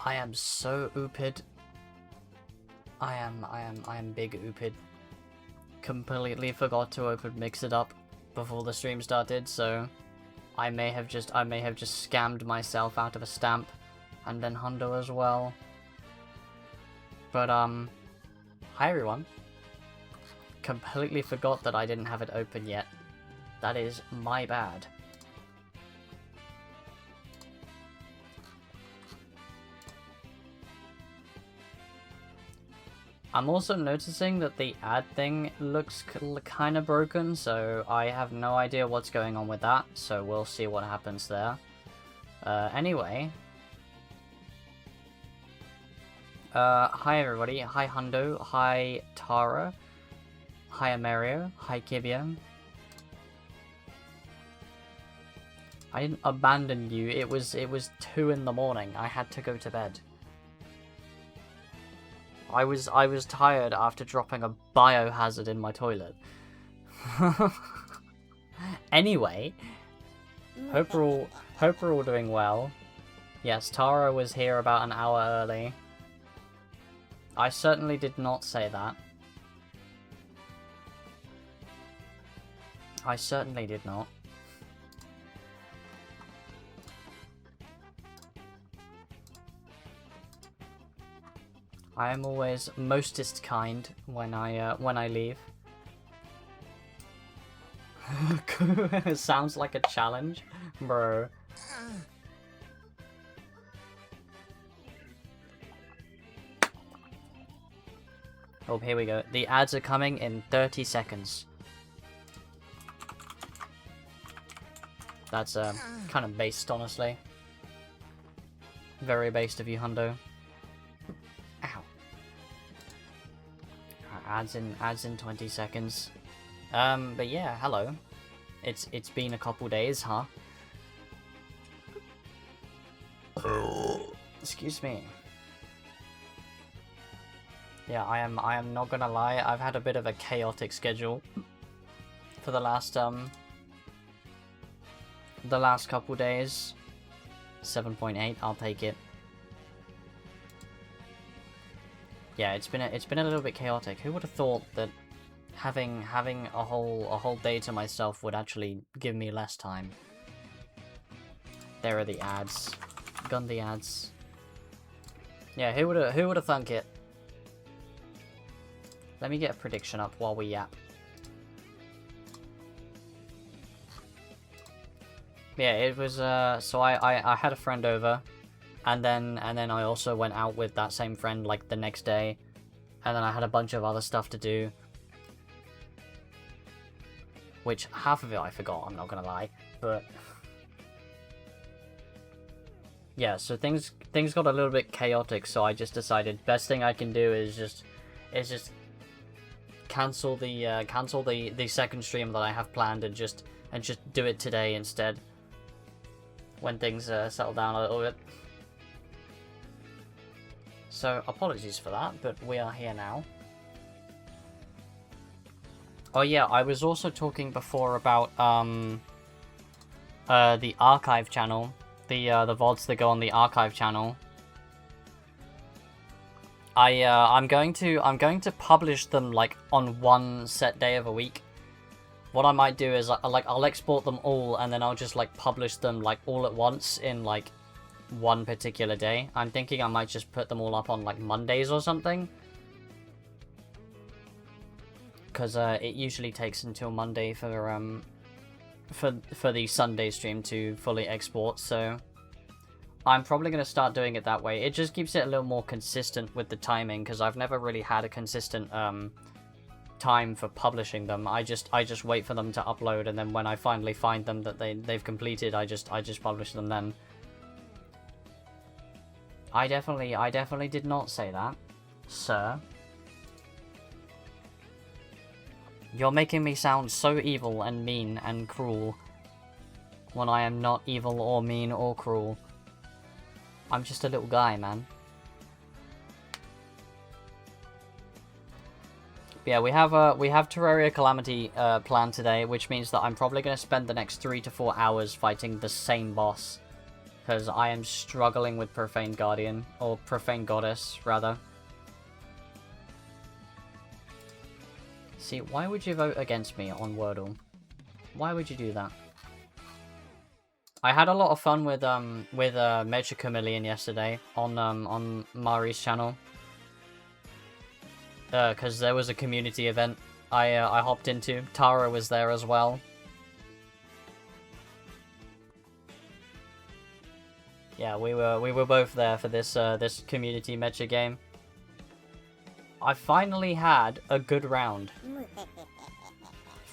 I am so ooped. I am big ooped. Completely forgot to open Mix It Up before the stream started, so I may have just scammed myself out of a stamp, and then Hundo as well. But hi everyone. Completely forgot that I didn't have it open yet. That is my bad. I'm also noticing that the ad thing looks kind of broken, so I have no idea what's going on with that, so we'll see what happens there. Anyway. Hi everybody, hi Hundo, hi Tara, hi Amerio, hi Kibia. I didn't abandon you, it was 2 in the morning, I had to go to bed. I was tired after dropping a biohazard in my toilet. Anyway, hope we're all doing well. Yes, Tara was here about an hour early. I certainly did not say that. I certainly did not. I am always mostest kind when I leave. Sounds like a challenge, bro. Oh, here we go. The ads are coming in 30 seconds. That's kind of based, honestly. Very based of you, Hundo. Ow. Ads in 20 seconds. But yeah, hello. It's been a couple days, huh? Excuse me. Yeah, I am not gonna lie, I've had a bit of a chaotic schedule for the last couple days. 7.8, I'll take it. Yeah, it's been a little bit chaotic. Who would have thought that having a whole day to myself would actually give me less time? There are the ads. Gun the ads. Yeah, who would have thunk it? Let me get a prediction up while we yap. Yeah, it was so I had a friend over, and then I also went out with that same friend like the next day, and then I had a bunch of other stuff to do, which half of it I forgot, I'm not gonna lie, but yeah, so things got a little bit chaotic, so I just decided best thing I can do is just cancel the second stream that I have planned and just do it today instead, when things settle down a little bit. So apologies for that, but we are here now. Oh yeah, I was also talking before about the archive channel, the VODs that go on the archive channel. I'm going to publish them like on one set day of a week. What I might do is I'll export them all and then I'll just like publish them like all at once in like one particular day. I'm thinking I might just put them all up on like Mondays or something, because it usually takes until Monday for the Sunday stream to fully export, so I'm probably going to start doing it that way. It just keeps it a little more consistent with the timing, because I've never really had a consistent time for publishing them. I just wait for them to upload, and then when I finally find them that they've completed, I just publish them then. I definitely did not say that, sir. You're making me sound so evil and mean and cruel when I am not evil or mean or cruel. I'm just a little guy, man. Yeah, we have Terraria Calamity planned today, which means that I'm probably going to spend the next 3 to 4 hours fighting the same boss because I am struggling with Profane Guardian, or Profane Goddess, rather. See, why would you vote against me on Wordle? Why would you do that? I had a lot of fun with Mecha Chameleon yesterday on Mari's channel. Because there was a community event I hopped into. Tara was there as well. Yeah, we were both there for this this community mecha game. I finally had a good round.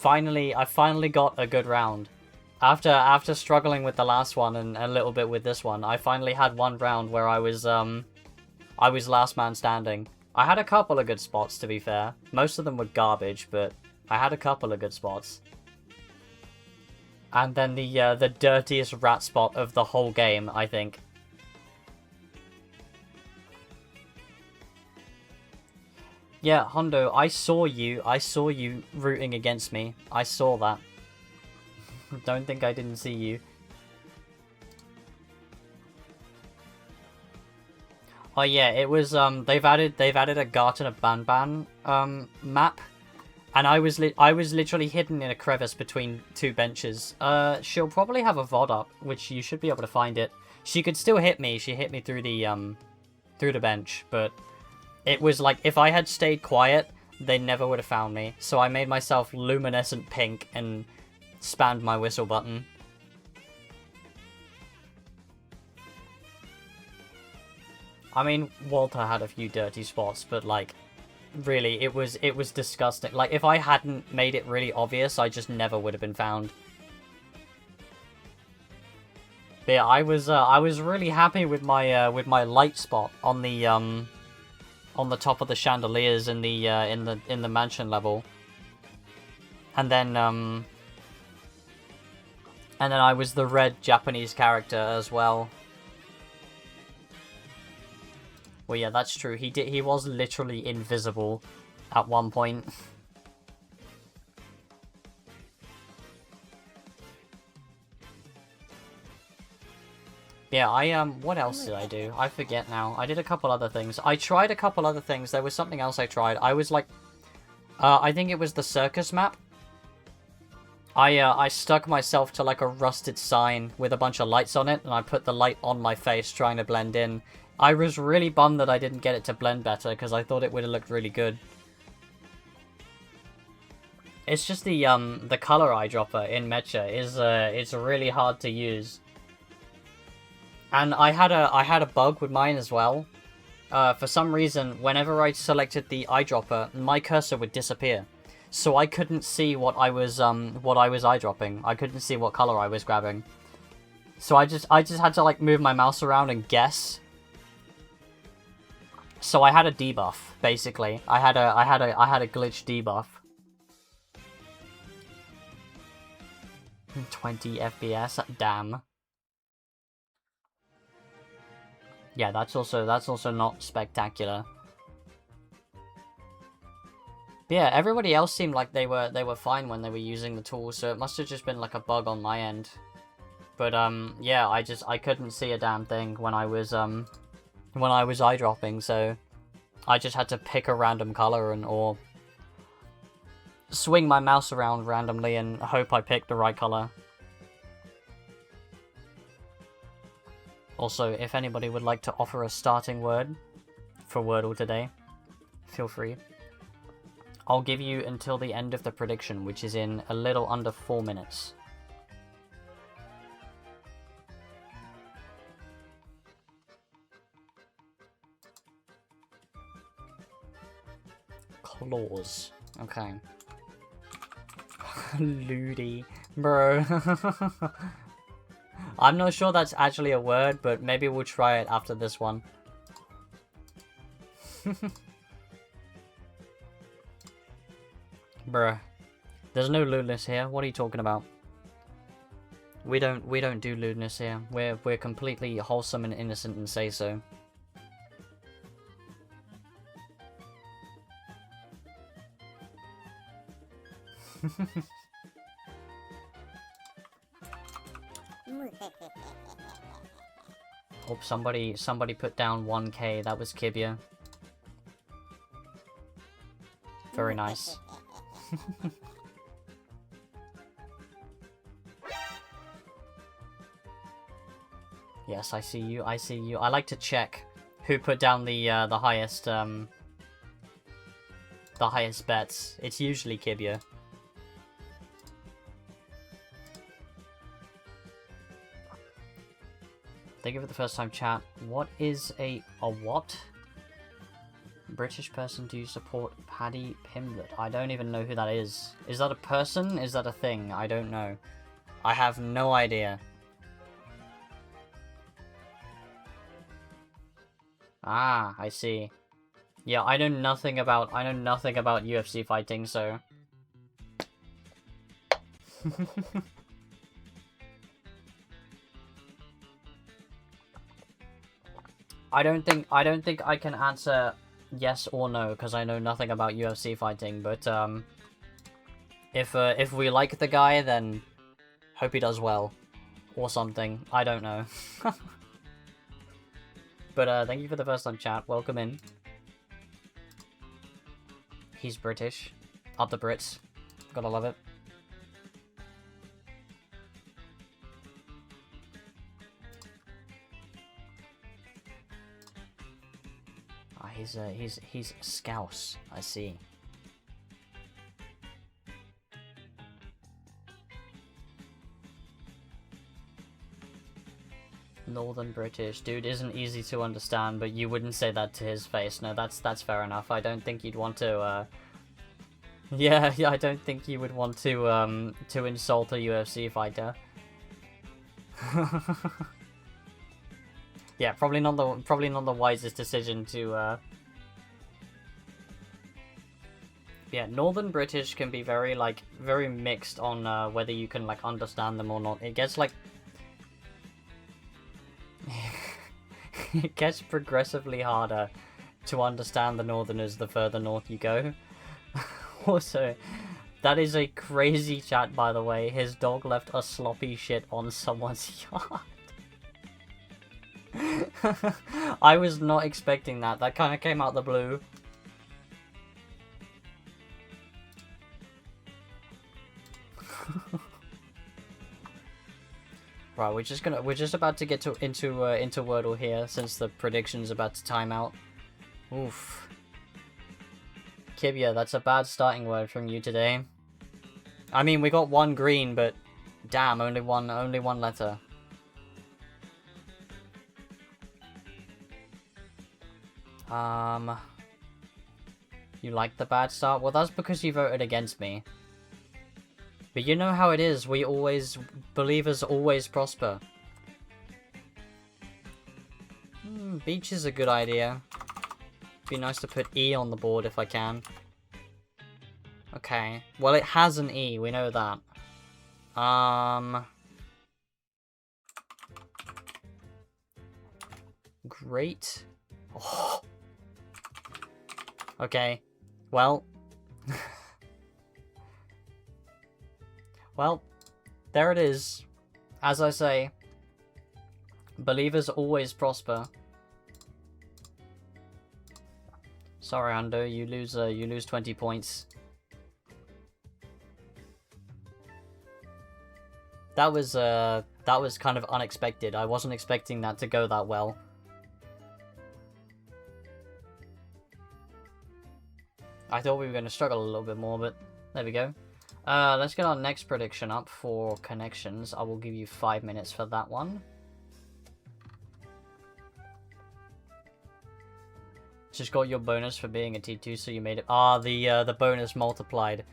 I finally got a good round. After struggling with the last one and a little bit with this one, I finally had one round where I was last man standing. I had a couple of good spots, to be fair. Most of them were garbage, but I had a couple of good spots. And then the dirtiest rat spot of the whole game, I think. Yeah, Hondo, I saw you rooting against me. I saw that. Don't think I didn't see you. Oh yeah, it was they've added a Garten of Banban map, and I was literally hidden in a crevice between two benches. She'll probably have a VOD up, which you should be able to find it. She could still hit me. She hit me through the bench, but it was like if I had stayed quiet, they never would have found me. So I made myself luminescent pink and spammed my whistle button. I mean, Walter had a few dirty spots, but like, really, it was disgusting. Like, if I hadn't made it really obvious, I just never would have been found. But yeah, I was really happy with my light spot on the top of the chandeliers in the mansion level, and then I was the red Japanese character as well. Well, yeah, that's true. He was literally invisible at one point. Yeah, what else did I do? I forget now. I did a couple other things. I tried a couple other things. There was something else I tried. I was like, I think it was the circus map. I stuck myself to like a rusted sign with a bunch of lights on it, and I put the light on my face trying to blend in. I was really bummed that I didn't get it to blend better, because I thought it would have looked really good. It's just the color eyedropper in Mecha is it's really hard to use. And I had a bug with mine as well. For some reason, whenever I selected the eyedropper, my cursor would disappear. So I couldn't see what I was eyedropping. I couldn't see what color I was grabbing. So I just had to like move my mouse around and guess. So I had a debuff, basically. I had a glitch debuff. 20 FPS, damn. Yeah, that's also not spectacular. But yeah, everybody else seemed like they were fine when they were using the tool, so it must have just been like a bug on my end. But yeah, I couldn't see a damn thing when I was eyedropping, so I just had to pick a random color or swing my mouse around randomly and hope I picked the right color. Also, if anybody would like to offer a starting word for Wordle today, feel free. I'll give you until the end of the prediction, which is in a little under 4 minutes. Claws. Okay. Ludi. Bro. I'm not sure that's actually a word, but maybe we'll try it after this one. Bruh. There's no lewdness here. What are you talking about? We don't do lewdness here. We're completely wholesome and innocent and say so. Oh, somebody put down 1k. That was Kibia. Very nice. Yes, I see you. I see you. I like to check who put down the highest bets. It's usually Kibia. Thank you for the first time chat. What is a what? British person, do you support Paddy Pimblett? I don't even know who that is. Is that a person? Is that a thing? I don't know. I have no idea. Ah, I see. Yeah, I know nothing about UFC fighting, so I don't think I can answer yes or no because I know nothing about UFC fighting, but if we like the guy, then hope he does well or something. I don't know. But thank you for the first time chat. Welcome in. He's British. Up the Brits. Gotta love it. Ah, he's Scouse. I see. Northern British. Dude isn't easy to understand, but you wouldn't say that to his face. No, that's fair enough. I don't think you'd want to, yeah, I don't think you would want to insult a UFC fighter. Yeah, probably not the wisest decision to, Yeah, Northern British can be very mixed on, whether you can, understand them or not. It gets, it gets progressively harder to understand the Northerners the further north you go. Also, that is a crazy chat, by the way. His dog left a sloppy shit on someone's yard. I was not expecting that. That kind of came out the blue. Right, we're just about to get into Wordle here since the prediction's about to time out. Oof. Kibia, that's a bad starting word from you today. I mean, we got one green, but damn, only one letter. You like the bad start? Well, that's because you voted against me. But you know how it is, believers always prosper. Beach is a good idea. Be nice to put E on the board if I can. Okay, well it has an E, we know that. Great. Oh. Okay, well... Well, there it is. As I say, believers always prosper. Sorry, Ando, you lose 20 points. That was kind of unexpected. I wasn't expecting that to go that well. I thought we were going to struggle a little bit more, but there we go. Let's get our next prediction up for connections. I will give you 5 minutes for that one. Just got your bonus for being a T2, so you made it. Ah, the bonus multiplied.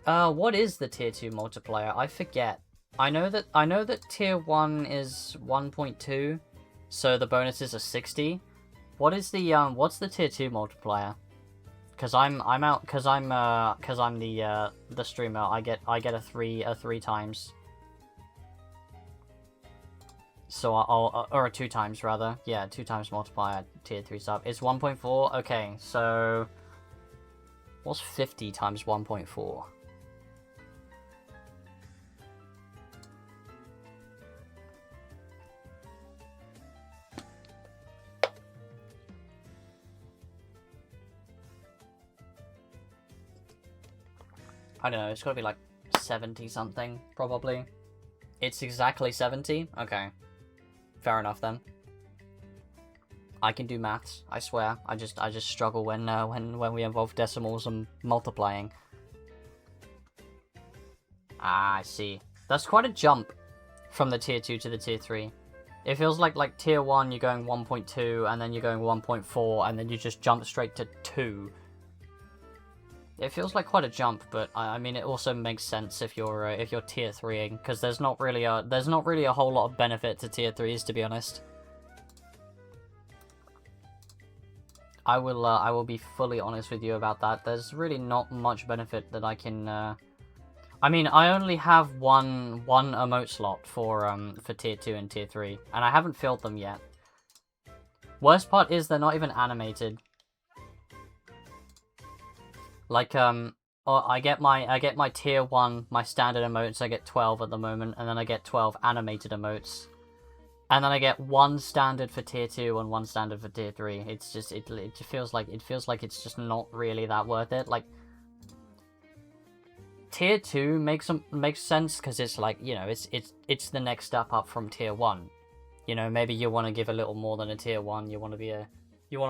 What is the tier 2 multiplier? I forget. I know that tier 1 is 1.2, so the bonus is a 60. What is the what's the tier 2 multiplier? Cause I'm the streamer. I get a three times. So or a 2 times rather. Yeah, 2 times multiplier tier 3 sub. It's 1.4. Okay, so what's 50 times 1.4? I don't know, it's gotta be like 70 something, probably. It's exactly 70? Okay. Fair enough then. I can do maths, I swear. I just struggle when we involve decimals and multiplying. Ah, I see. That's quite a jump from the tier 2 to the tier 3. It feels like tier 1 you're going 1.2 and then you're going 1.4 and then you just jump straight to 2. It feels like quite a jump, but I mean it also makes sense if you're tier 3ing, because there's not really a whole lot of benefit to tier 3s, to be honest. I will be fully honest with you about that. There's really not much benefit that I can. I mean, I only have one emote slot for tier 2 and tier 3, and I haven't filled them yet. Worst part is they're not even animated. Like I get my tier 1, my standard emotes. I get 12 at the moment, and then I get 12 animated emotes. And then I get 1 standard for tier 2 and 1 standard for tier 3. It's just it feels like it's just not really that worth it. Like tier 2 makes sense because it's like, you know, it's the next step up from tier 1. You know, maybe you want to give a little more than a tier 1. You want to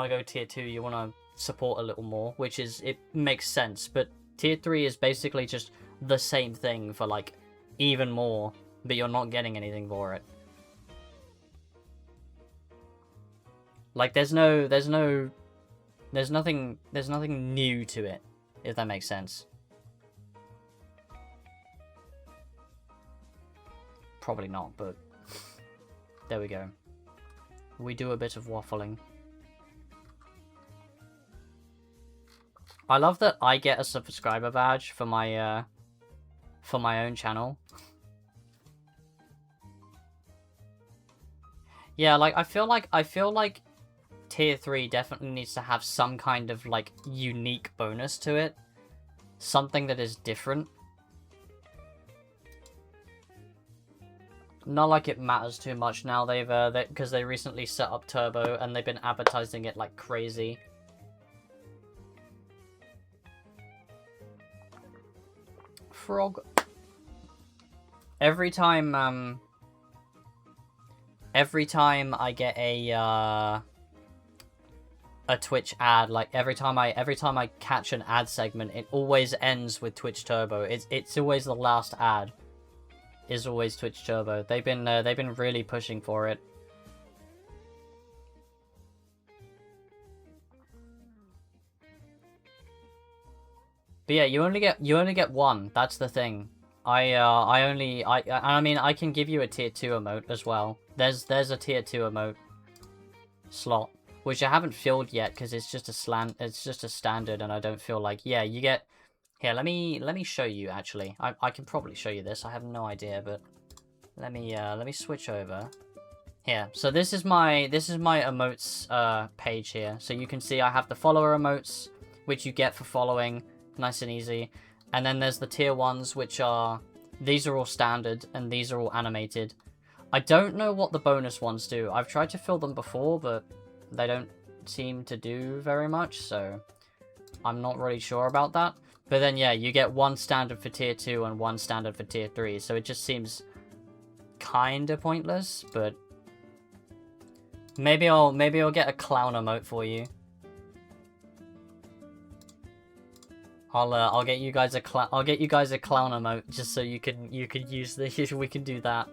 go tier 2. You want to support a little more, it makes sense. But tier 3 is basically just the same thing for like even more, but you're not getting anything for it. Like there's nothing new to it, if that makes sense. Probably not, but there we go. We do a bit of waffling. I love that I get a subscriber badge for my own channel. Yeah, like I feel like tier 3 definitely needs to have some kind of like unique bonus to it. Something that is different. Not like it matters too much now. Because they recently set up Turbo and they've been advertising it like crazy. Frog. Every time I get a Twitch ad, like every time I catch an ad segment, it always ends with Twitch Turbo. It's always the last ad. Is always Twitch Turbo. They've been really pushing for it. But yeah, you only get one. That's the thing. I mean I can give you a tier 2 emote as well. There's a tier 2 emote slot, which I haven't filled yet because it's just a standard, and I don't feel like, yeah, you get. Here, let me show you actually. I can probably show you this. I have no idea, but let me switch over. Here, so this is my emotes page here. So you can see I have the follower emotes, which you get for following, nice and easy. And then there's the tier 1s, which are, these are all standard and these are all animated. I don't know what the bonus ones do. I've tried to fill them before, but they don't seem to do very much, so I'm not really sure about that. But then yeah, you get 1 standard for tier 2 and 1 standard for tier 3, so it just seems kinda pointless, but maybe I'll get a clown emote for you. I'll get you guys a clown emote just so you can use the we can do that.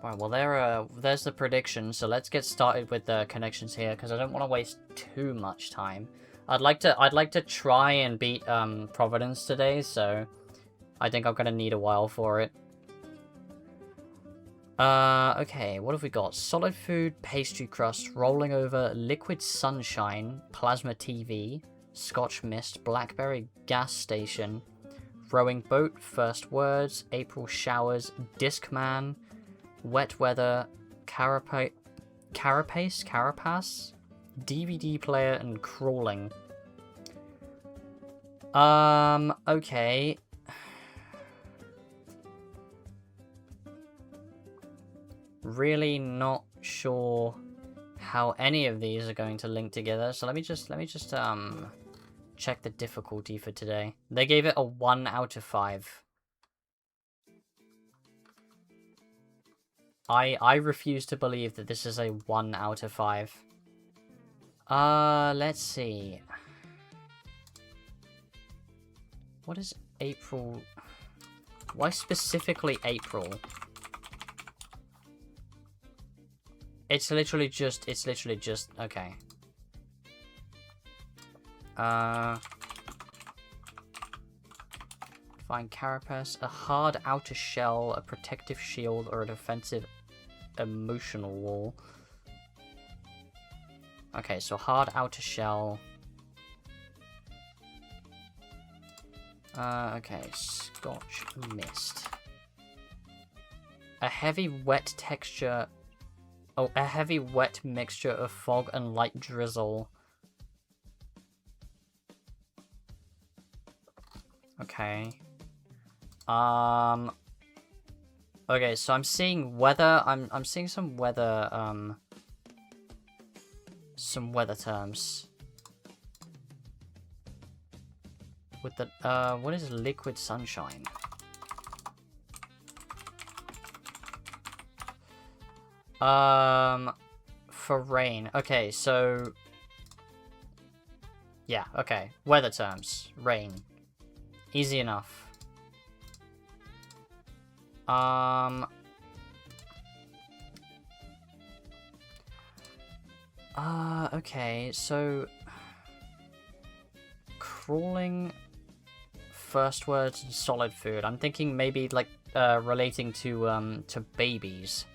Right, well there's the prediction, so let's get started with the connections here because I don't want to waste too much time. I'd like to try and beat Providence today, so I think I'm gonna need a while for it. Okay, what have we got? Solid food, pastry crust, rolling over, liquid sunshine, plasma TV, Scotch mist, blackberry gas station, rowing boat, first words, April showers, Discman, wet weather, carapace, DVD player, and crawling. Okay. Really not sure how any of these are going to link together. So let me just check the difficulty for today. They gave it a 1 out of 5. I refuse to believe that this is a 1 out of 5. Let's see. What is April? Why specifically April? It's literally just, okay. Find carapace, a hard outer shell, a protective shield, or a defensive emotional wall. Okay, so hard outer shell. Okay, Scotch mist. A heavy wet texture. Oh, a heavy wet mixture of fog and light drizzle. Okay. Okay, so I'm seeing weather. I'm seeing some weather terms. With the what is liquid sunshine? For rain. Okay, so yeah, okay. Weather terms. Rain. Easy enough. Okay, so crawling, first words, and solid food. I'm thinking maybe like relating to babies.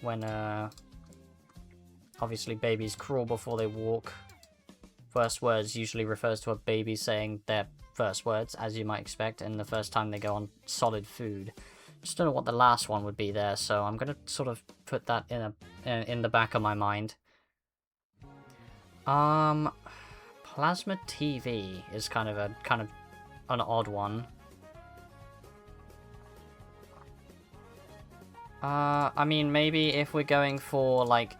When obviously babies crawl before they walk. First words usually refers to a baby saying their first words, as you might expect, and the first time they go on solid food. Just don't know what the last one would be there, so I'm gonna sort of put that in the back of my mind. Plasma TV is kind of an odd one. I mean, maybe if we're going for like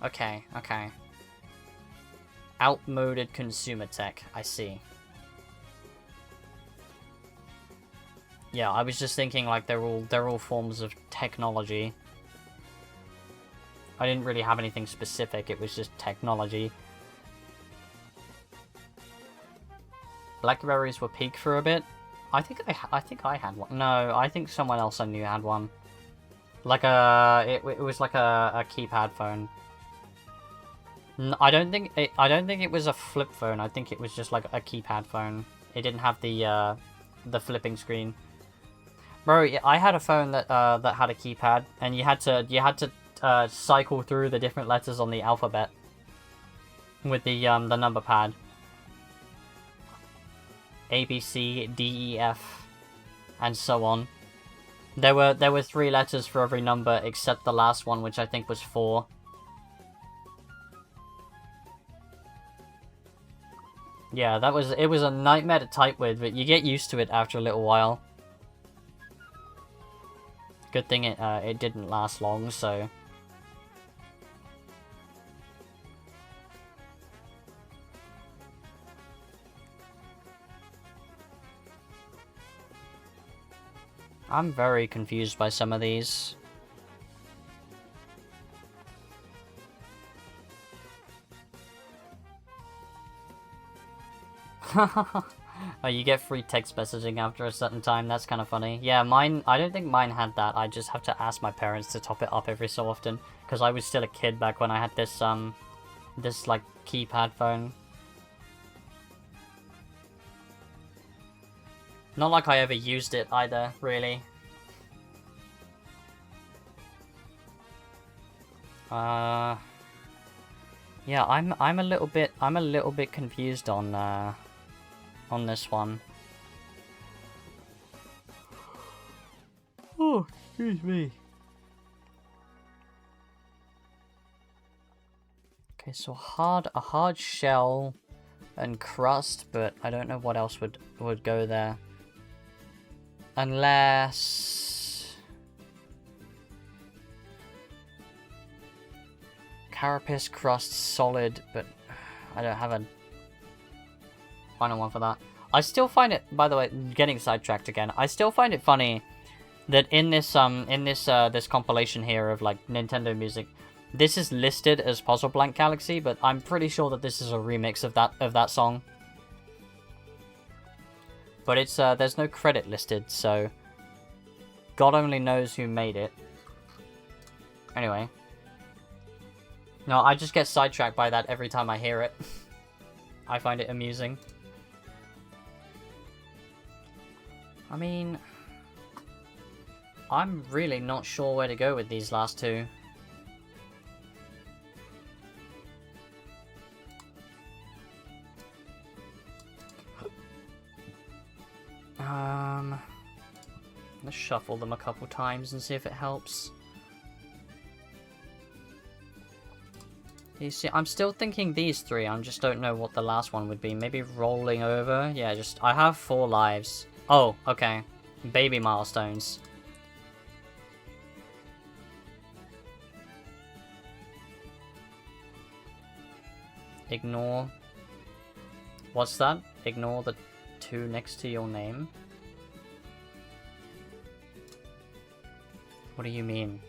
okay. Outmoded consumer tech, I see. Yeah, I was just thinking like they're all forms of technology. I didn't really have anything specific, it was just technology. Blackberries were peak for a bit. I think I had one. No, I think someone else I knew had one. Like it was like a keypad phone. I don't think it was a flip phone. I think it was just like a keypad phone. It didn't have the flipping screen. Bro, I had a phone that had a keypad, and you had to cycle through the different letters on the alphabet with the number pad. A, B, C, D, E, F, and so on. There were 3 letters for every number except the last one, which I think was 4. Yeah, it was a nightmare to type with, but you get used to it after a little while. Good thing it didn't last long, so. I'm very confused by some of these. Oh, you get free text messaging after a certain time. That's kind of funny. Yeah, mine. I don't think mine had that. I just have to ask my parents to top it up every so often because I was still a kid back when I had this this like keypad phone. Not like I ever used it either, really. Yeah, I'm a little bit confused on this one. Oh, excuse me. Okay, so a hard shell and crust, but I don't know what else would go there. Unless... Carapace, crust, solid, but I don't have a final one for that. I still find it, by the way, getting sidetracked again, I still find it funny that in this this compilation here of like Nintendo music, this is listed as Puzzle Blank Galaxy, but I'm pretty sure that this is a remix of that song. But it's there's no credit listed, so God only knows who made it. Anyway. No, I just get sidetracked by that every time I hear it. I find it amusing. I mean, I'm really not sure where to go with these last two. Let's shuffle them a couple times and see if it helps. You see, I'm still thinking these three, I just don't know what the last one would be. Maybe rolling over? Yeah, just... I have 4 lives. Oh, okay. Baby milestones. Ignore... What's that? Ignore the 2 next to your name? What do you mean?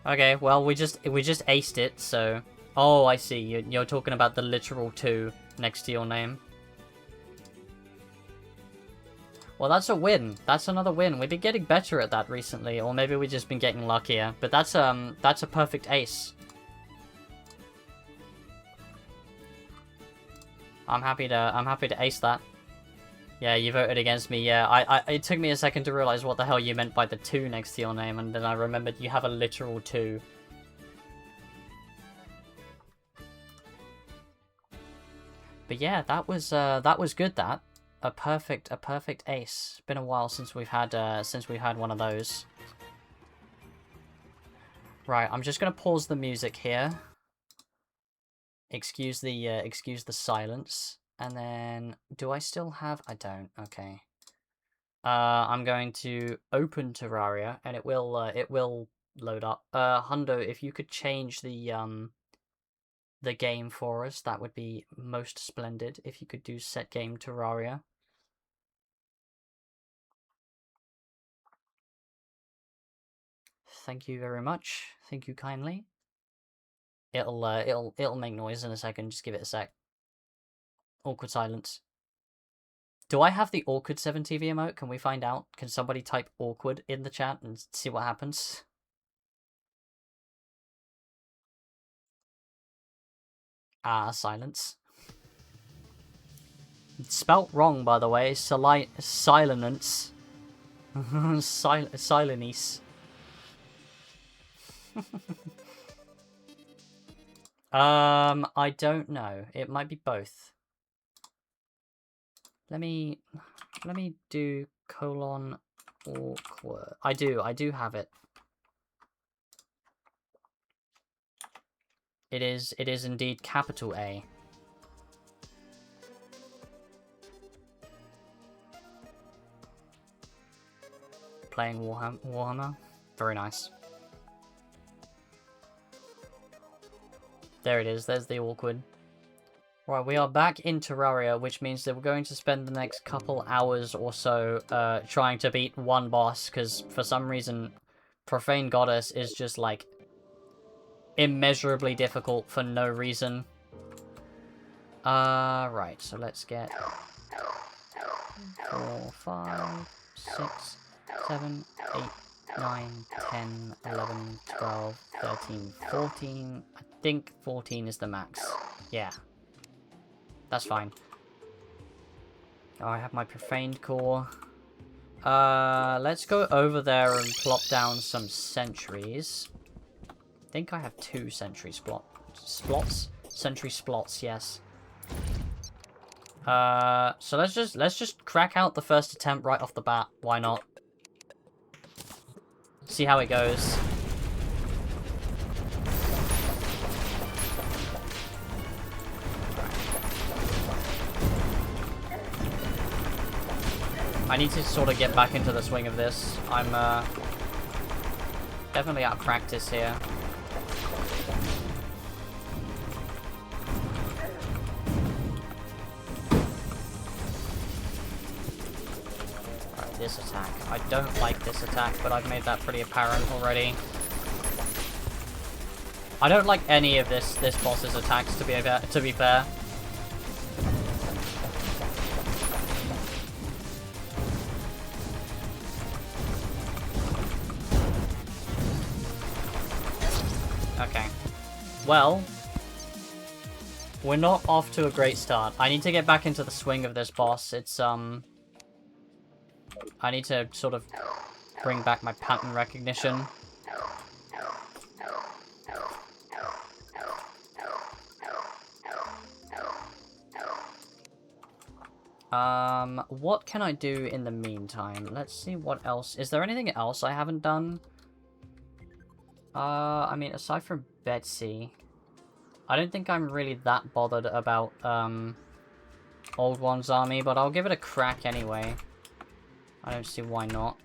Okay, well, we just aced it, so... Oh, I see. You're talking about the literal 2 next to your name. Well, that's a win. That's another win. We've been getting better at that recently, or maybe we've just been getting luckier. But that's a perfect ace. I'm happy to ace that. Yeah, you voted against me. Yeah, it took me a second to realize what the hell you meant by the 2 next to your name, and then I remembered you have a literal 2. But yeah, that was good. That a perfect ace. It's been a while since we've had one of those. Right, I'm just gonna pause the music here. Excuse the silence. And then, do I still have... I don't. Okay. I'm going to open Terraria, and it will load up. Hundo, if you could change the game for us, that would be most splendid. If you could do set game Terraria. Thank you very much. Thank you kindly. It'll make noise in a second. Just give it a sec. Awkward silence. Do I have the awkward 7TV emote? Can we find out? Can somebody type awkward in the chat and see what happens? Ah, silence. It's spelt wrong, by the way. Silence. Silenice. I don't know. It might be both. Let me do colon awkward. I do have it. It is indeed capital A. Playing Warhammer. Very nice. There it is. There's the awkward. Right, we are back in Terraria, which means that we're going to spend the next couple hours or so trying to beat one boss, because for some reason Profane Goddess is just like immeasurably difficult for no reason. Right, so let's get 4, 5, 6, 7, 8, 9, 10, 11, 12, 13, 14. I think 14 is the max. Yeah. That's fine. Oh, I have my profaned core. Let's go over there and plop down some sentries. I think I have 2 sentry splots. Sentry splots, yes. So let's just crack out the first attempt right off the bat. Why not? See how it goes. I need to sort of get back into the swing of this. I'm definitely out of practice here. Alright, this attack. I don't like this attack, but I've made that pretty apparent already. I don't like any of this boss's attacks, to be fair. Okay. Well, we're not off to a great start. I need to get back into the swing of this boss. It's, I need to sort of bring back my pattern recognition. What can I do in the meantime? Let's see what else. Is there anything else I haven't done? I mean, aside from Betsy, I don't think I'm really that bothered about, Old One's army, but I'll give it a crack anyway. I don't see why not.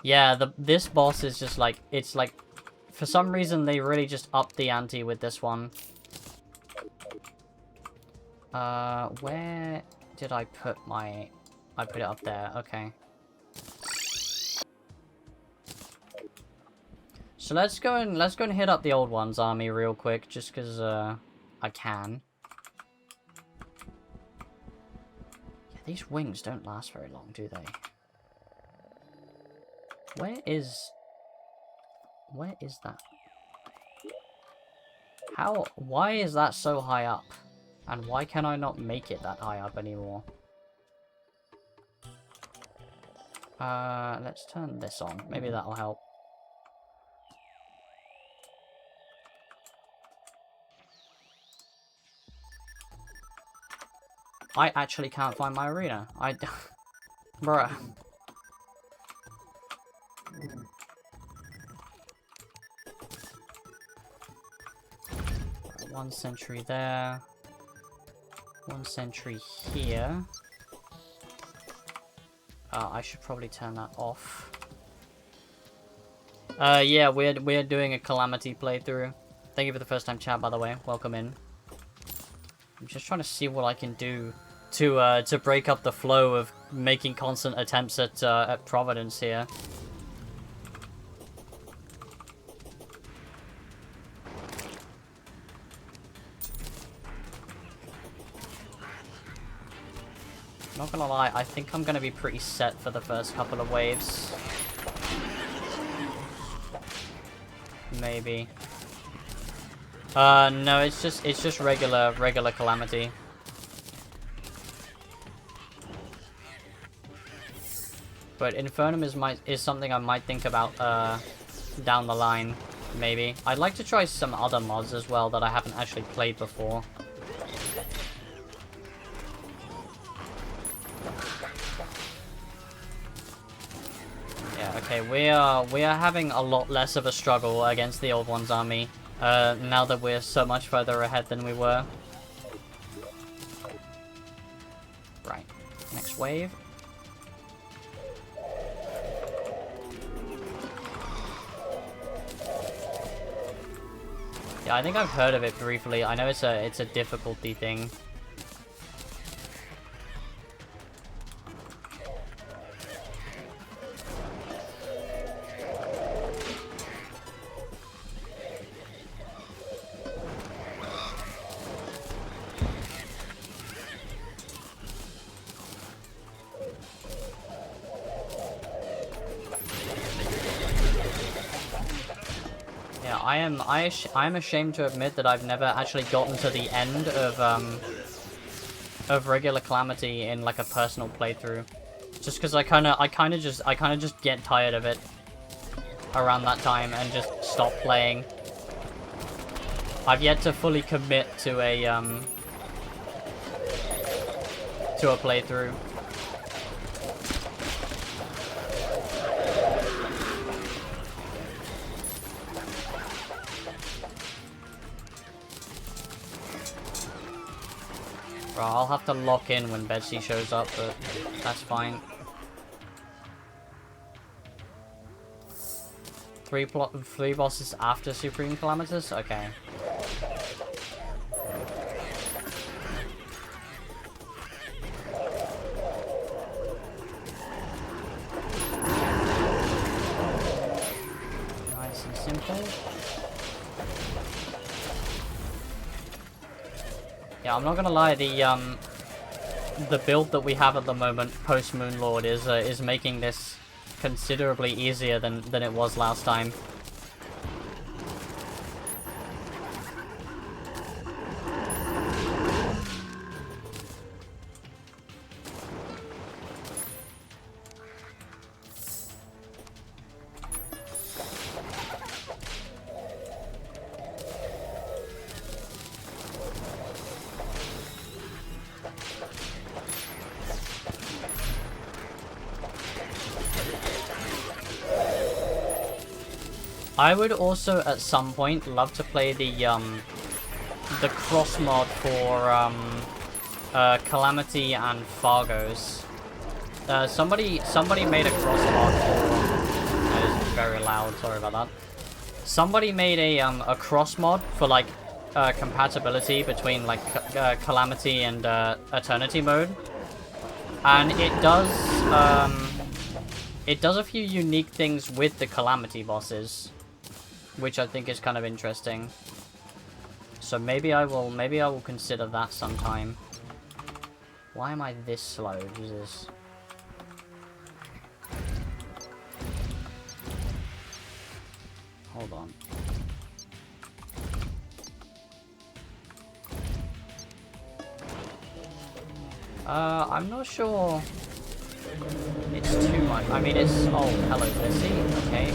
Yeah, this boss is just like, it's like, for some reason they really just upped the ante with this one. Where did I put my... I put it up there, okay. So let's go and hit up the Old One's army real quick, just because, I can. Yeah, these wings don't last very long, do they? Where is that? Why is that so high up? And why can I not make it that high up anymore? Let's turn this on. Maybe that'll help. I actually can't find my arena. Bruh. One sentry there. One sentry here. I should probably turn that off. Yeah, we're doing a Calamity playthrough. Thank you for the first time chat, by the way. Welcome in. I'm just trying to see what I can do to break up the flow of making constant attempts at Providence here. Not gonna lie, I think I'm gonna be pretty set for the first couple of waves. Maybe. No, it's just regular Calamity. But Infernum is something I might think about down the line, maybe. I'd like to try some other mods as well that I haven't actually played before. Okay, we are having a lot less of a struggle against the Old One's army, now that we're so much further ahead than we were. Right, next wave. Yeah, I think I've heard of it briefly. I know it's a difficulty thing. I'm ashamed to admit that I've never actually gotten to the end of regular Calamity in like a personal playthrough, just because I kind of just get tired of it around that time and just stop playing. I've yet to fully commit to a playthrough. Bro, I'll have to lock in when Betsy shows up, but that's fine. Three bosses after Supreme Calamitous? Okay. Nice and simple. Yeah, I'm not gonna lie, the build that we have at the moment, post Moon Lord, is making this considerably easier than it was last time. I would also, at some point, love to play the cross mod for Calamity and Fargos. Somebody made a cross mod for. That is very loud. Sorry about that. Somebody made a cross mod for like compatibility between like Calamity and Eternity mode, and it does a few unique things with the Calamity bosses, which I think is kind of interesting. So maybe I will consider that sometime. Why am I this slow? Jesus. Hold on. I'm not sure it's too much. I mean, it's... Oh, hello, Bessie. Okay.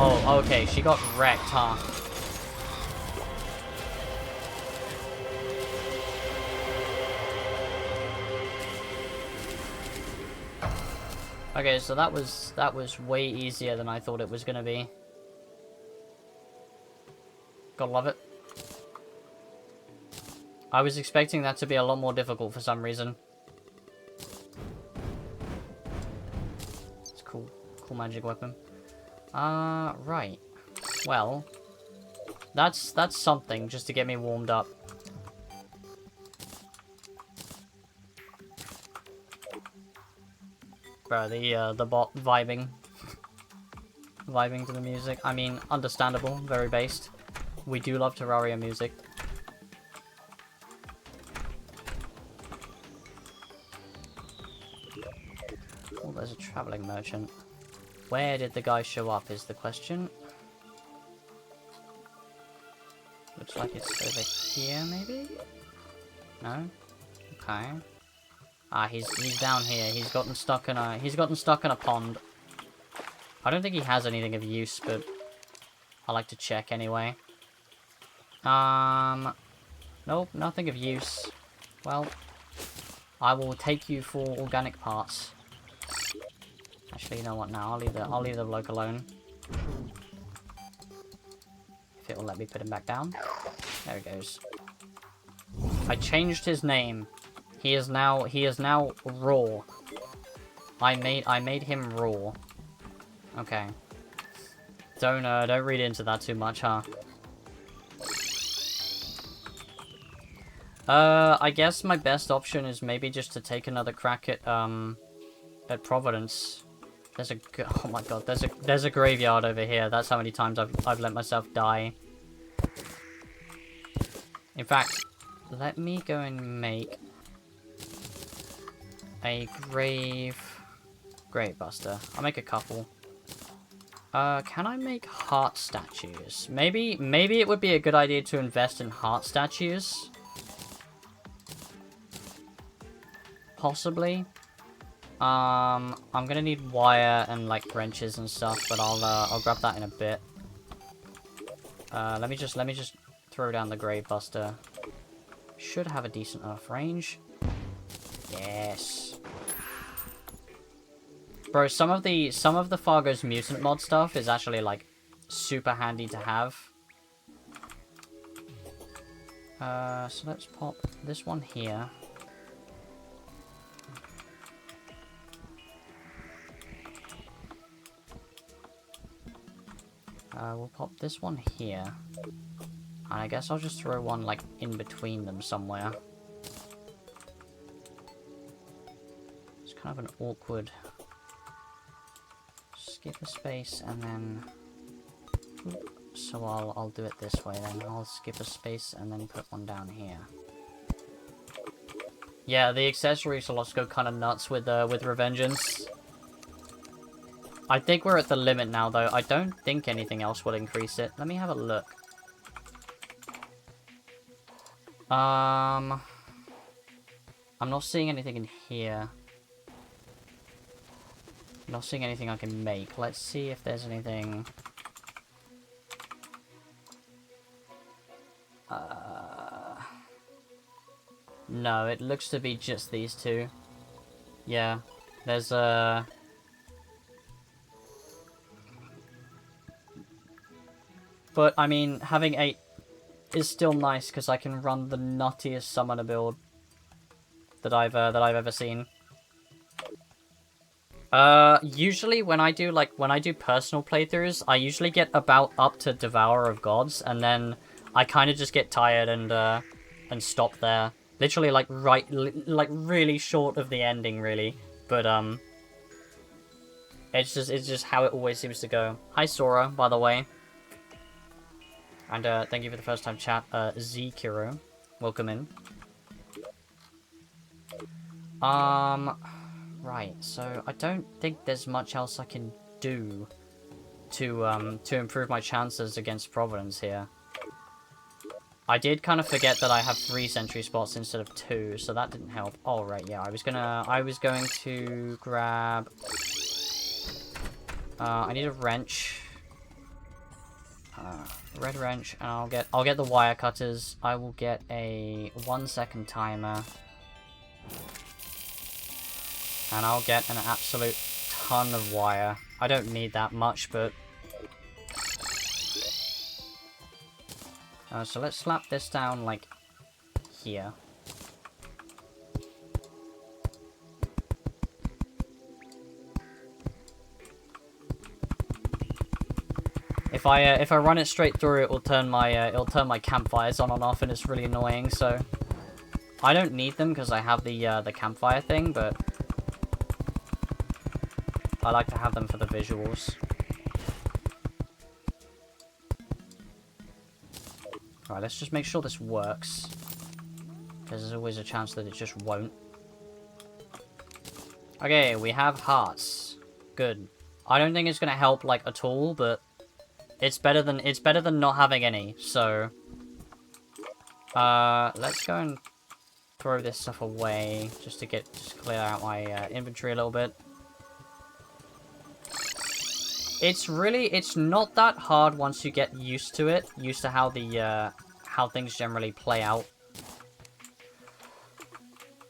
Oh, okay, she got wrecked, huh? Okay, so that was way easier than I thought it was gonna be. Gotta love it. I was expecting that to be a lot more difficult for some reason. It's cool. Cool magic weapon. Right. Well, that's something just to get me warmed up. Bro, the bot vibing to the music. I mean, understandable, very based. We do love Terraria music. Oh, there's a traveling merchant. Where did the guy show up is the question. Looks like it's over here, maybe? No? Okay. Ah, he's down here. He's gotten stuck in a pond. I don't think he has anything of use, but I like to check anyway. Nope, nothing of use. Well, I will take you for organic parts. Actually, you know what? Now I'll leave the bloke alone. If it will let me put him back down. There he goes. I changed his name. He is now Raw. I made him Raw. Okay. Don't read into that too much, huh? I guess my best option is maybe just to take another crack at Providence. Oh my god, there's a graveyard over here. That's how many times I've let myself die. In fact, let me go and make a grave buster. I'll make a couple. Can I make heart statues? Maybe it would be a good idea to invest in heart statues. Possibly. I'm gonna need wire and like wrenches and stuff, but I'll grab that in a bit. Let me just throw down the grave buster. Should have a decent enough range. Yes. Bro, some of the Fargo's mutant mod stuff is actually like super handy to have. So let's pop this one here. We'll pop this one here. And I guess I'll just throw one, like, in between them somewhere. It's kind of an awkward... Skip a space, and then... So I'll do it this way, then. I'll skip a space, and then put one down here. Yeah, the accessory slots go kind of nuts with Revengeance. I think we're at the limit now, though. I don't think anything else will increase it. Let me have a look. I'm not seeing anything in here. I'm not seeing anything I can make. Let's see if there's anything... No, it looks to be just these two. Yeah, there's But, I mean, having 8 is still nice, because I can run the nuttiest summoner build that I've ever seen. Usually when I do personal playthroughs, I usually get about up to Devourer of Gods, and then I kind of just get tired and stop there. Literally, like, really short of the ending, really. But, it's just how it always seems to go. Hi, Sora, by the way. And, thank you for the first time chat, Z-Kiro. Welcome in. Right, so I don't think there's much else I can do to improve my chances against Providence here. I did kind of forget that I have 3 sentry spots instead of 2, so that didn't help. Oh, right, yeah, I was going to grab... I need a wrench. Red wrench, and I'll get the wire cutters. I will get a 1-second timer. And I'll get an absolute ton of wire. I don't need that much, but... so let's slap this down, like, here. If I run it straight through, it'll turn my campfires on and off, and it's really annoying. So I don't need them because I have the campfire thing, but I like to have them for the visuals. Right, let's just make sure this works, because there's always a chance that it just won't. Okay, we have hearts. Good. I don't think it's gonna help like at all, but it's better than not having any. So, let's go and throw this stuff away just to clear out my inventory a little bit. It's not that hard once you get used to it, used to how how things generally play out.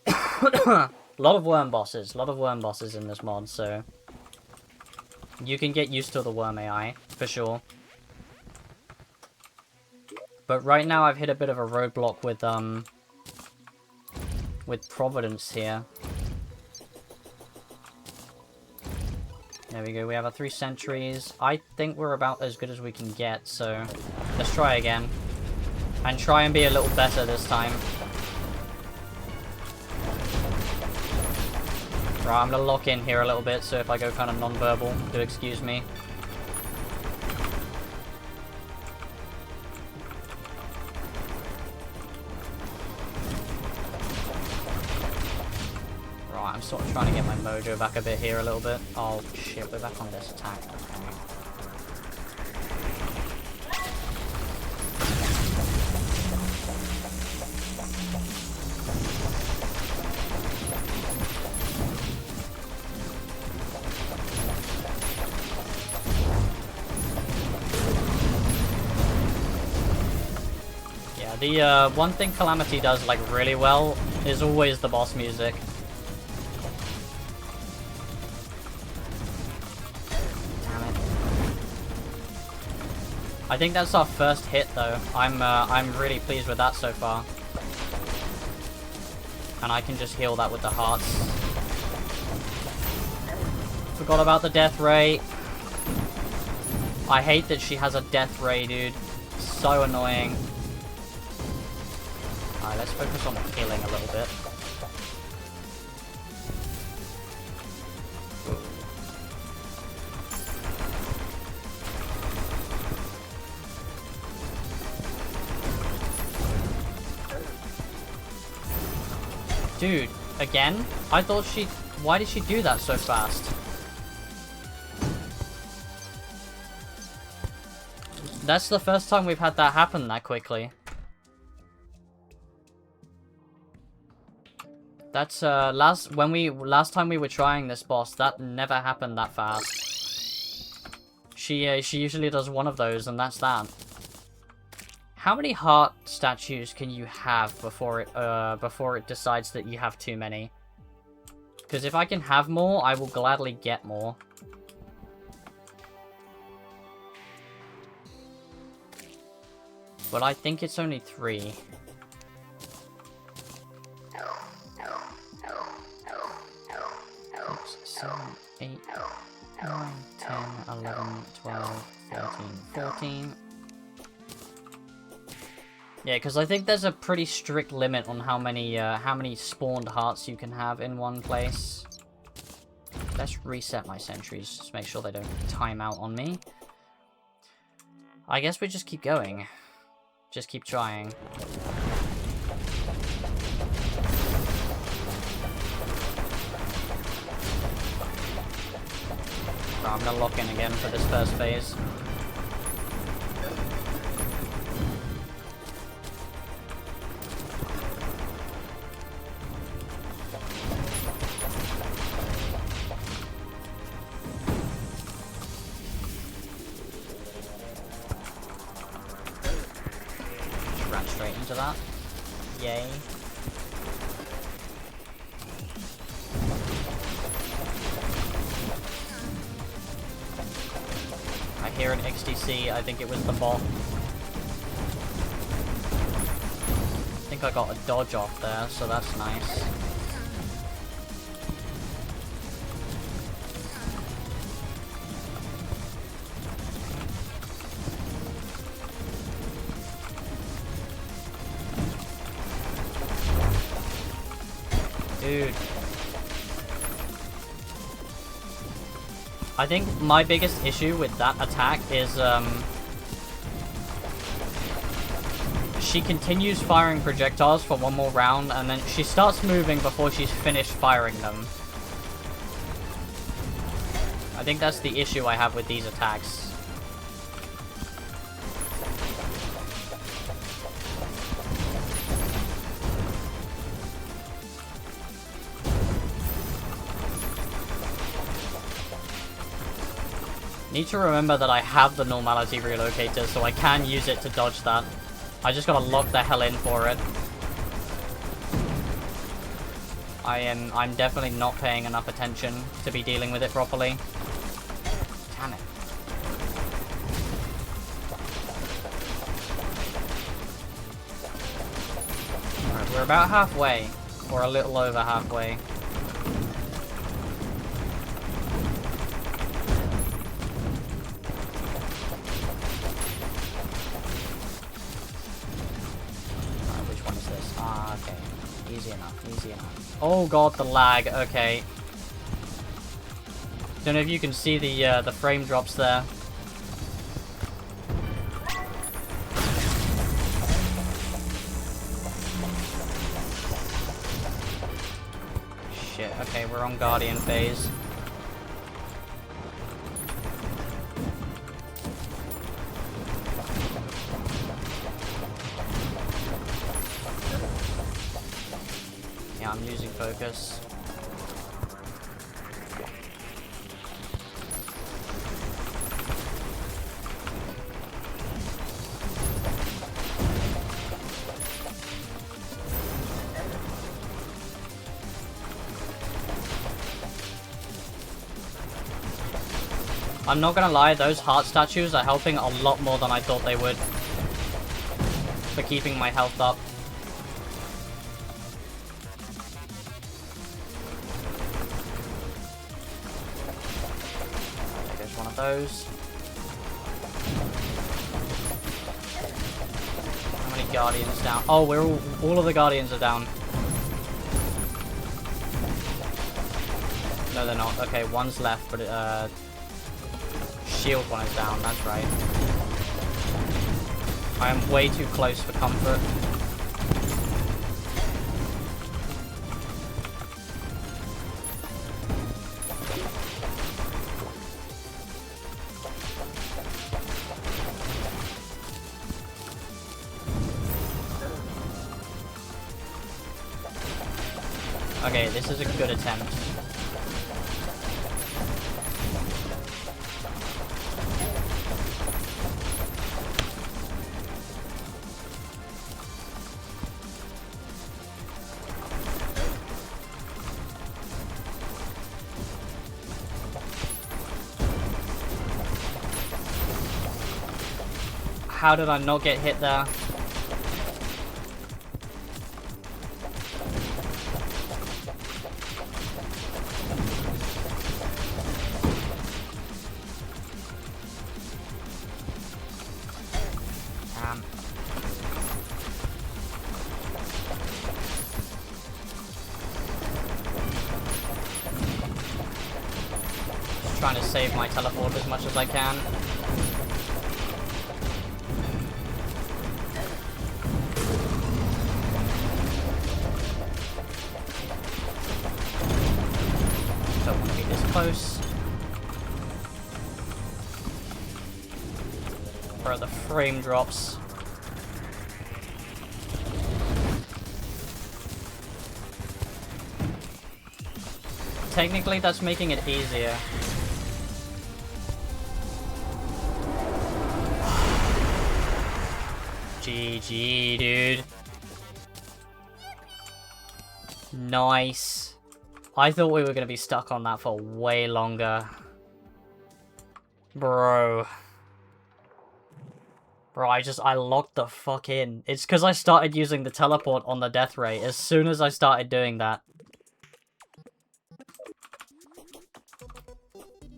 A lot of worm bosses in this mod, so you can get used to the worm AI for sure. But right now I've hit a bit of a roadblock with Providence here. There we go, we have our 3 sentries. I think we're about as good as we can get, so let's try again. And try and be a little better this time. Right, I'm gonna lock in here a little bit, so if I go kind of non-verbal, do excuse me. Right, I'm sort of trying to get my mojo back a bit here a little bit. Oh shit, we're back on this attack. Okay. The one thing Calamity does like really well is always the boss music. Damn it. I think that's our first hit though. I'm really pleased with that so far. And I can just heal that with the hearts. Forgot about the death ray. I hate that she has a death ray, dude. So annoying. Alright, let's focus on healing a little bit. Dude, again? I thought she... Why did she do that so fast? That's the first time we've had that happen that quickly. That's, last time we were trying this boss, that never happened that fast. She usually does one of those, and that's that. How many heart statues can you have before it decides that you have too many? Because if I can have more, I will gladly get more. But I think it's only 3. Six, 7, 8, 9, 10, 11, 12, 13, 14. Yeah, because I think there's a pretty strict limit on how many spawned hearts you can have in one place. Let's reset my sentries, just make sure they don't time out on me. I guess we just keep going. Just keep trying. I'm gonna lock in again for this first phase. Straight into that. Yay. I hear an XTC, I think it was the bot. I think I got a dodge off there, so that's nice. Dude. I think my biggest issue with that attack is, she continues firing projectiles for one more round, and then she starts moving before she's finished firing them. I think that's the issue I have with these attacks. Need to remember that I have the normality relocator, so I can use it to dodge that. I just gotta lock the hell in for it. I'm definitely not paying enough attention to be dealing with it properly. Damn it. Alright, we're about halfway, or a little over halfway. Easy enough, easy enough. Oh god, the lag, okay. Don't know if you can see the frame drops there. Shit, okay, we're on Guardian phase. Yeah, I'm losing focus. I'm not gonna lie, those heart statues are helping a lot more than I thought they would. For keeping my health up. There's one of those. How many guardians down? Oh, we're all of the guardians are down. No, they're not. Okay, one's left, but shield one is down. That's right. I am way too close for comfort. Okay, this is a good attempt. How did I not get hit there? Just trying to save my teleport as much as I can. Close. Bro, the frame drops. Technically, that's making it easier. GG, dude. Nice. I thought we were going to be stuck on that for way longer. Bro. Bro, I locked the fuck in. It's because I started using the teleport on the death ray as soon as I started doing that.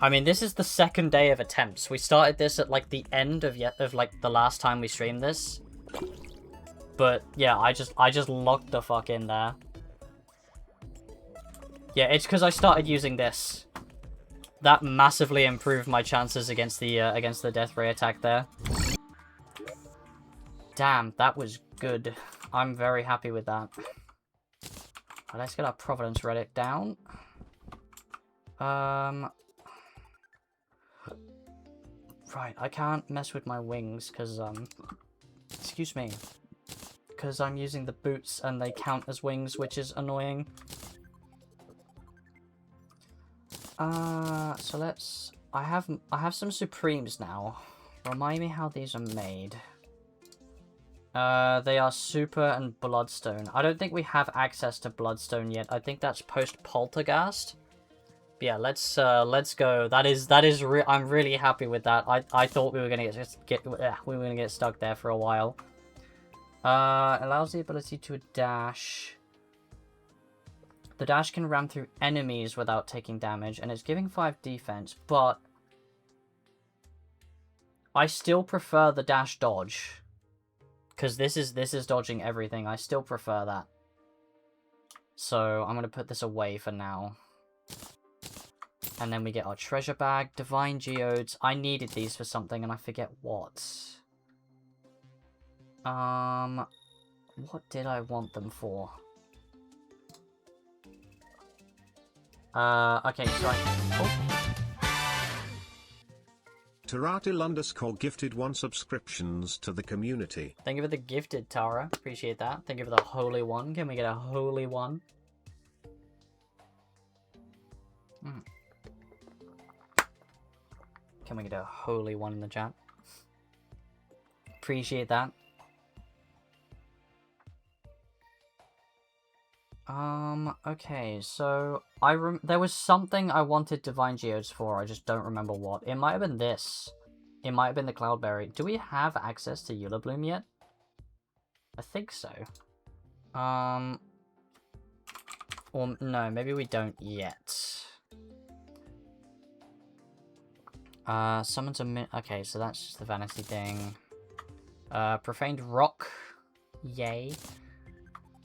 I mean, this is the second day of attempts. We started this at, like, the end of like, the last time we streamed this. But, yeah, I just locked the fuck in there. Yeah, it's because I started using this. That massively improved my chances against the death ray attack there. Damn, that was good. I'm very happy with that. Let's get our Providence relic down. Right, I can't mess with my wings because excuse me, because I'm using the boots and they count as wings, which is annoying. So let's... I have some Supremes now. Remind me how these are made. They are Super and Bloodstone. I don't think we have access to Bloodstone yet. I think that's post-Poltergeist. But yeah, let's go. I'm really happy with that. I thought we were gonna get stuck there for a while. Allows the ability to dash. The dash can ram through enemies without taking damage, and it's giving 5 defense, but I still prefer the dash dodge. Because this is dodging everything. I still prefer that. So I'm going to put this away for now. And then we get our treasure bag, divine geodes. I needed these for something and I forget what. What did I want them for? Okay, so Taratil_ gifted 1 subscriptions to the community. Thank you for the gifted, Tara. Appreciate that. Thank you for the holy one. Can we get a holy one? Can we get a holy one in the chat? Appreciate that. Okay, so there was something I wanted Divine Geodes for, I just don't remember what. It might have been this. It might have been the Cloudberry. Do we have access to Eula Bloom yet? I think so. Or no, maybe we don't yet. Summons a okay, so that's just the vanity thing. Profaned Rock. Yay.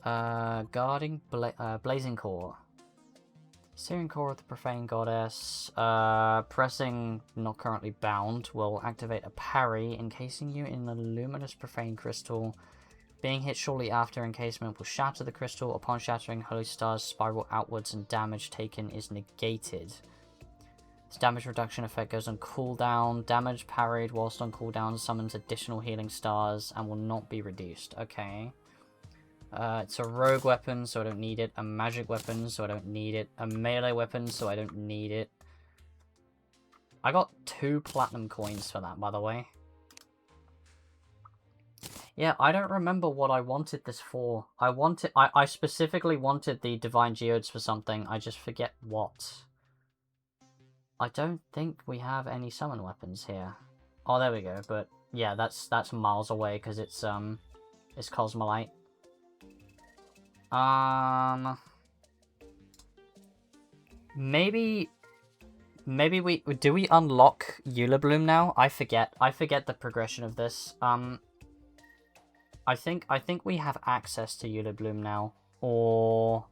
Guarding Blazing Core. Searing Core of the Profane Goddess. Pressing not currently bound will activate a parry, encasing you in the luminous Profane Crystal. Being hit shortly after encasement will shatter the crystal. Upon shattering, Holy Stars spiral outwards and damage taken is negated. This damage reduction effect goes on cooldown. Damage parried whilst on cooldown summons additional healing stars and will not be reduced. Okay. It's a rogue weapon, so I don't need it. A magic weapon, so I don't need it. A melee weapon, so I don't need it. I got 2 platinum coins for that, by the way. Yeah, I don't remember what I wanted this for. I specifically wanted the Divine Geodes for something. I just forget what. I don't think we have any summon weapons here. Oh, there we go. But yeah, that's miles away because it's Cosmolite. Maybe we unlock Eula Bloom now? I forget the progression of this. I think we have access to Eula Bloom now, or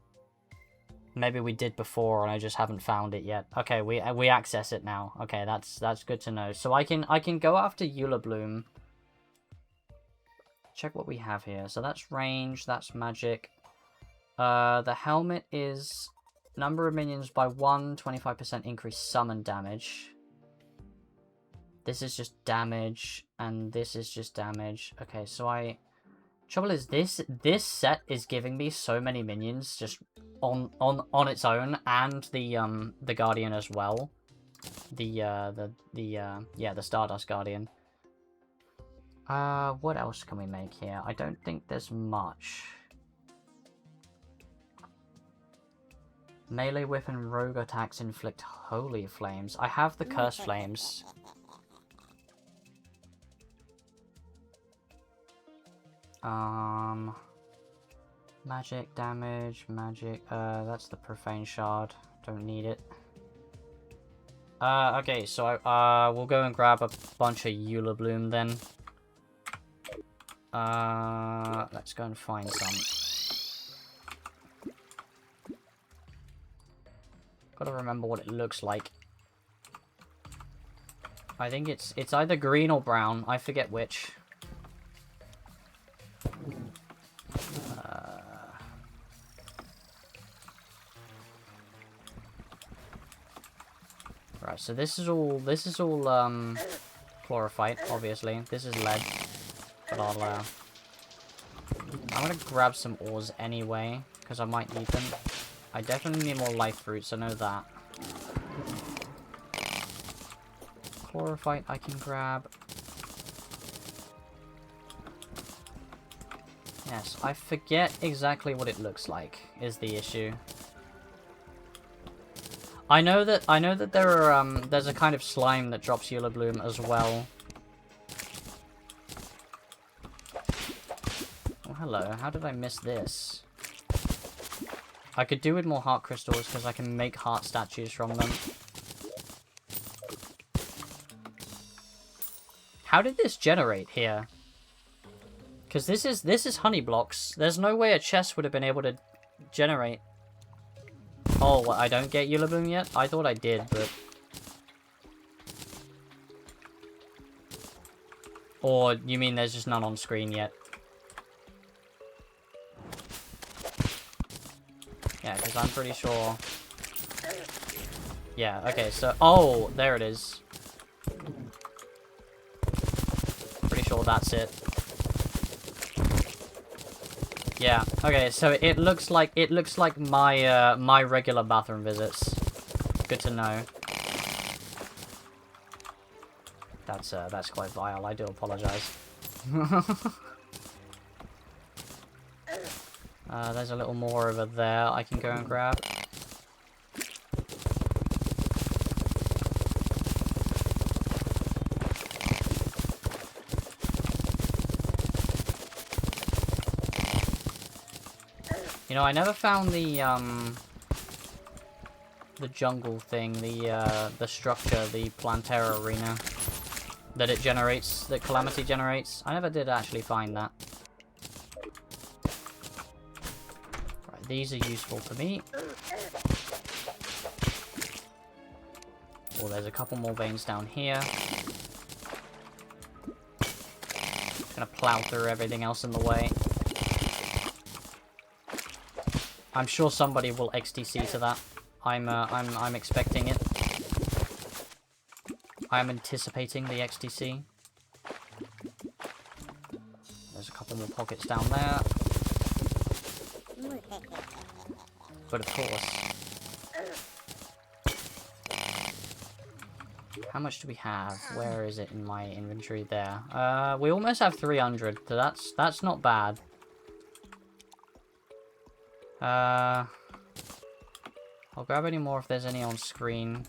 maybe we did before and I just haven't found it yet. Okay, we access it now. Okay, that's good to know. So I can go after Eula Bloom. Check what we have here. So that's range, that's magic. The helmet is number of minions by 1, 25% increase summon damage. This is just damage, and this is just damage. Okay, so trouble is this set is giving me so many minions just on its own, and the Guardian as well. The Stardust Guardian. What else can we make here? I don't think there's much. Melee whip and rogue attacks inflict holy flames. I have the curse flames. Magic damage, magic, that's the profane shard. Don't need it. Okay, so we'll go and grab a bunch of Eula Bloom then. Let's go and find some. Gotta remember what it looks like. I think it's either green or brown. I forget which. Right, so this is all chlorophyte, obviously. This is lead, but I'm gonna grab some ores anyway because I might need them. I definitely need more life fruits, I know that. Chlorophyte I can grab. Yes, I forget exactly what it looks like, is the issue. I know that there are there's a kind of slime that drops Eula Bloom as well. Oh hello, how did I miss this? I could do with more heart crystals because I can make heart statues from them. How did this generate here? Because this is honey blocks. There's no way a chest would have been able to generate. Oh, I don't get Eula Bloom yet? I thought I did, but... Or you mean there's just none on screen yet? Yeah, because I'm pretty sure... Yeah, okay, so... Oh, there it is. Pretty sure that's it. Yeah, okay, so it looks like my my regular bathroom visits. Good to know. That's quite vile, I do apologize. There's a little more over there I can go and grab. You know, I never found the jungle thing, the structure, the Plantera arena that it generates, that Calamity generates. I never did actually find that. Right, these are useful for me. Oh, there's a couple more veins down here. Just gonna plow through everything else in the way. I'm sure somebody will XTC to that. I'm expecting it. I'm anticipating the XTC. There's a couple more pockets down there. But of course. How much do we have? Where is it in my inventory? There. We almost have 300, so that's not bad. I'll grab any more if there's any on screen.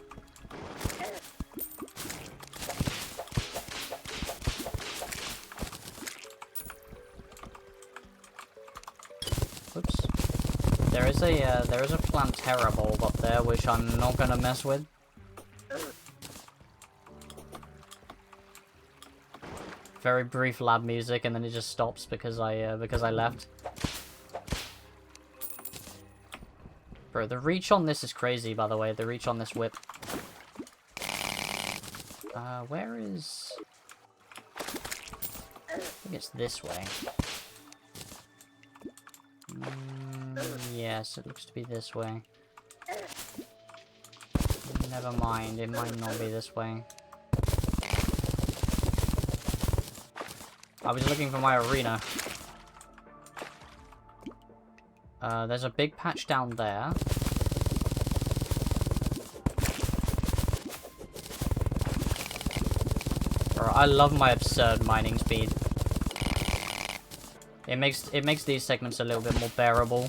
Oops. There is a Plantera bulb up there, which I'm not gonna mess with. Very brief lab music, and then it just stops because I left. Bro, the reach on this is crazy, by the way. The reach on this whip. Where is... I think it's this way. Yes, it looks to be this way. Never mind, it might not be this way. I was looking for my arena. There's a big patch down there. Bro, I love my absurd mining speed. It makes these segments a little bit more bearable.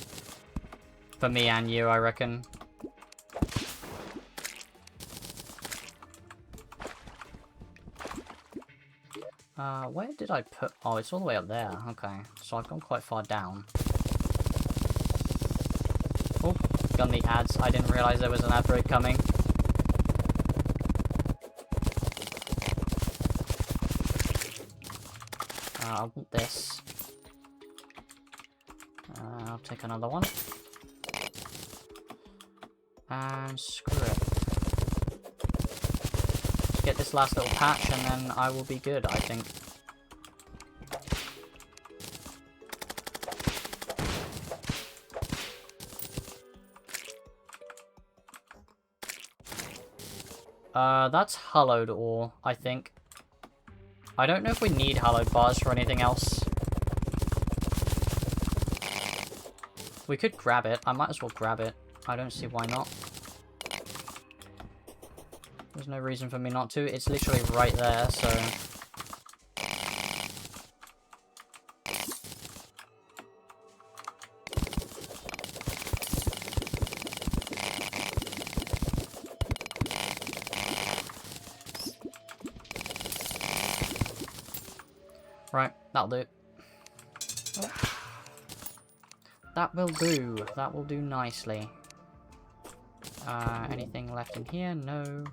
For me and you, I reckon. Where did I put... Oh, it's all the way up there. Okay, so I've gone quite far down. Oh, got the ads. I didn't realize there was an ad break coming. I want this. I'll take another one. And screw it. Just get this last little patch and then I will be good, I think. That's hallowed ore, I think. I don't know if we need hallowed bars for anything else. We could grab it. I might as well grab it. I don't see why not. There's no reason for me not to. It's literally right there, so... Right, that'll do. That will do. That will do nicely. Anything left in here? No.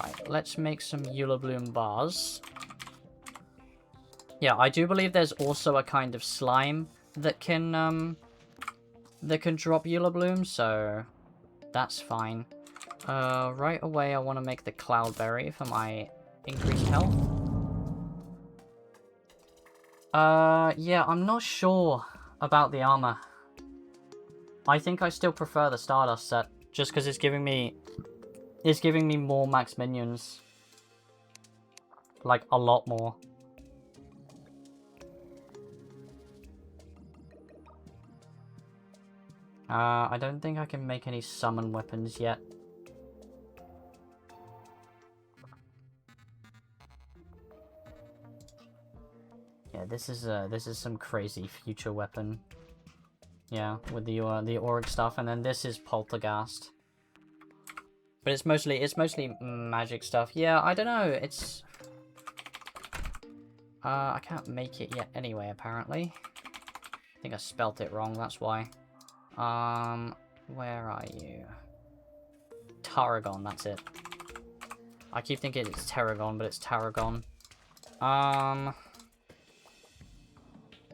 Right, let's make some Eula Bloom bars. Yeah, I do believe there's also a kind of slime that can drop Eula Bloom, so that's fine. Right away I want to make the Cloudberry for my increased health. Yeah, I'm not sure about the armor. I think I still prefer the Stardust set, just because it's giving me more max minions. Like, a lot more. I don't think I can make any summon weapons yet. Yeah, this is some crazy future weapon. Yeah, with the auric stuff, and then this is poltergeist. But it's mostly magic stuff. Yeah, I don't know. It's I can't make it yet anyway, apparently. I think I spelt it wrong, that's why. Where are you? Tarragon, that's it. I keep thinking it's Tarragon, but it's Tarragon.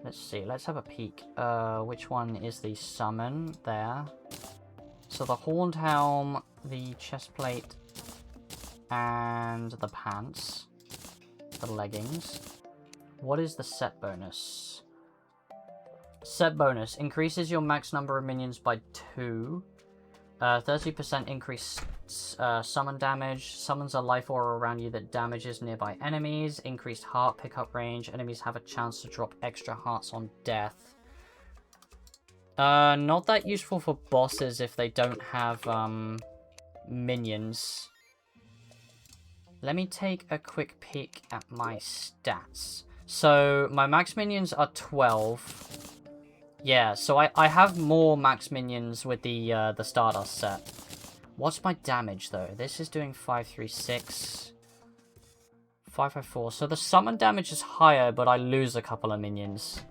Let's see, let's have a peek. Which one is the summon? There. So the Horned Helm, the chestplate, and the pants. The leggings. What is the set bonus? Set bonus. Increases your max number of minions by 2. 30% increase summon damage. Summons a life aura around you that damages nearby enemies. Increased heart pickup range. Enemies have a chance to drop extra hearts on death. Not that useful for bosses if they don't have minions. Let me take a quick peek at my stats. So my max minions are 12. Yeah, so I have more max minions with the Stardust set. What's my damage though? This is doing 536, 554. So the summon damage is higher, but I lose a couple of minions.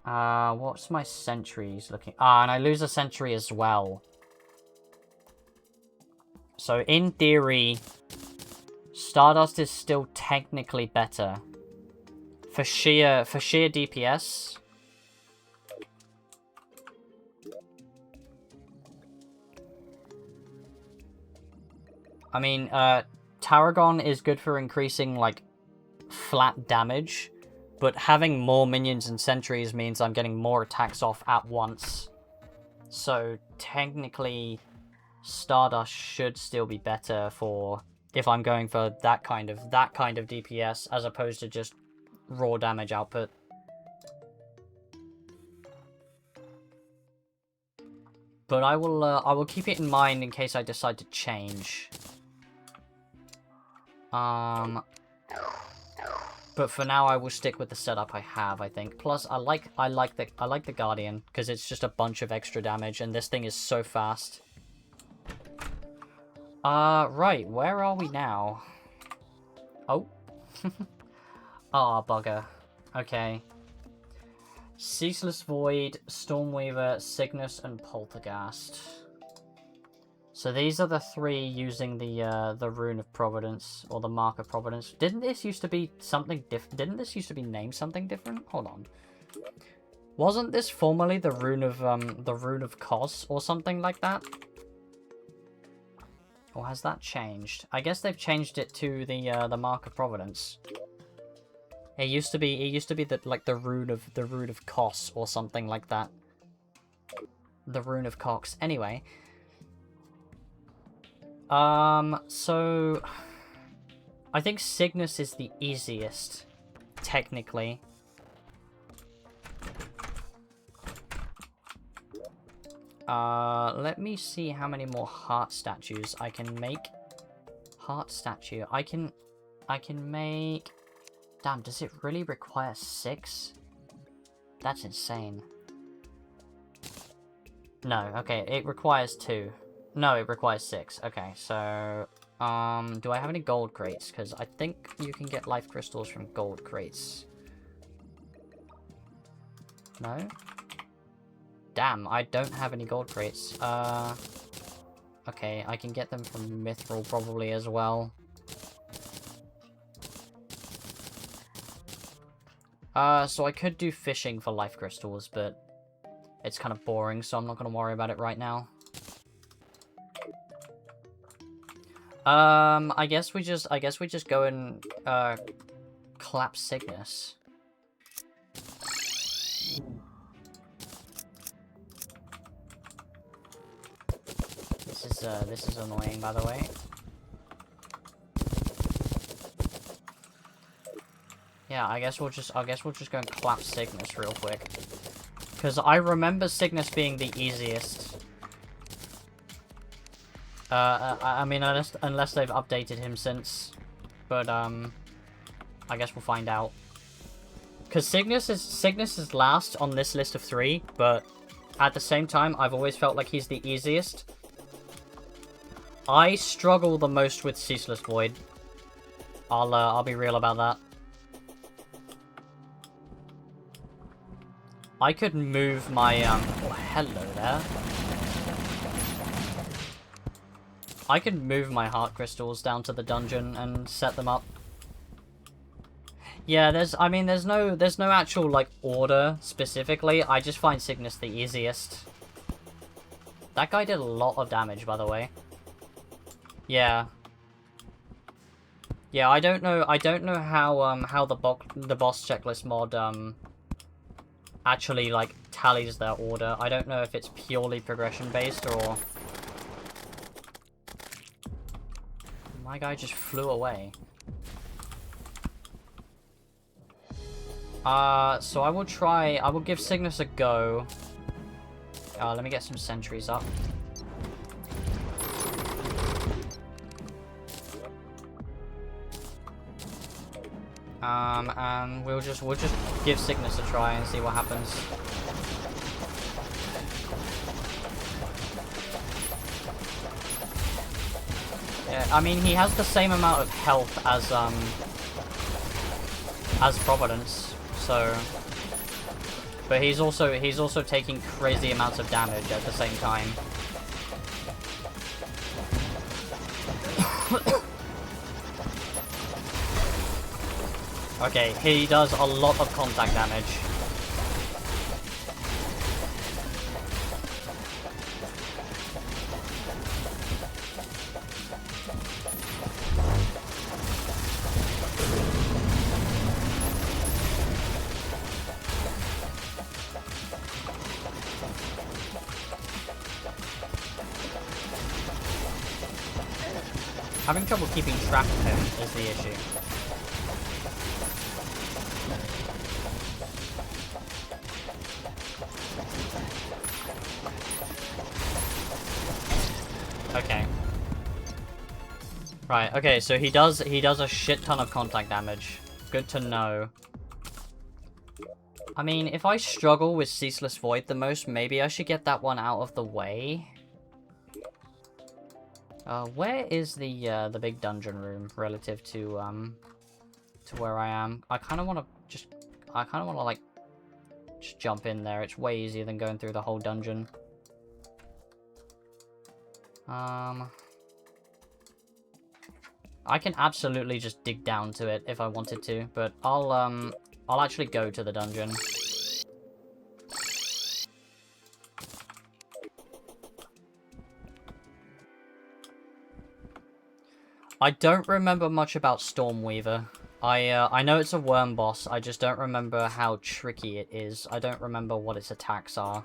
What's my sentries looking? And I lose a sentry as well. So in theory, Stardust is still technically better for sheer DPS. I mean, Tarragon is good for increasing, like, flat damage, but having more minions and sentries means I'm getting more attacks off at once. So, technically, Stardust should still be better for if I'm going for that kind of DPS, as opposed to just raw damage output. But I will keep it in mind in case I decide to change. But for now, I will stick with the setup I have, I think. Plus, I like the Guardian because it's just a bunch of extra damage, and this thing is so fast. Right, where are we now? Oh, ah, bugger. Okay. Ceaseless Void, Stormweaver, Cygnus, and Poltergeist. So these are the 3 using the Rune of Providence, or the Mark of Providence. Didn't this used to be something different? Didn't this used to be named something different? Hold on. Wasn't this formerly the Rune of Kos, or something like that? Or has that changed? I guess they've changed it to the Mark of Providence. It used to be the rune of Kos or something like that. The Rune of Cox. Anyway. So I think Cygnus is the easiest, technically. Let me see how many more heart statues I can make. Heart statue. I can make... Damn, does it really require 6? That's insane. No, okay, it requires 2. No, it requires 6. Okay, so... do I have any gold crates? Because I think you can get life crystals from gold crates. No? Damn, I don't have any gold crates. Okay, I can get them from Mithril probably as well. So I could do fishing for life crystals, but it's kind of boring, so I'm not going to worry about it right now. I guess we just go and clap Cygnus. This is annoying, by the way. Yeah, I guess we'll just go and clap Cygnus real quick. Because I remember Cygnus being the easiest. I mean, unless they've updated him since. But, I guess we'll find out. Because Cygnus is last on this list of 3, but at the same time, I've always felt like he's the easiest. I struggle the most with Ceaseless Void. I'll be real about that. I could move my, oh, hello there. I could move my heart crystals down to the dungeon and set them up. Yeah, there's no actual, like, order specifically. I just find Cygnus the easiest. That guy did a lot of damage, by the way. Yeah. Yeah, I don't know how the boss checklist mod, actually, like, tallies their order. I don't know if it's purely progression-based, or... My guy just flew away. So I will give Cygnus a go. Let me get some sentries up. And we'll just give Cygnus a try and see what happens. Yeah, I mean, he has the same amount of health as Providence, so... But he's also taking crazy amounts of damage at the same time. Okay, he does a lot of contact damage. Having trouble keeping track of him is the issue. Okay. Right, okay, so he does a shit ton of contact damage. Good to know. I mean, if I struggle with Ceaseless Void the most, maybe I should get that one out of the way. Where is the big dungeon room relative to where I am? I kind of want to like just jump in there. It's way easier than going through the whole dungeon. I can absolutely just dig down to it if I wanted to, but I'll actually go to the dungeon. I don't remember much about Stormweaver. I know it's a worm boss, I just don't remember how tricky it is. I don't remember what its attacks are.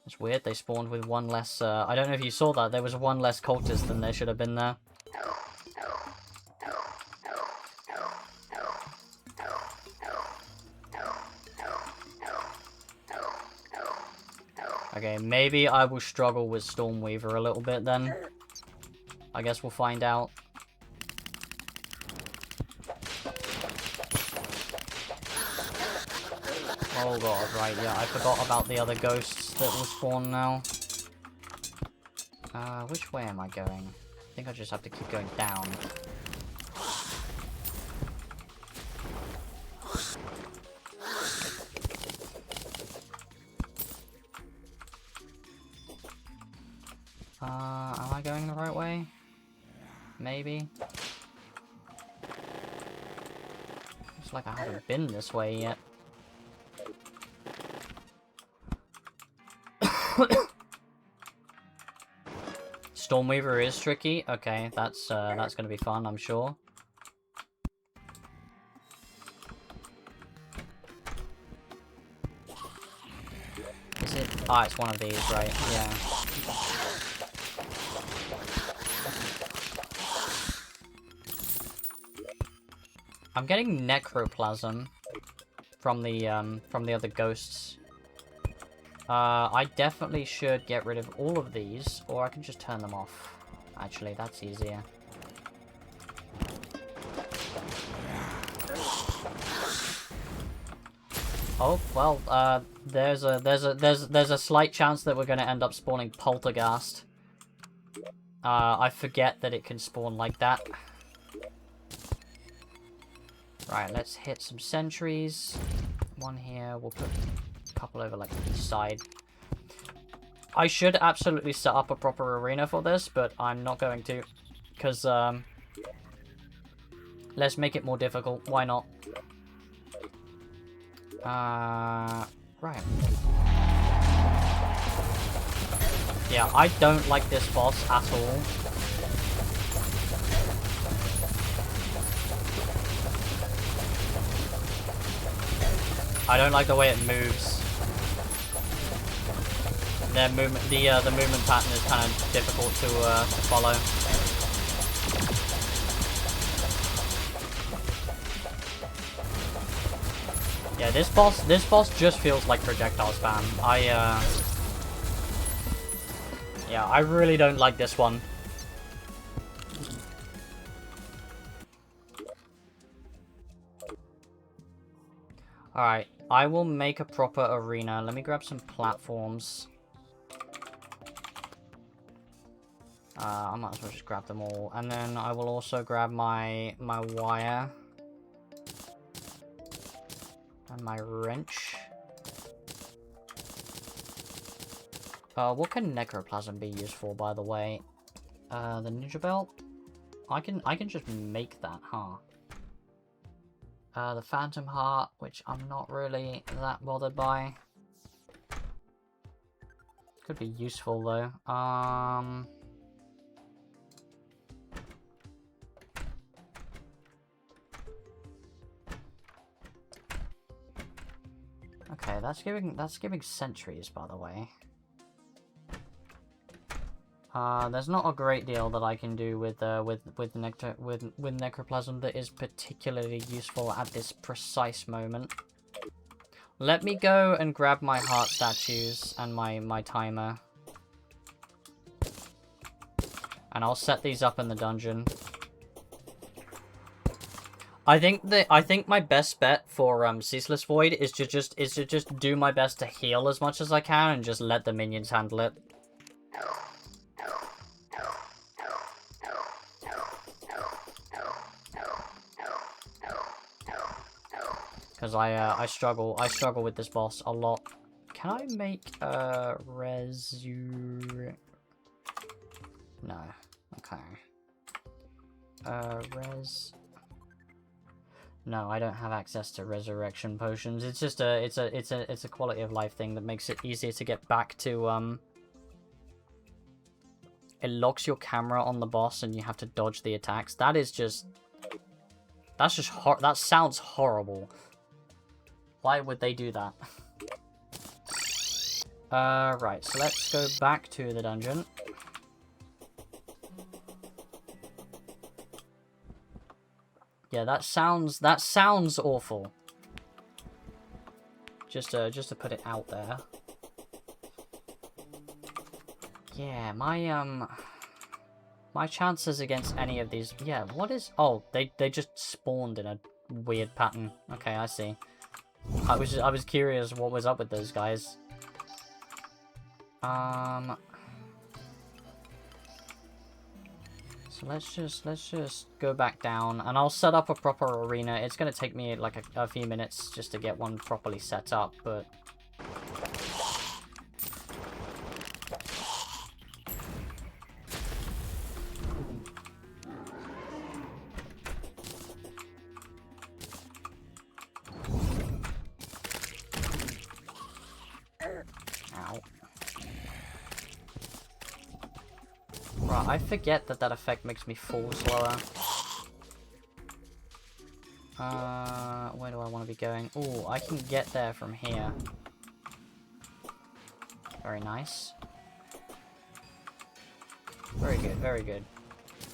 It's weird, they spawned with one less, I don't know if you saw that, there was one less cultist than there should have been there. Okay, maybe I will struggle with Stormweaver a little bit then. I guess we'll find out. Oh god, right, yeah, I forgot about the other ghosts that will spawn now. Which way am I going? I think I just have to keep going down. Am I going the right way? Maybe. Looks like I haven't been this way yet. Stormweaver is tricky. Okay, that's gonna be fun, I'm sure. Is it? Ah, it's one of these, right? Yeah. I'm getting necroplasm from the other ghosts. I definitely should get rid of all of these, or I can just turn them off. Actually, that's easier. Oh, well, there's a slight chance that we're gonna end up spawning Poltergeist. I forget that it can spawn like that. Right, let's hit some sentries. One here, we'll put a couple over like each side. I should absolutely set up a proper arena for this, but I'm not going to. Because, let's make it more difficult. Why not? Right. Yeah, I don't like this boss at all. I don't like the way it moves. Their movement, the movement pattern is kind of difficult to follow. Yeah, this boss just feels like projectile spam. Yeah, I really don't like this one. Alright, I will make a proper arena. Let me grab some platforms. I might as well just grab them all. And then I will also grab my wire. And my wrench. What can necroplasm be used for, by the way? The ninja belt? I can just make that, huh? The phantom heart, which I'm not really that bothered by. Could be useful though. Okay, that's giving sentries, by the way. There's not a great deal that I can do with necroplasm that is particularly useful at this precise moment. Let me go and grab my heart statues and my timer, and I'll set these up in the dungeon. I think my best bet for Ceaseless Void is to just do my best to heal as much as I can and just let the minions handle it. Because I struggle with this boss a lot. Can I make No. Okay. No, I don't have access to resurrection potions. It's just it's a quality of life thing that makes it easier to get back to It locks your camera on the boss and you have to dodge the attacks. That sounds horrible. Why would they do that? Right, so let's go back to the dungeon. Yeah, that sounds awful. Just to put it out there. Yeah, my chances against any of these. Yeah, what is? Oh, they just spawned in a weird pattern. Okay, I see. I was curious what was up with those guys. So let's just go back down, and I'll set up a proper arena. It's gonna take me like a few minutes just to get one properly set up, but I forget that effect makes me fall slower. Where do I want to be going? Oh, I can get there from here. Very nice. Very good, very good.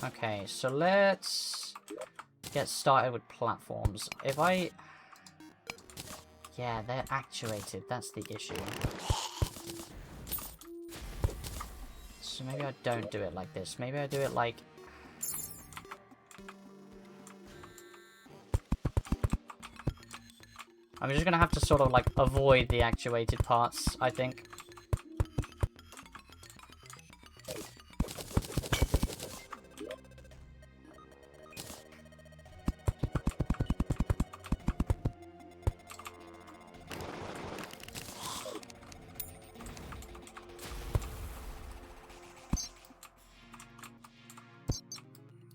Okay, so let's get started with platforms. If I... Yeah, they're actuated. That's the issue. So maybe I don't do it like this. Maybe I do it like... I'm just gonna have to sort of, like, avoid the actuated parts, I think.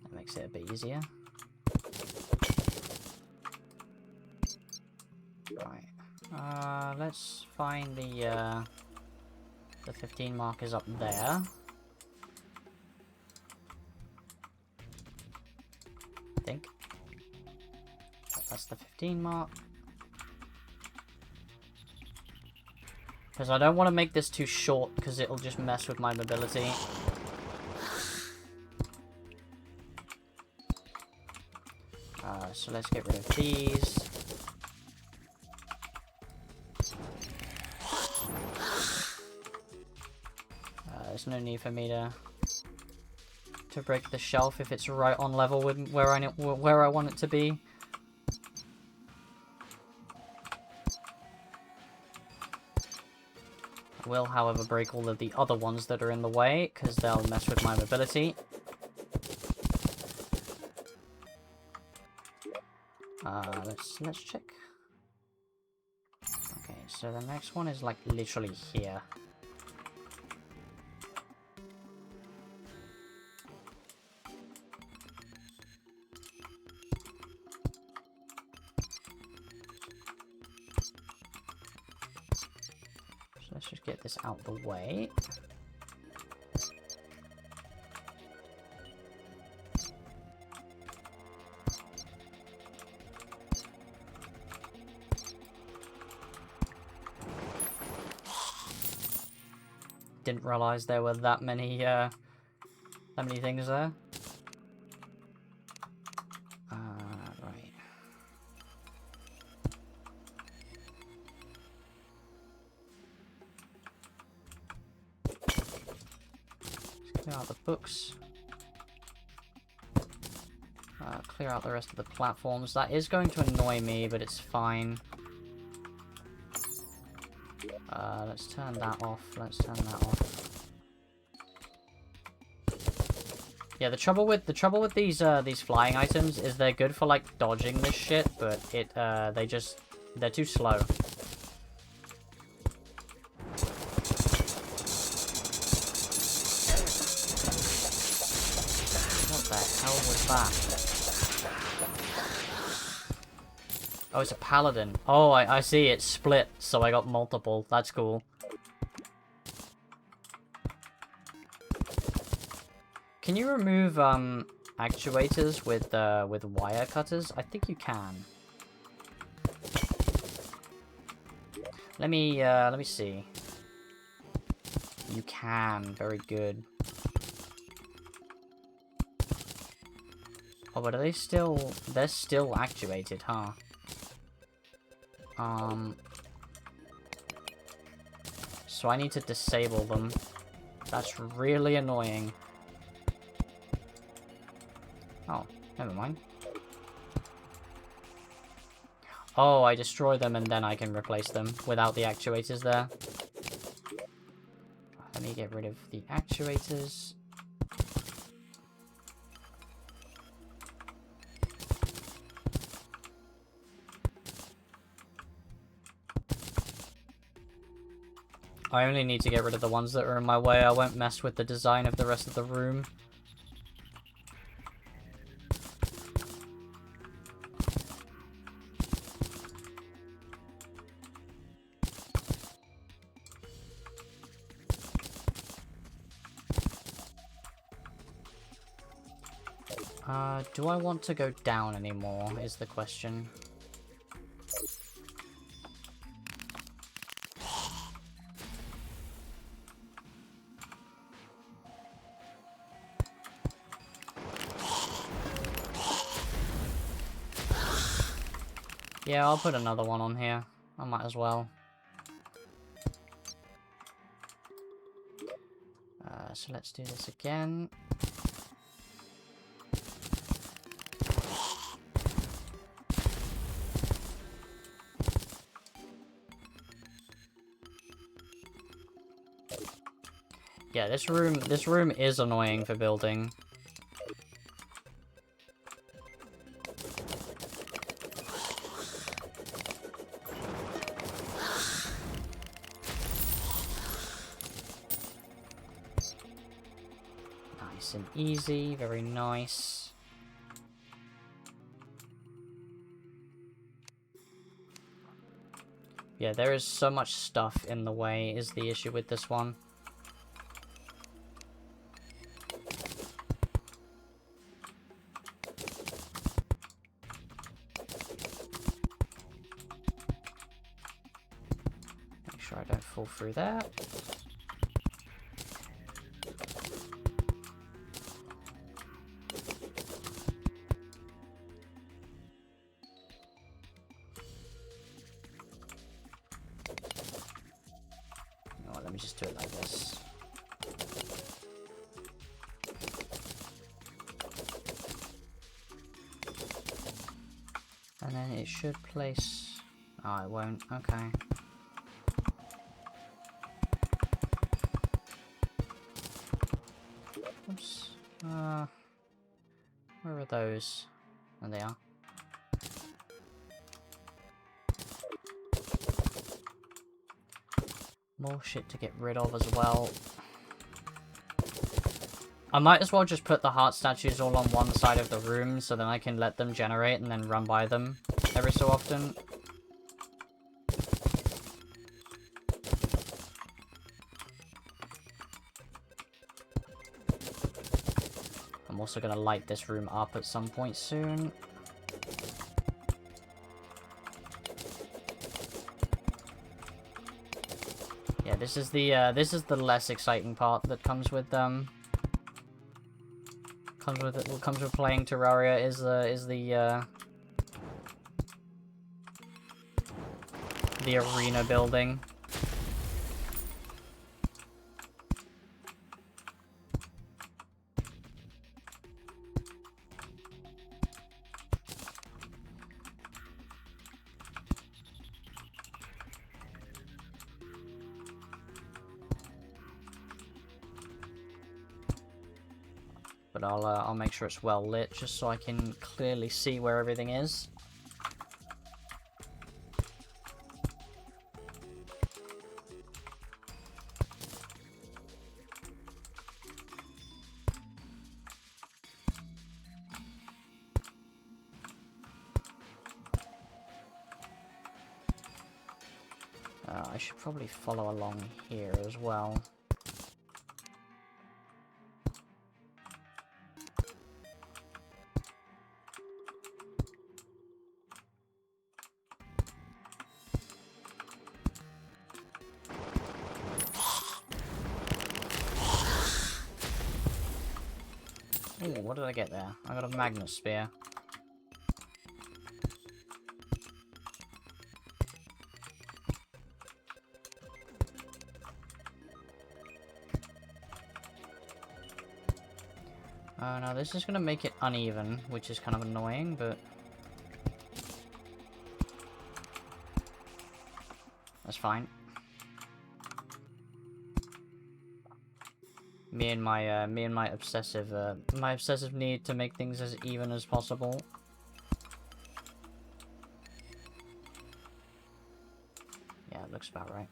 That makes it a bit easier. Right. Let's find the 15 markers up there. I think. That's the 15 mark. Because I don't want to make this too short, because it'll just mess with my mobility. So let's get rid of these. There's no need for me to break the shelf if it's right on level with where I want it to be. I will, however, break all of the other ones that are in the way, because they'll mess with my mobility. Let's check. Okay, so the next one is like literally here. So let's just get this out the way. Didn't realize there were that many things there. Right. Let's clear out the books. Clear out the rest of the platforms. That is going to annoy me, but it's fine. Let's turn that off. Let's turn that off. Yeah, the trouble with these flying items is they're good for like dodging this shit, but they're too slow. What the hell was that? Oh, it's a paladin. Oh, I see. It's split, so I got multiple. That's cool. Can you remove actuators with wire cutters? I think you can. Let me see. You can. Very good. Oh, but are they still? They're still actuated, huh? So I need to disable them. That's really annoying. Oh, never mind. Oh, I destroy them and then I can replace them without the actuators there. Let me get rid of the actuators. I only need to get rid of the ones that are in my way. I won't mess with the design of the rest of the room. Do I want to go down anymore, is the question. Yeah, I'll put another one on here. I might as well. So let's do this again. Yeah, this room is annoying for building. Nice and easy, very nice. Yeah, there is so much stuff in the way is the issue with this one. Make sure I don't fall through that. Let me just do it like this. And then it should place... Oh, it won't. Okay. Oops. Where are those? There they are. More shit to get rid of as well. I might as well just put the heart statues all on one side of the room so then I can let them generate and then run by them every so often. I'm also going to light this room up at some point soon. Yeah, this is the less exciting part that comes with what comes with playing Terraria is the arena building. But I'll make sure it's well lit just so I can clearly see where everything is. I should probably follow along here as well. Ooh, what did I get there? I got a magnet spear. Oh no, this is gonna make it uneven, which is kind of annoying, but... that's fine. Me and my obsessive need to make things as even as possible. Yeah, it looks about right.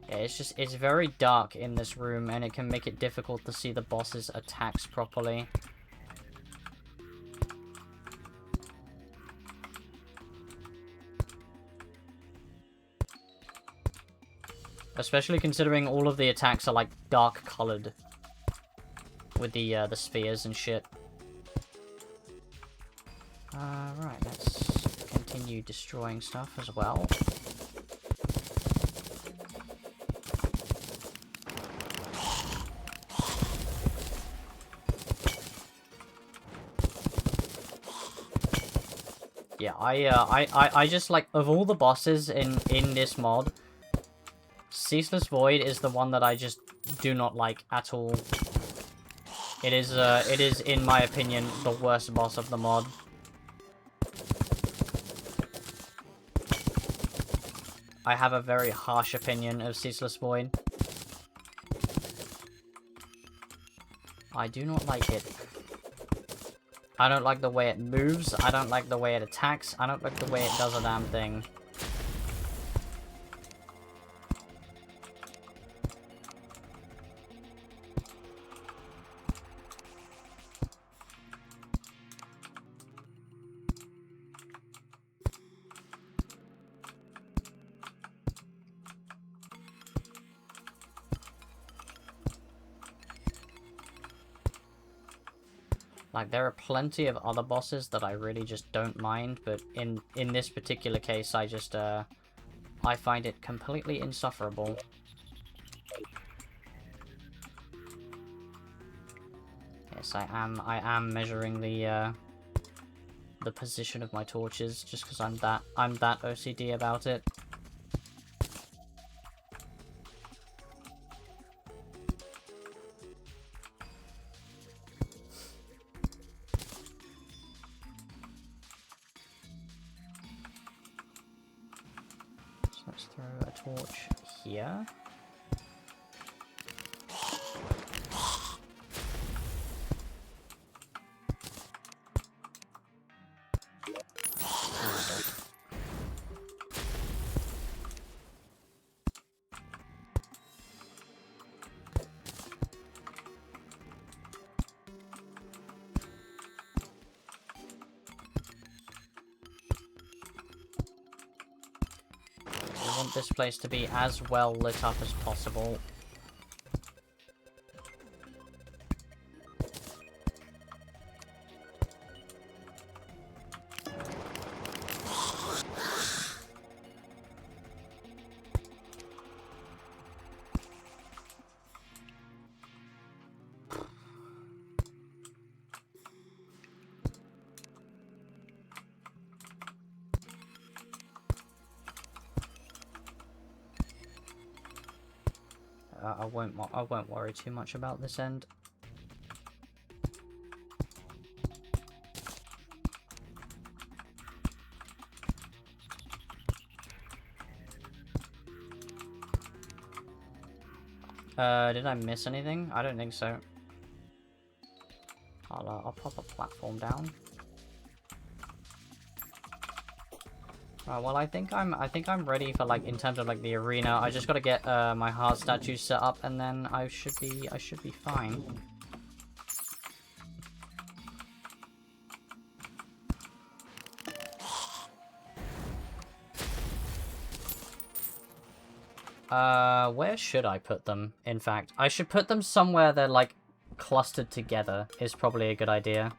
Yeah, it's very dark in this room, and it can make it difficult to see the boss's attacks properly. Especially considering all of the attacks are like dark colored with the spheres and shit. Right, let's continue destroying stuff as well. Yeah, I just like, of all the bosses in this mod, Ceaseless Void is the one that I just do not like at all. It is, in my opinion, the worst boss of the mod. I have a very harsh opinion of Ceaseless Void. I do not like it. I don't like the way it moves, I don't like the way it attacks, I don't like the way it does a damn thing. Like, there are plenty of other bosses that I really just don't mind, but in this particular case, I just, I find it completely insufferable. Yes, I am measuring the position of my torches, just because I'm that OCD about it. Let's throw a torch here. I want this place to be as well lit up as possible. I won't worry too much about this end. Did I miss anything? I don't think so. I'll pop a platform down. Well, I think I'm ready for, like, in terms of, like, the arena. I just gotta get my heart statues set up, and then I should be fine. Where should I put them? In fact, I should put them somewhere they're, like, clustered together. Is probably a good idea.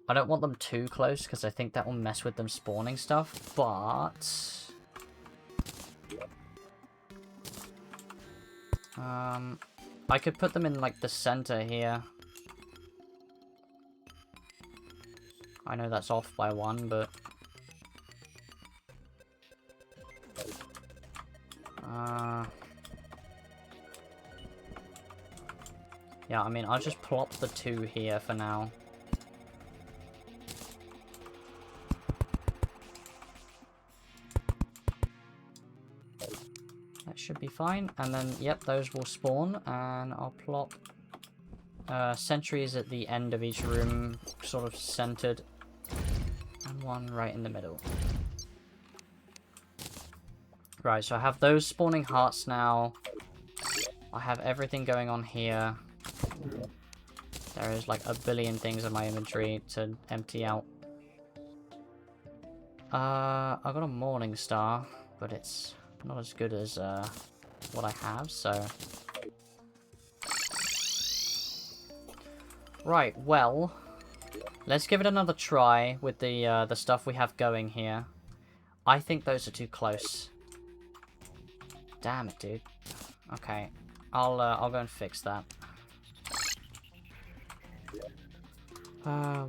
I don't want them too close, because I think that will mess with them spawning stuff, but... I could put them in, like, the center here. I know that's off by one, but... yeah, I mean, I'll just plop the two here for now. That should be fine. And then, yep, those will spawn. And I'll plop sentries at the end of each room, sort of centered. And one right in the middle. Right, so I have those spawning hearts now. I have everything going on here. There is like a billion things in my inventory to empty out. I got a morning star, but it's not as good as what I have, so... Right, well, let's give it another try with the stuff we have going here. I think those are too close. Damn it, dude. Okay, I'll go and fix that.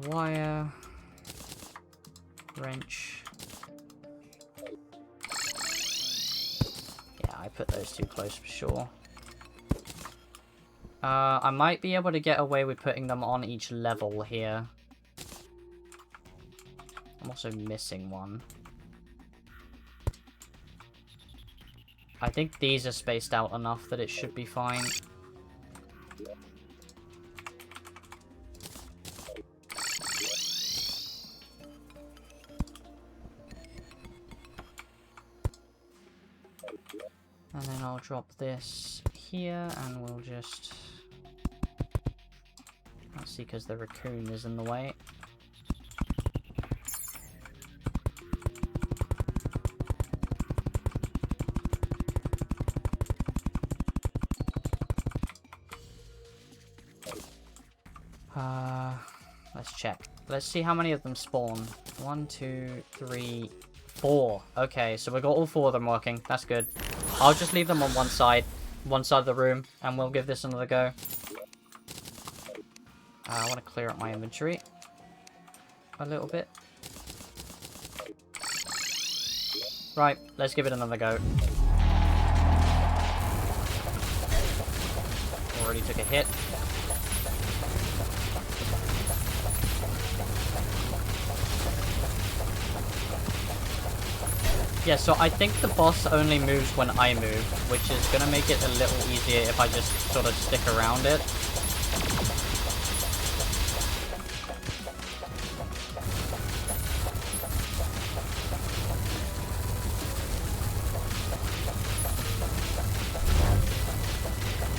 Wire, wrench. Yeah, I put those too close for sure. I might be able to get away with putting them on each level here. I'm also missing one. I think these are spaced out enough that it should be fine. And then I'll drop this here, and we'll just... Let's see, because the raccoon is in the way. Let's check. Let's see how many of them spawn. 1, 2, 3, 4. Okay, so we got all 4 of them working. That's good. I'll just leave them on one side of the room, and we'll give this another go. I want to clear up my inventory a little bit. Right, let's give it another go. Already took a hit. Yeah, so I think the boss only moves when I move, which is going to make it a little easier if I just sort of stick around it.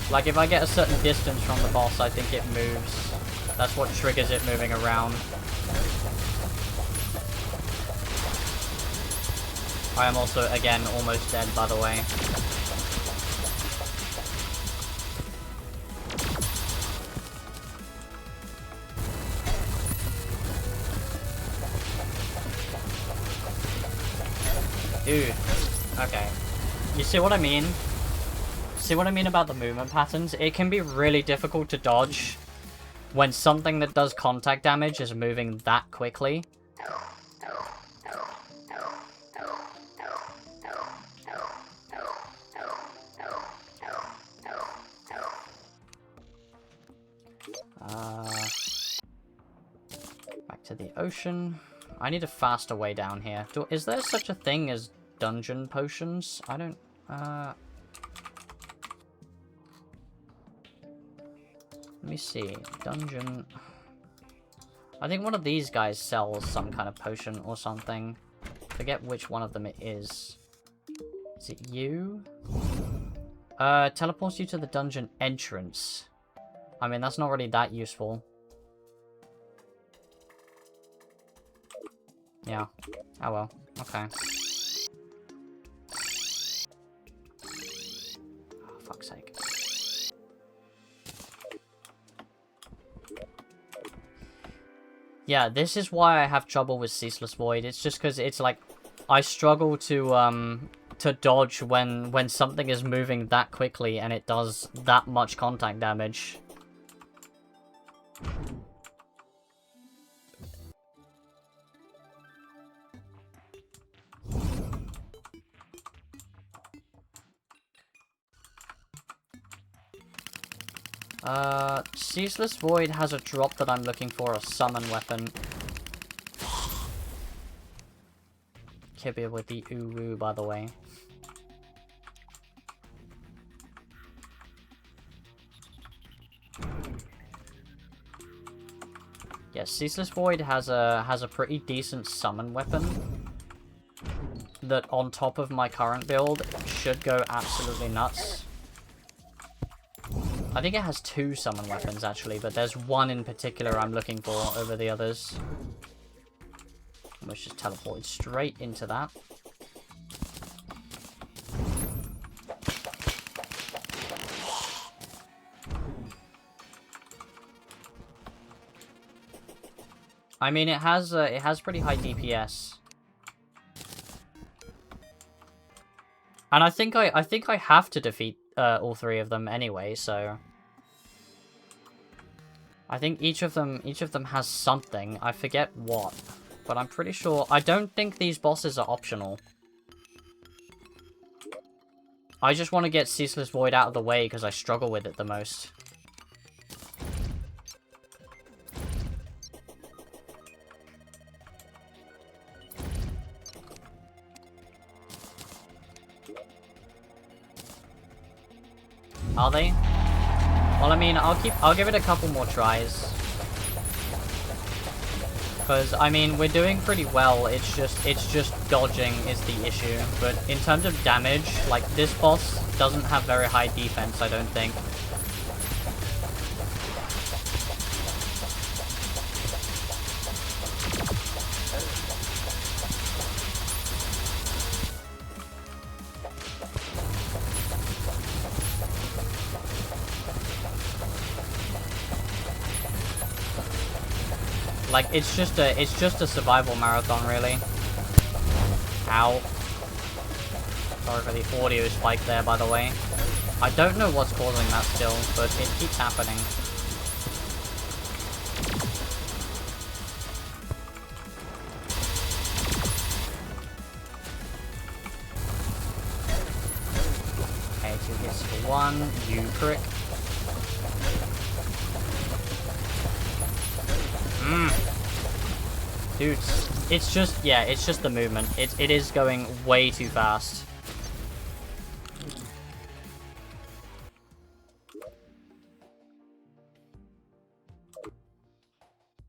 Like, if I get a certain distance from the boss, I think it moves. That's what triggers it moving around. I am also, again, almost dead, by the way. Dude. Okay. You see what I mean? See what I mean about the movement patterns? It can be really difficult to dodge when something that does contact damage is moving that quickly. Back to the ocean. I need a faster way down here. Is there such a thing as dungeon potions? I don't... Let me see. Dungeon... I think one of these guys sells some kind of potion or something. Forget which one of them it is. Is it you? Teleports you to the dungeon entrance. I mean, that's not really that useful. Yeah. Oh well. Okay. Oh, fuck's sake. Yeah, this is why I have trouble with Ceaseless Void. It's just because it's like... I struggle to dodge when something is moving that quickly and it does that much contact damage. Ceaseless Void has a drop that I'm looking for, a summon weapon. Kibia with the ooh-woo, by the way. Yeah, Ceaseless Void has a pretty decent summon weapon that, on top of my current build, should go absolutely nuts. I think it has 2 summon weapons, actually, but there's one in particular I'm looking for over the others. Let's just teleport straight into that. I mean, it has pretty high DPS. And I think I have to defeat all 3 of them anyway, so I think each of them has something. I forget what, but I'm pretty sure. I don't think these bosses are optional. I just want to get Ceaseless Void out of the way because I struggle with it the most. Are they? Well, I mean, I'll give it a couple more tries. Because, I mean, we're doing pretty well, it's just dodging is the issue. But in terms of damage, like, this boss doesn't have very high defense, I don't think. Like, it's just a survival marathon, really. Ow. Sorry for the audio spike there, by the way. I don't know what's causing that still, but it keeps happening. Okay, 2 hits for 1, you prick. Dude, it's just, yeah, it's just the movement. It is going way too fast.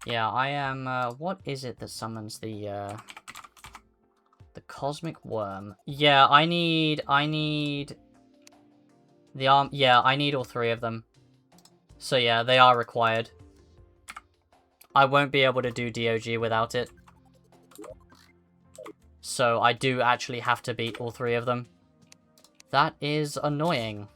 Yeah, I am, what is it that summons the cosmic worm? Yeah, I need the arm, yeah, I need all 3 of them. So yeah, they are required. I won't be able to do DOG without it. So I do actually have to beat all 3 of them. That is annoying.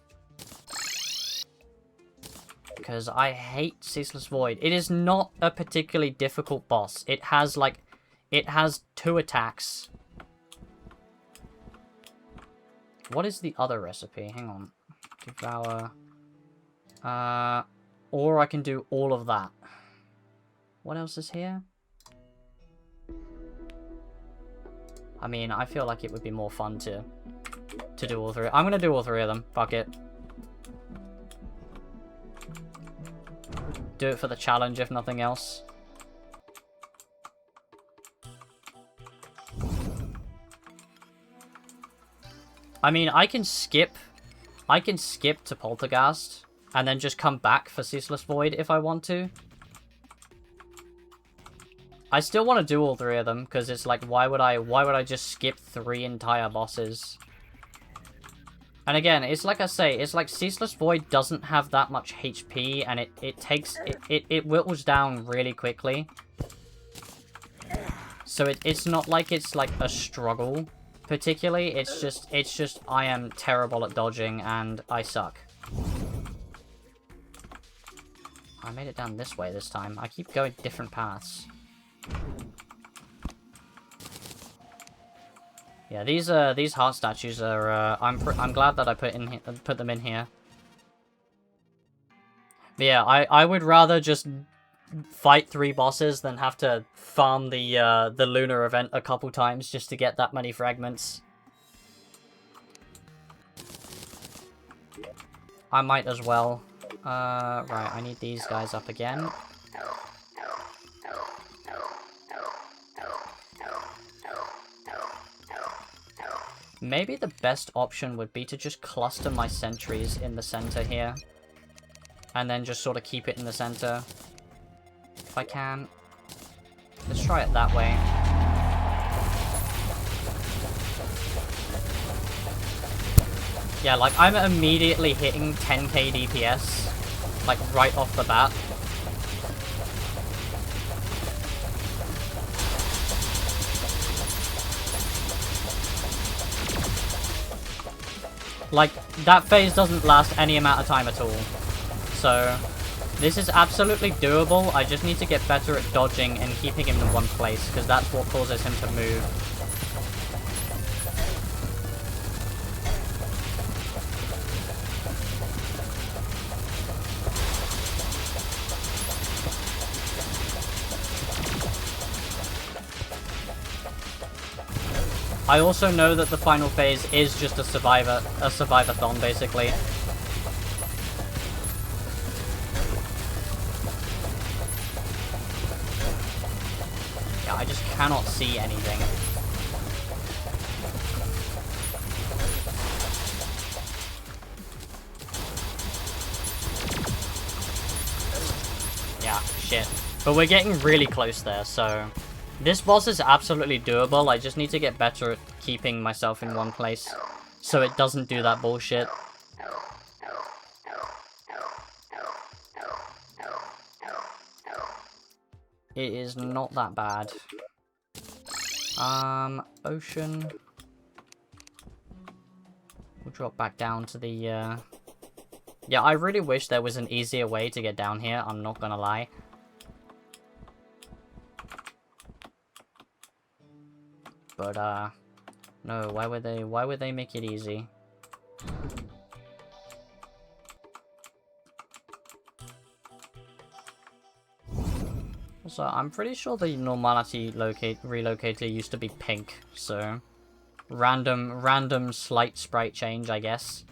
Because I hate Ceaseless Void. It is not a particularly difficult boss. It has, like, it has 2 attacks. What is the other recipe? Hang on. Devour. Or I can do all of that. What else is here? I mean, I feel like it would be more fun to do all 3. I'm gonna do all 3 of them. Fuck it. Do it for the challenge, if nothing else. I mean, I can skip to Poltergeist, and then just come back for Ceaseless Void if I want to. I still want to do all 3 of them, because it's like, why would I just skip 3 entire bosses? And again, it's like I say, it's like Ceaseless Void doesn't have that much HP, and it whittles down really quickly. So it's not like it's like a struggle, particularly. It's just I am terrible at dodging, and I suck. I made it down this way this time. I keep going different paths. Yeah, these heart statues are. I'm glad that I put them in here. But yeah, I would rather just fight 3 bosses than have to farm the lunar event a couple times just to get that many fragments. I might as well. Right, I need these guys up again. Maybe the best option would be to just cluster my sentries in the center here. And then just sort of keep it in the center. If I can. Let's try it that way. Yeah, like, I'm immediately hitting 10k DPS. Like, right off the bat. Like, that phase doesn't last any amount of time at all. So, this is absolutely doable. I just need to get better at dodging and keeping him in one place, because that's what causes him to move. I also know that the final phase is just a survivor-thon, basically. Yeah, I just cannot see anything. shit. But we're getting really close there, so... This boss is absolutely doable. I just need to get better at keeping myself in one place so it doesn't do that bullshit. It is not that bad. Ocean. We'll drop back down to the, Yeah, I really wish there was an easier way to get down here, I'm not gonna lie. But, no, why would they make it easy? So, I'm pretty sure the normality relocator used to be pink, so... Random slight sprite change, I guess.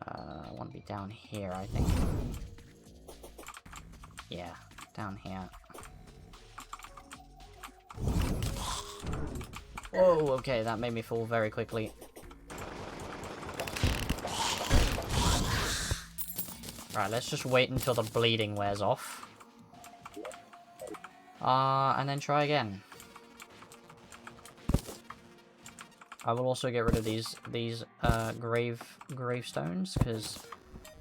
I want to be down here, I think. Yeah, down here. Whoa, okay, that made me fall very quickly. Right, let's just wait until the bleeding wears off. And then try again. I will also get rid of these gravestones, because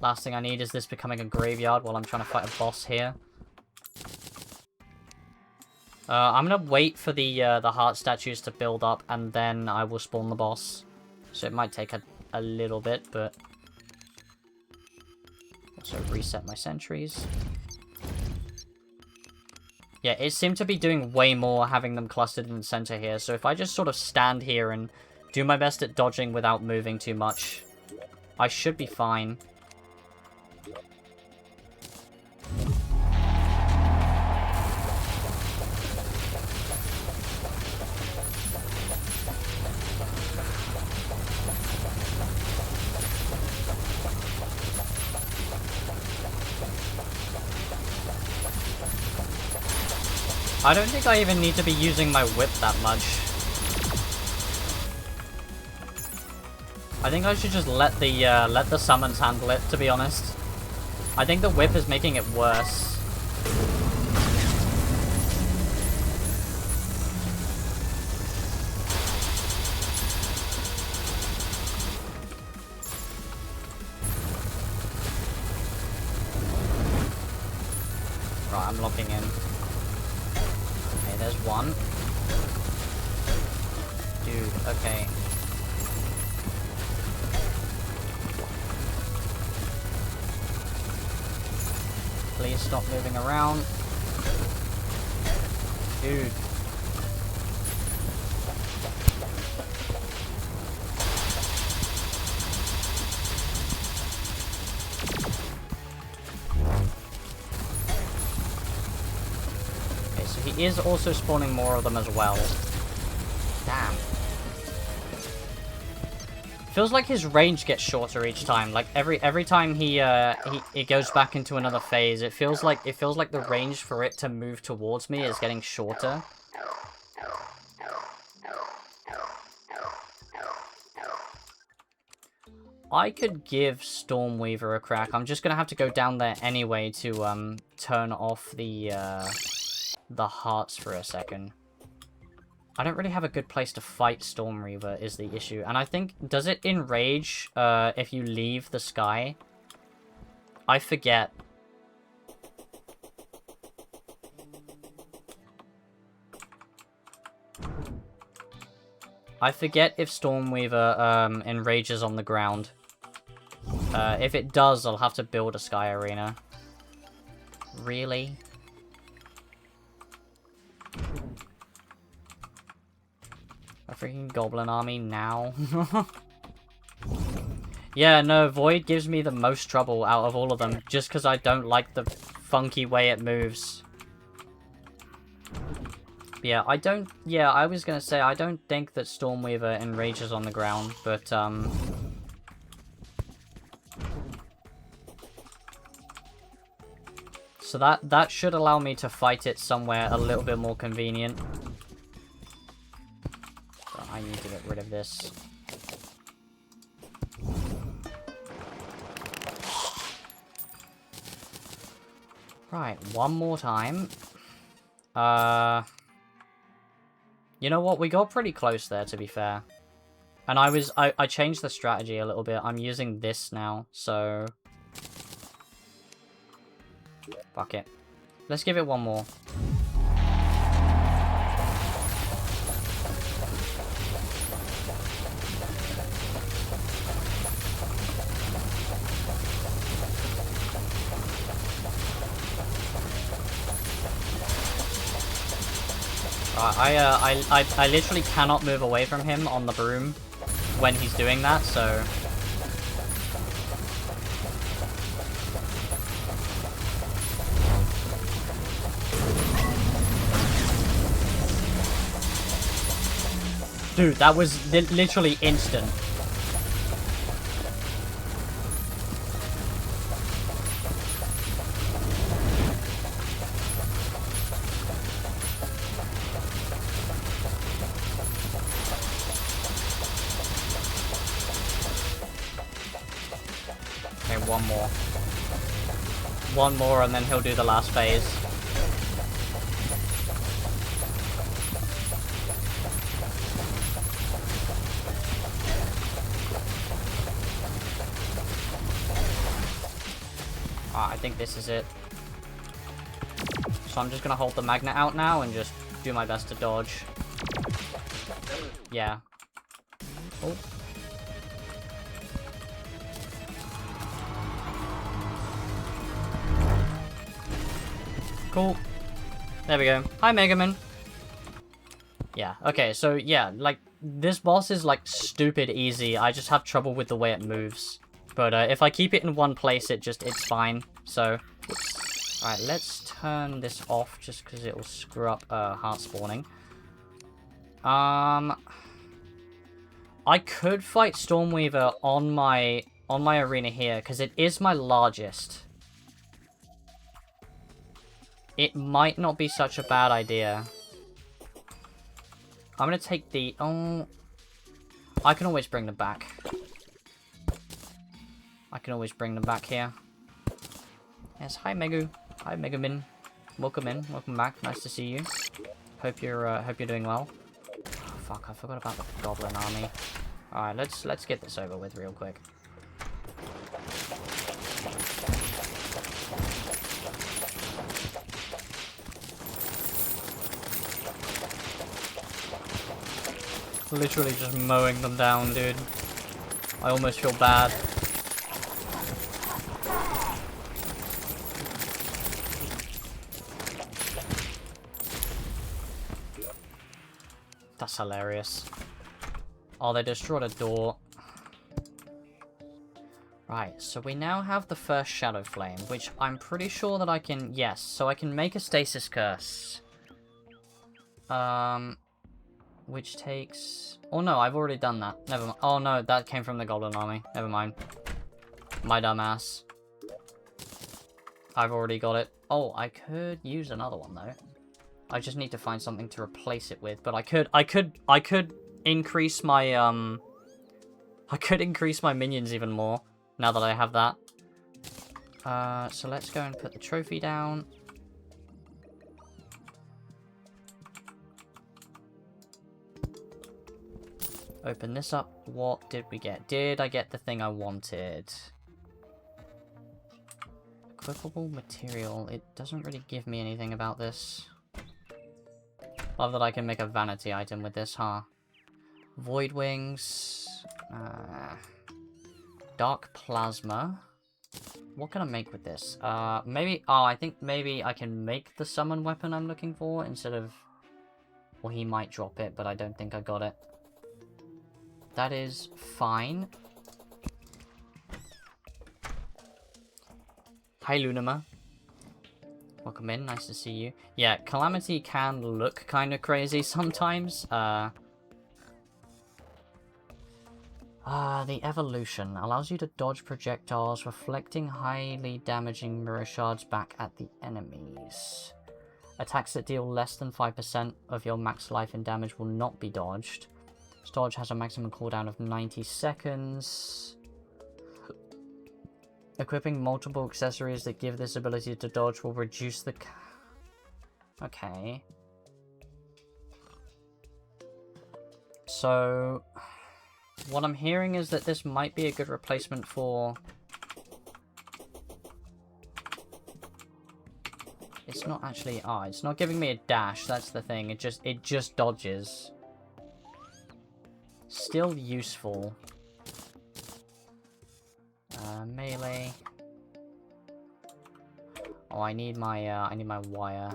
last thing I need is this becoming a graveyard while I'm trying to fight a boss here. I'm gonna wait for the heart statues to build up, and then I will spawn the boss. So it might take a little bit, but... Also reset my sentries. Yeah, it seemed to be doing way more having them clustered in the center here, so if I just sort of stand here and do my best at dodging without moving too much, I should be fine. I don't think I even need to be using my whip that much. I think I should just let the summons handle it, to be honest. I think the whip is making it worse. Right, I'm locking in. There's one. Dude, okay. Please stop moving around. Dude. He is also spawning more of them as well. Damn. Feels like his range gets shorter each time. Like every time he goes back into another phase, it feels like the range for it to move towards me is getting shorter. I could give Stormweaver a crack. I'm just gonna have to go down there anyway to turn off the hearts for a second. I don't really have a good place to fight Stormweaver is the issue. And I think, does it enrage if you leave the sky? I forget. I forget if Stormweaver enrages on the ground. If it does, I'll have to build a sky arena. Really? A freaking goblin army now? Yeah, no, Void gives me the most trouble out of all of them, just because I don't like the funky way it moves. Yeah, I was gonna say, I don't think that Stormweaver enrages on the ground, but, So that should allow me to fight it somewhere a little bit more convenient. But I need to get rid of this. Right, one more time. You know what? We got pretty close there, to be fair. And I changed the strategy a little bit. I'm using this now, so... Fuck it. Let's give it one more. I literally cannot move away from him on the broom when he's doing that, so... Dude, that was literally instant. Okay, one more. One more and then he'll do the last phase. I think this is it. So I'm just gonna hold the magnet out now and just do my best to dodge. Yeah. Oh. Cool. There we go. Hi, Mega Man. Yeah, okay, so yeah, like, this boss is, like, stupid easy. I just have trouble with the way it moves. But if I keep it in one place, it's fine. So, whoops. Alright, let's turn this off just because it will screw up heart spawning. I could fight Stormweaver on my arena here because it is my largest. It might not be such a bad idea. I'm gonna take the... Oh, I can always bring them back. I can always bring them back here. Yes, hi Megu. Hi Megamin. Welcome in. Welcome back. Nice to see you. Hope you're doing well. Oh, fuck, I forgot about the Goblin Army. Alright, let's get this over with real quick. Literally just mowing them down, dude. I almost feel bad. That's hilarious. Oh, they destroyed a door. Right, so we now have the first Shadow Flame, which I'm pretty sure that I can... Yes, so I can make a Stasis Curse. Which takes... Oh no, I've already done that. Never mind. Oh no, that came from the Goblin Army. Never mind. My dumb ass. I've already got it. Oh, I could use another one though. I just need to find something to replace it with. But I could increase my I could increase my minions even more now that I have that. So let's go and put the trophy down. Open this up. What did we get? Did I get the thing I wanted? Equipable material. It doesn't really give me anything about this. Love that I can make a vanity item with this, huh? Void wings. Dark plasma. What can I make with this? Maybe... Oh, I think maybe I can make the summon weapon I'm looking for instead of... Well, he might drop it, but I don't think I got it. That is fine. Hi, Lunama. Welcome in. Nice to see you. Yeah, Calamity can look kind of crazy sometimes. The evolution allows you to dodge projectiles, reflecting highly damaging mirror shards back at the enemies. Attacks that deal less than 5% of your max life and damage will not be dodged. This dodge has a maximum cooldown of 90 seconds. Equipping multiple accessories that give this ability to dodge will reduce the... Okay. So... what I'm hearing is that this might be a good replacement for... It's not actually... Ah, it's not giving me a dash, that's the thing. It just dodges. Still useful. Melee. Oh, I need my wire.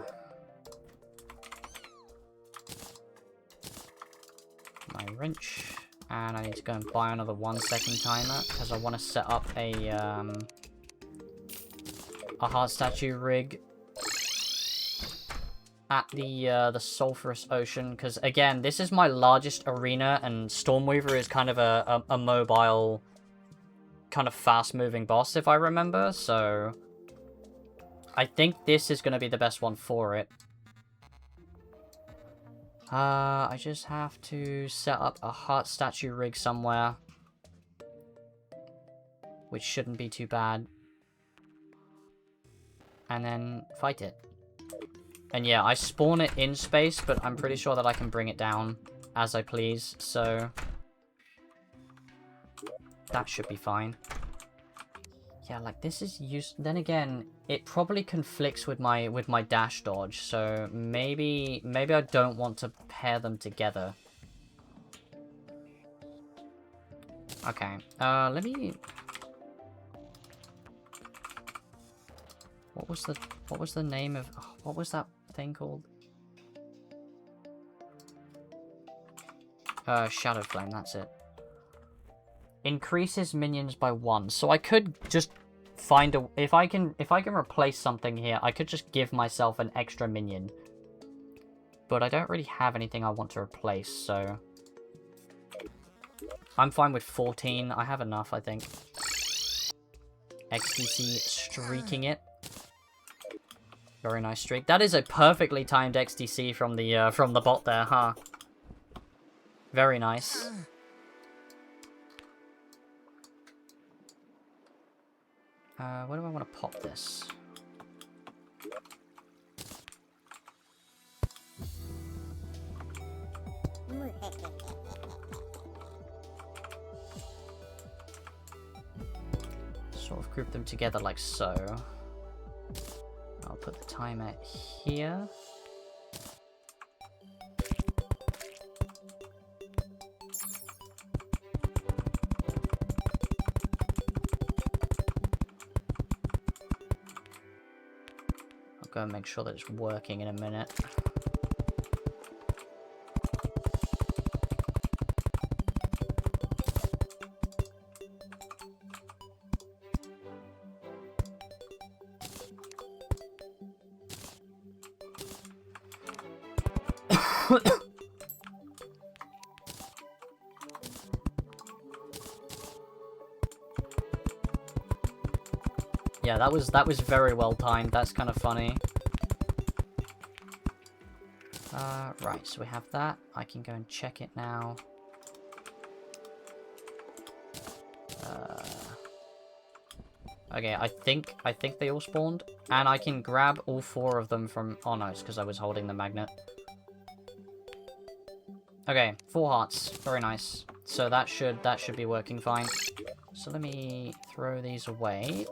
My wrench. And I need to go and buy another 1 second timer, because I want to set up a heart statue rig at the Sulphurous Ocean, because again, this is my largest arena, and Stormweaver is kind of a mobile, kind of fast-moving boss, if I remember, so I think this is going to be the best one for it. I just have to set up a heart statue rig somewhere, which shouldn't be too bad, and then fight it. And yeah, I spawn it in space, but I'm pretty sure that I can bring it down as I please, so that should be fine. Yeah, like this is then again, it probably conflicts with my dash dodge, so maybe I don't want to pair them together. Okay, let me... What was the name of... What was that thing called? Shadow Flame, that's it. Increases minions by 1. So I could just find a... If I can replace something here, I could just give myself an extra minion. But I don't really have anything I want to replace, so... I'm fine with 14. I have enough, I think. XDC streaking it. Very nice streak. That is a perfectly timed XDC from the bot there, huh? Very nice. Where do I want to pop this? Sort of group them together like so. I'll put the timer here. I'll go and make sure that it's working in a minute. Yeah, that was very well timed. That's kind of funny. Right, so we have that. I can go and check it now. Okay, I think they all spawned, and I can grab all 4 of them from... Oh no, it's because I was holding the magnet. Okay, 4 hearts. Very nice. So that should be working fine. So let me throw these away.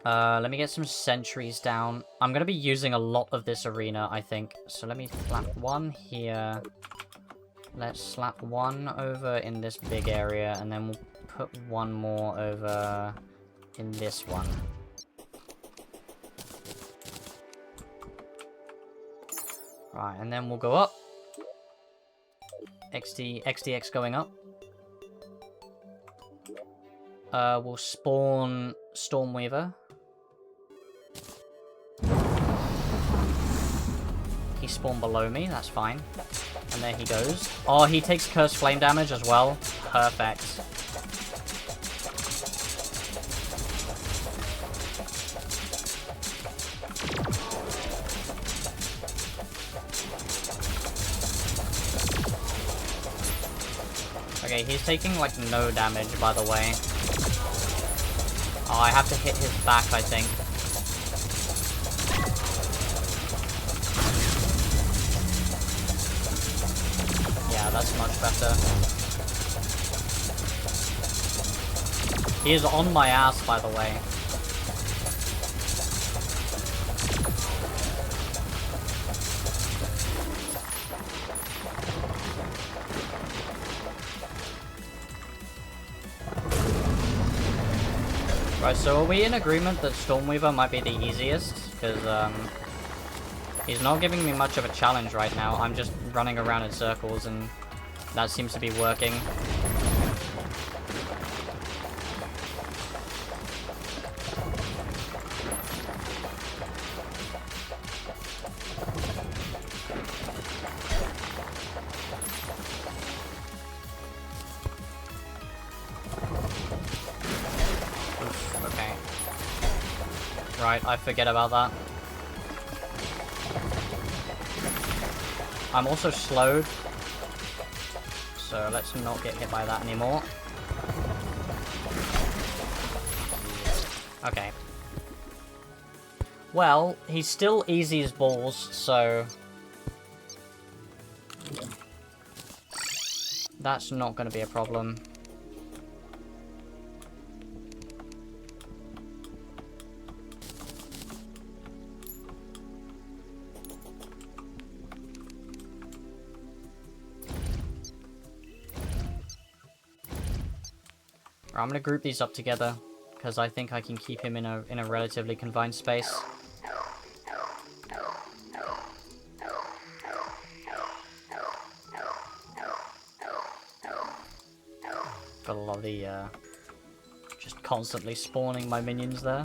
Let me get some sentries down. I'm going to be using a lot of this arena, I think. So let me slap 1 here. Let's slap 1 over in this big area, and then we'll put 1 more over in this one. Right, and then we'll go up. XDX going up. We'll spawn Stormweaver. he spawned below me, that's fine. And there he goes. Oh, he takes cursed flame damage as well. Perfect. Okay, he's taking like no damage, by the way. Oh, I have to hit his back, I think. Yeah, that's much better. He is on my ass, by the way. Right, so are we in agreement that Stormweaver might be the easiest? Because, he's not giving me much of a challenge right now. I'm just running around in circles, and that seems to be working. Right, I forget about that. I'm also slowed, so let's not get hit by that anymore. Okay. Well, he's still easy as balls, so that's not going to be a problem. I'm gonna group these up together because I think I can keep him in a relatively confined space. Got a lot of the just constantly spawning my minions there.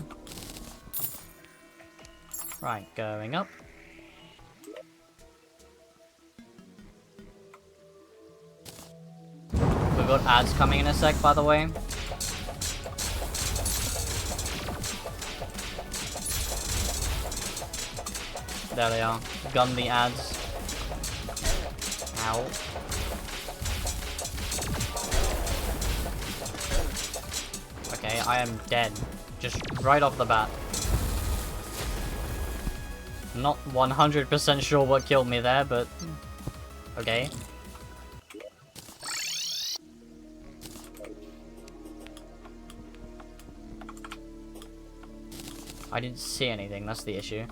Right, going up. We've got ads coming in a sec, by the way. There they are. Gun the ads. Ow. Okay, I am dead. Just right off the bat. Not 100% sure what killed me there, but okay. I didn't see anything, that's the issue.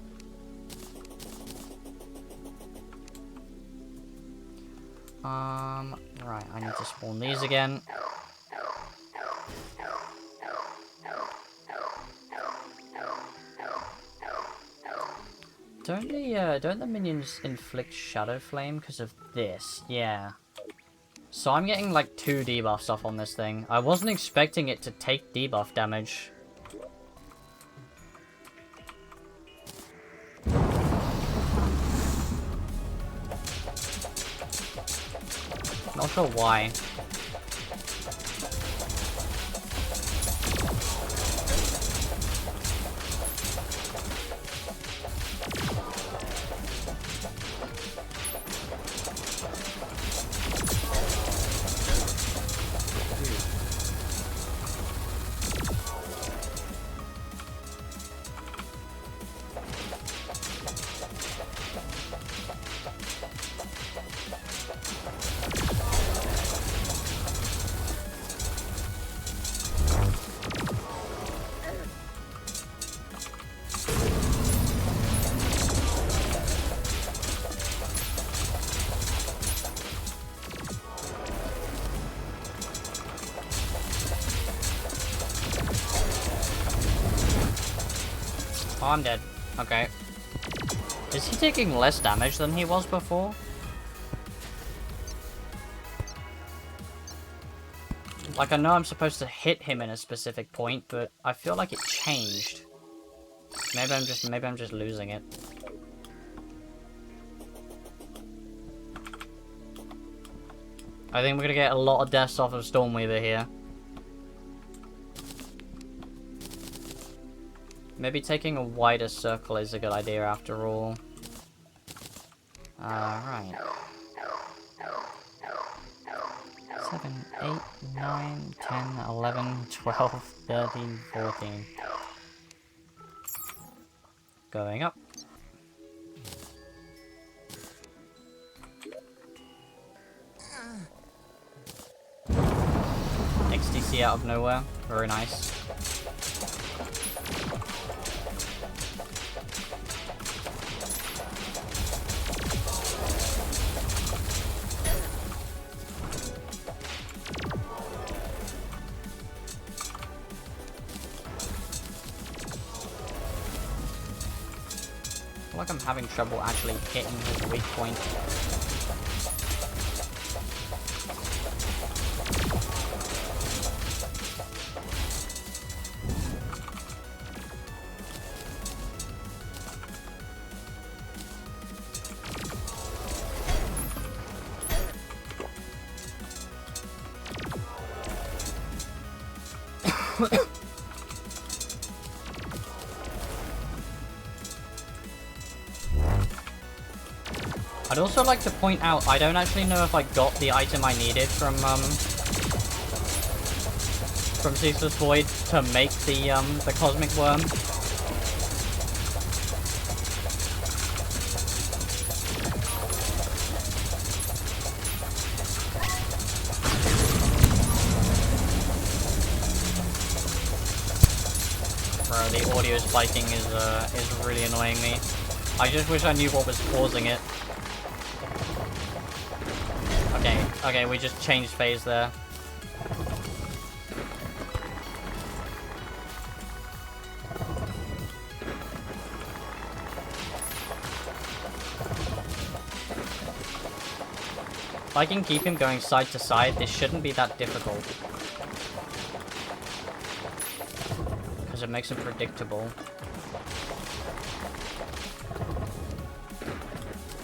Right, I need to spawn these again. Don't the minions inflict Shadow Flame because of this? Yeah. So I'm getting like 2 debuffs off on this thing. I wasn't expecting it to take debuff damage. Not sure why. Oh, I'm dead. Okay. Is he taking less damage than he was before? Like, I know I'm supposed to hit him in a specific point, but I feel like it changed. Maybe I'm just losing it. I think we're gonna get a lot of deaths off of Stormweaver here. Maybe taking a wider circle is a good idea after all. Right. 7, 8, 9, 10, 11, 12, 13, 14. Going up. XTC out of nowhere. Very nice. I feel like I'm having trouble actually hitting his weak point. I'd also like to point out, I don't actually know if I got the item I needed from Ceaseless Void to make the Cosmic Worm. Bro, the audio spiking is really annoying me. I just wish I knew what was causing it. Okay, we just changed phase there. If I can keep him going side to side, this shouldn't be that difficult. Because it makes him predictable.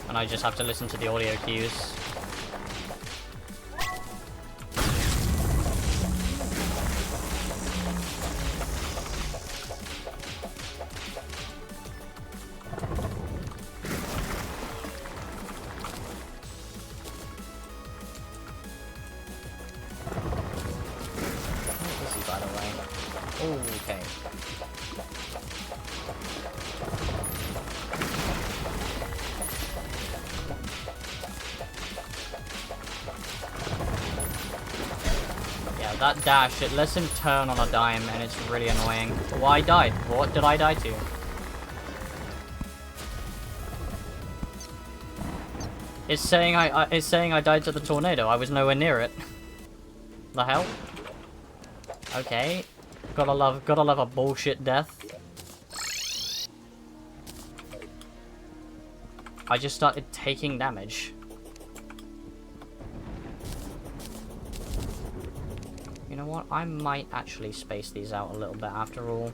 And I just have to listen to the audio cues. Okay. Yeah, that dash, it lets him turn on a dime and it's really annoying. Well, I died. What did I die to? It's saying I died to the tornado. I was nowhere near it. The hell? Okay. Gotta love a bullshit death. I just started taking damage. You know what? I might actually space these out a little bit after all.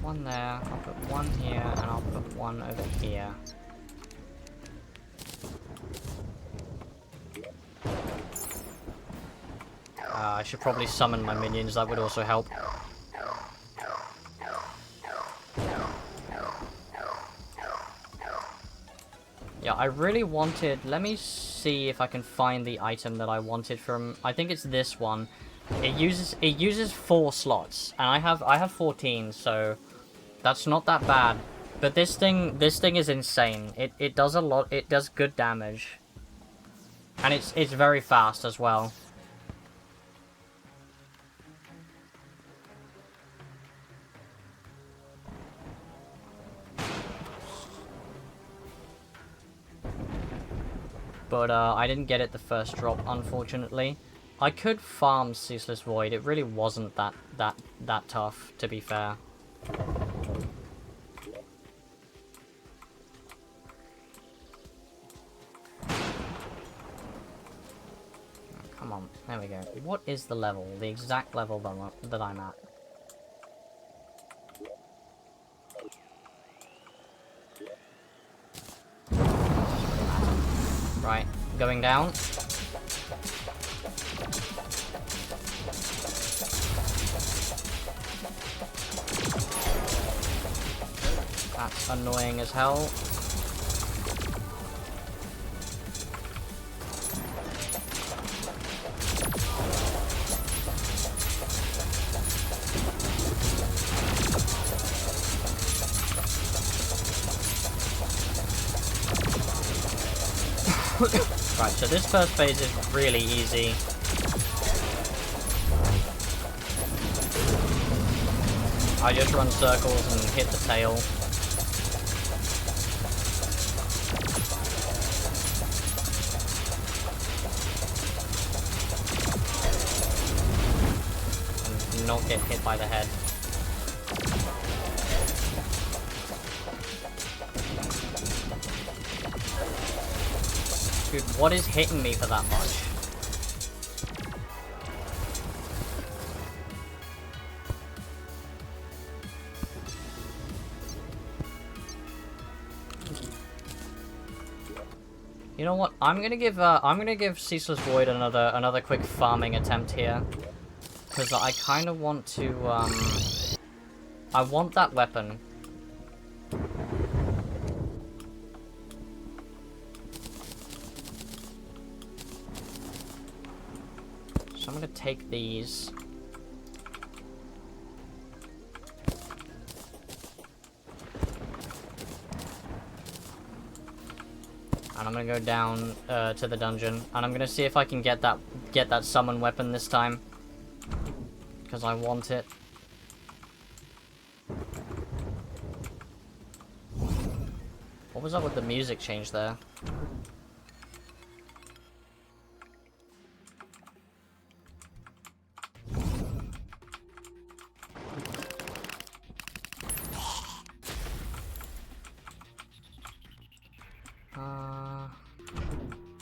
One there, I'll put one here, and I'll put one over here. I should probably summon my minions, that would also help. Yeah, I really wanted... Let me see if I can find the item that I wanted from... I think it's this one. It uses 4 slots, and I have 14, so that's not that bad. But this thing is insane. It does a lot. It does good damage, and it's very fast as well. But I didn't get it the first drop, unfortunately. I could farm Ceaseless Void. It really wasn't that tough, to be fair. Come on, there we go. What is the level? The exact level that I'm at. Right, going down. That's annoying as hell. Right, so this first phase is really easy. I just run circles and hit the tail. And not get hit by the head. Dude, what is hitting me for that much? You know what? I'm gonna give Ceaseless Void another quick farming attempt here, because I kind of want to I want that weapon. So I'm gonna take these. And I'm gonna go down to the dungeon, and I'm gonna see if I can get that summon weapon this time, because I want it. What was up with the music change there?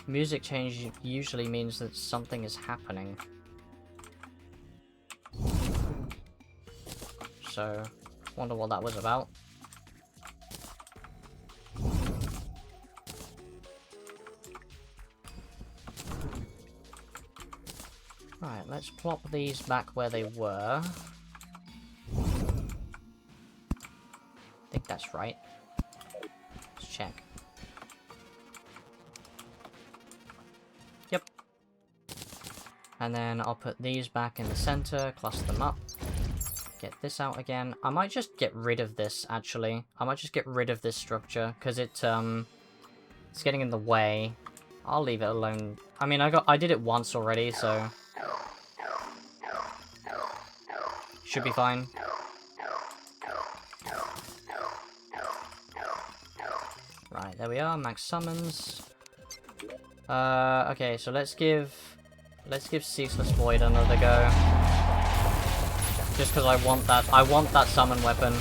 Music change usually means that something is happening. So, wonder what that was about. Right, let's plop these back where they were. I think that's right. Let's check. Yep. And then I'll put these back in the center, cluster them up. Get this out again. I might just get rid of this, actually. I might just get rid of this structure, because it's getting in the way. I'll leave it alone. I mean, I did it once already, so... should be fine. Right, there we are, max summons. Okay, so let's give Ceaseless Void another go. Just because I want that summon weapon.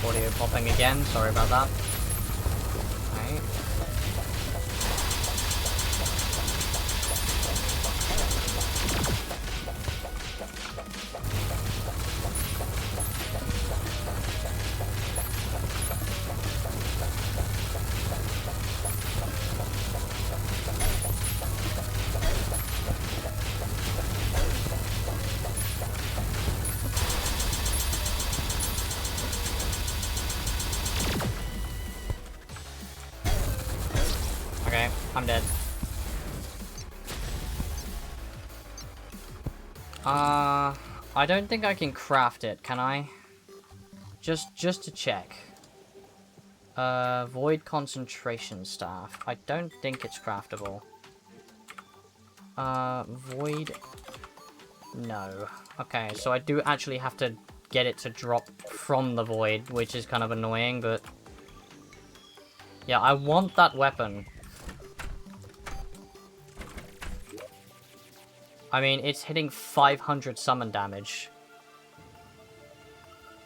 Audio popping again, sorry about that. Right. Okay, I'm dead. I don't think I can craft it, can I? Just to check. Void Concentration Staff. I don't think it's craftable. Void... no. Okay, so I do actually have to get it to drop from the Void, which is kind of annoying, but... yeah, I want that weapon. I mean, it's hitting 500 summon damage.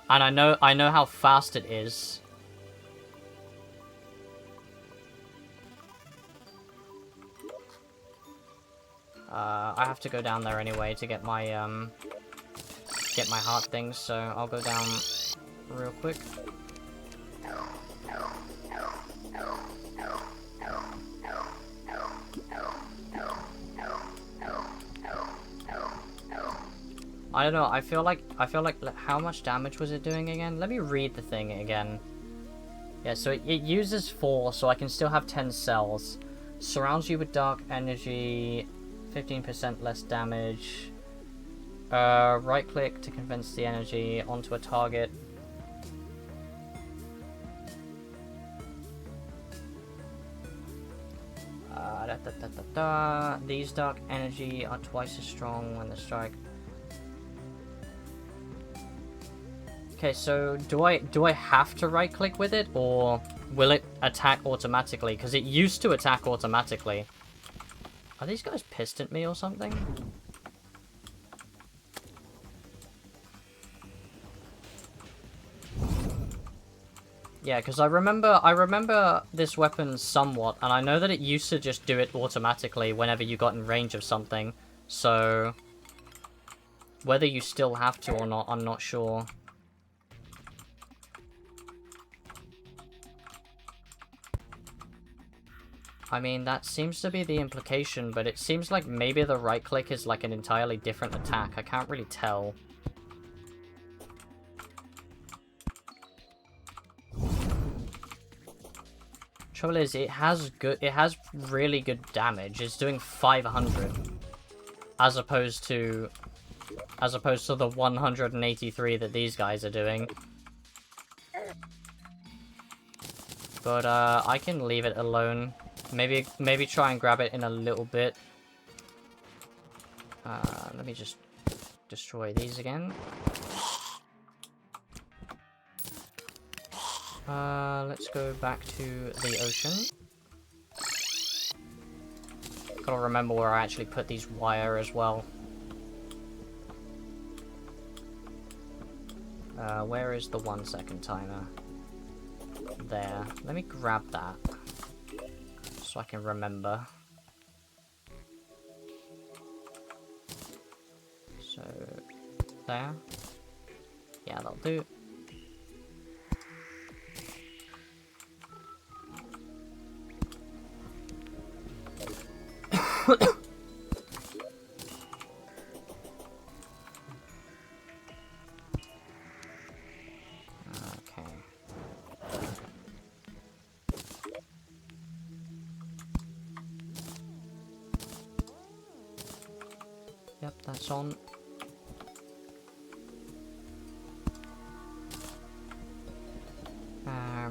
And I know how fast it is. I have to go down there anyway to get my heart things, so I'll go down real quick. I don't know, I feel like, how much damage was it doing again? Let me read the thing again. Yeah, so it uses 4, so I can still have 10 cells. Surrounds you with dark energy, 15% less damage. Right click to condense the energy onto a target. These dark energy are twice as strong when they strike. Okay, so do I have to right click with it, or will it attack automatically? Because it used to attack automatically. Are these guys pissed at me or something? Yeah, because I remember this weapon somewhat, and I know that it used to just do it automatically whenever you got in range of something. So whether you still have to or not, I'm not sure. I mean, that seems to be the implication, but it seems like maybe the right click is like an entirely different attack. I can't really tell. Trouble is, it has really good damage. It's doing 500 as opposed to the 183 that these guys are doing. But I can leave it alone. Maybe try and grab it in a little bit. Let me just destroy these again. Let's go back to the ocean. Gotta remember where I actually put these wire as well. Where is the 1 second timer? There. Let me grab that. So I can remember. So, there. Yeah, that'll do. Okay. Yep, that's on.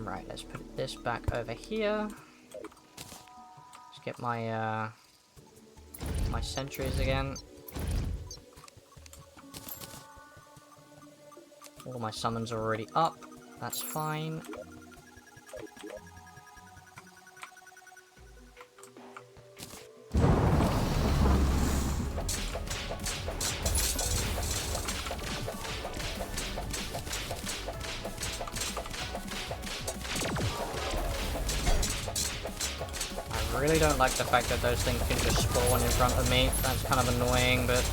Right, let's put this back over here. Let's get my my sentries again. All my summons are already up. That's fine. I really don't like the fact that those things can just spawn in front of me. That's kind of annoying, but...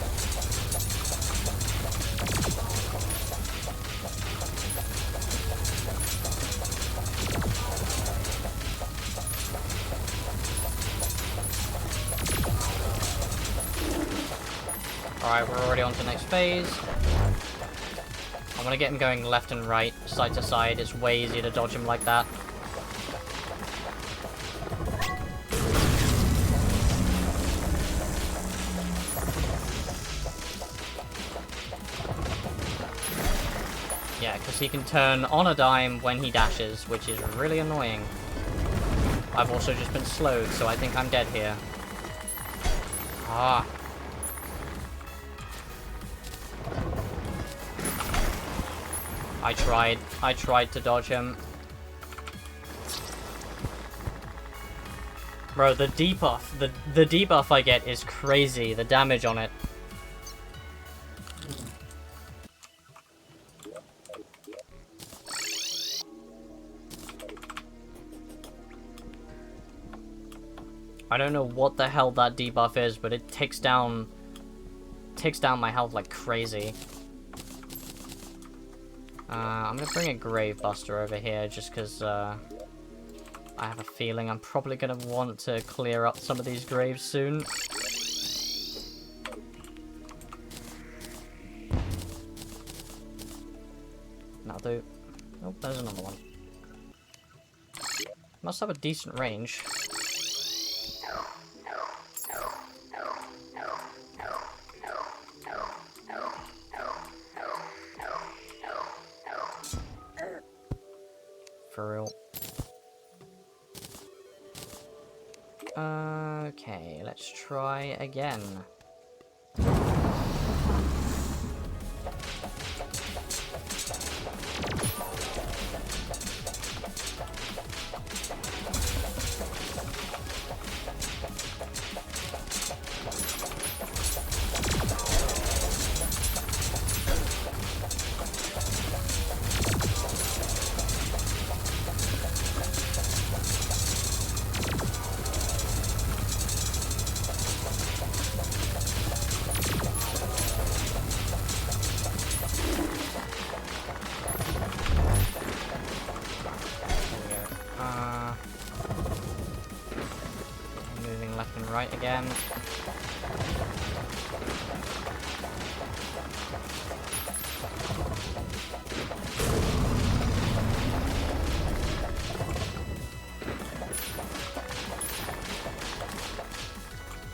Alright, we're already on to the next phase. I want to get him going left and right, side to side. It's way easier to dodge him like that. Yeah, because he can turn on a dime when he dashes, which is really annoying. I've also just been slowed, so I think I'm dead here. Ah. I tried to dodge him. Bro, the debuff, the debuff I get is crazy, the damage on it. I don't know what the hell that debuff is, but it takes down my health like crazy. I'm gonna bring a Grave Buster over here just because I have a feeling I'm probably gonna want to clear up some of these graves soon. That'll do. Oh, there's another one. Must have a decent range. For real. Okay, let's try again. Moving left and right again.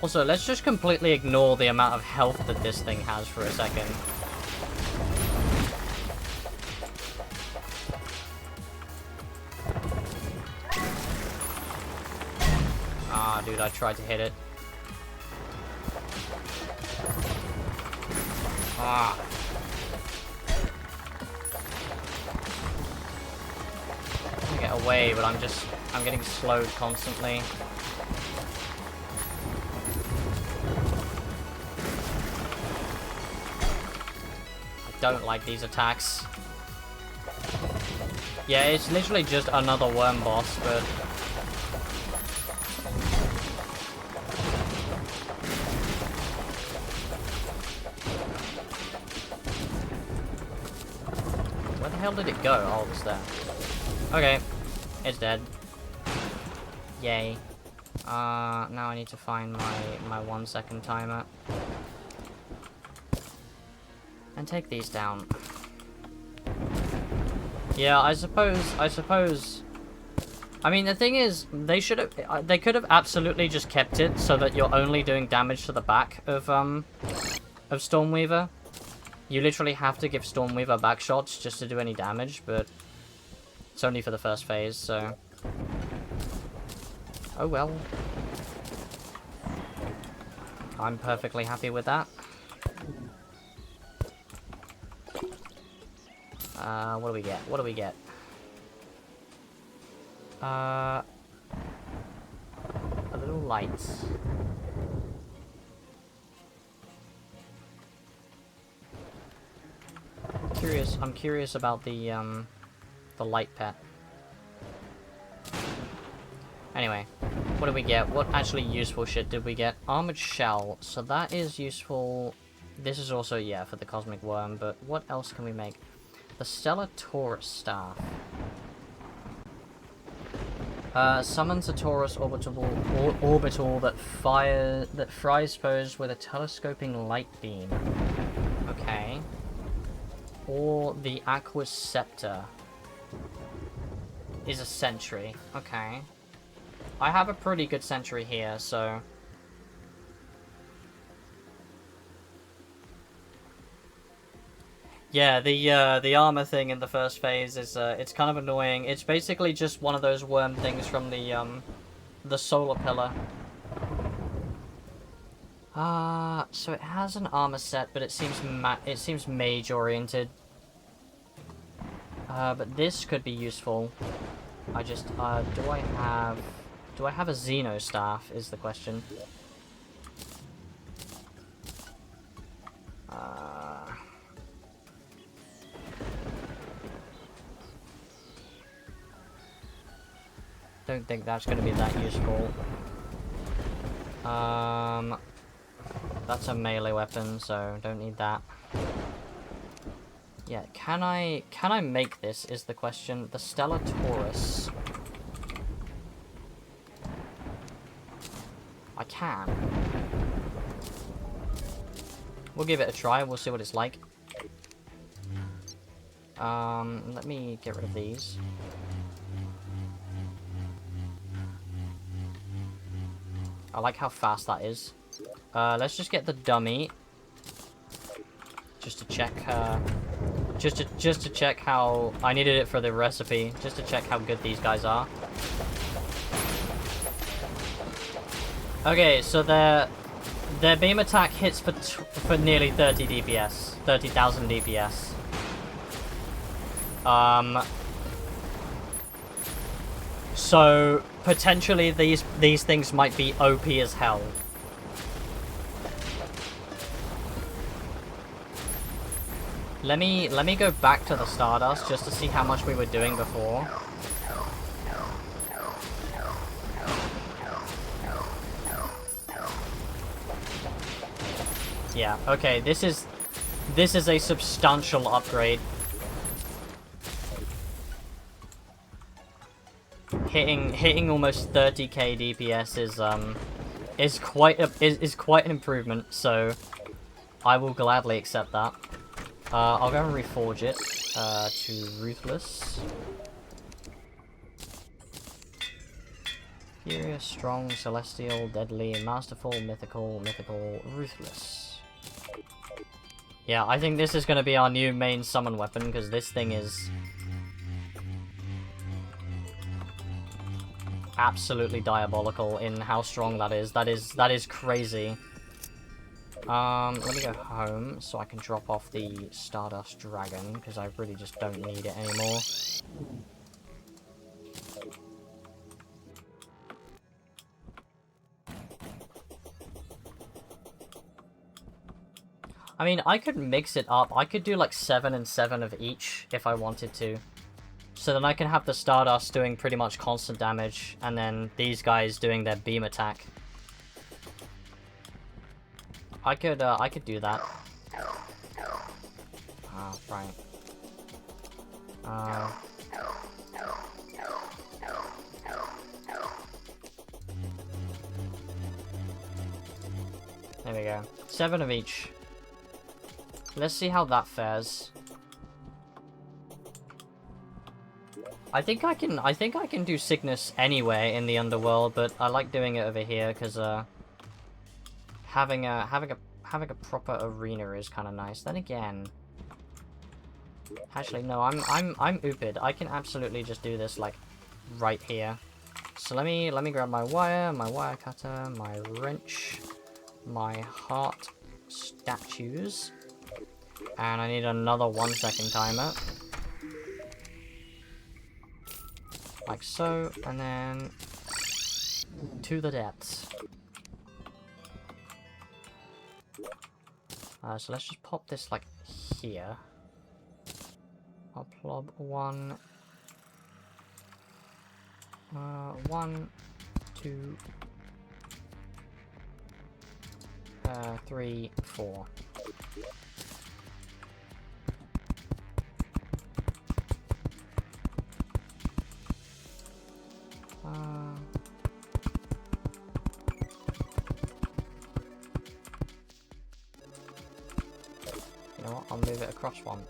Also, let's just completely ignore the amount of health that this thing has for a second. Ah, dude, I tried to hit it. Ah. I'm gonna get away, but I'm getting slowed constantly. I don't like these attacks. Yeah, it's literally just another worm boss, but... Where the hell did it go? Oh, it was there. Okay. It's dead. Yay. Now I need to find my 1 second timer. And take these down. Yeah, I suppose... I mean, the thing is, they could have absolutely just kept it so that you're only doing damage to the back of Stormweaver. You literally have to give Stormweaver back shots just to do any damage, but it's only for the first phase, so... Oh well. I'm perfectly happy with that. What do we get? What do we get? A little lights. I'm curious about the light pet. Anyway, what did we get? What actually useful shit did we get? Armored shell. So that is useful. This is also, yeah, for the cosmic worm, but what else can we make? The Stellar Taurus staff. Summons a Taurus orbital that fries foes with a telescoping light beam. Okay. Or the Aqua's Scepter is a sentry. Okay. I have a pretty good sentry here, so... Yeah, the armor thing in the first phase is it's kind of annoying. It's basically just one of those worm things from the solar pillar. So it has an armor set, but it seems mage oriented. But this could be useful. I just do I have a Xeno staff is the question. Don't think that's going to be that useful. That's a melee weapon, so don't need that. Yeah, can I make this is the question. The Stellar Taurus. I can. We'll give it a try, we'll see what it's like. Let me get rid of these. I like how fast that is. Let's just get the dummy. Just to check, just to check how... I needed it for the recipe, just to check how good these guys are. Okay, so their beam attack hits for nearly 30 DPS. 30,000 DPS. So potentially these things might be OP as hell. Let me go back to the Stardust just to see how much we were doing before. Yeah, okay, this is a substantial upgrade. Hitting almost 30k DPS is quite an improvement, so I will gladly accept that. I'll go and reforge it to Ruthless. Furious, Strong, Celestial, Deadly, Masterful, Mythical, Ruthless. Yeah, I think this is going to be our new main summon weapon, because this thing is absolutely diabolical in how strong that is. That is crazy. Let me go home so I can drop off the Stardust Dragon, because I really just don't need it anymore. I mean, I could mix it up. I could do like 7 and 7 of each if I wanted to. So then I can have the Stardust doing pretty much constant damage, and then these guys doing their beam attack. I could do that. Ah, right. There we go. 7 of each. Let's see how that fares. I think I can do Sickness anyway in the Underworld, but I like doing it over here because having a proper arena is kind of nice. Then again, actually no, I'm Upid. I can absolutely just do this like right here. So let me grab my wire cutter, my wrench, my heart statues, and I need another 1 second timer. Like so, and then to the depths. So let's just pop this like here. I'll plob 1, 1, 2, 3, 4. You know what? I'll move it across 1.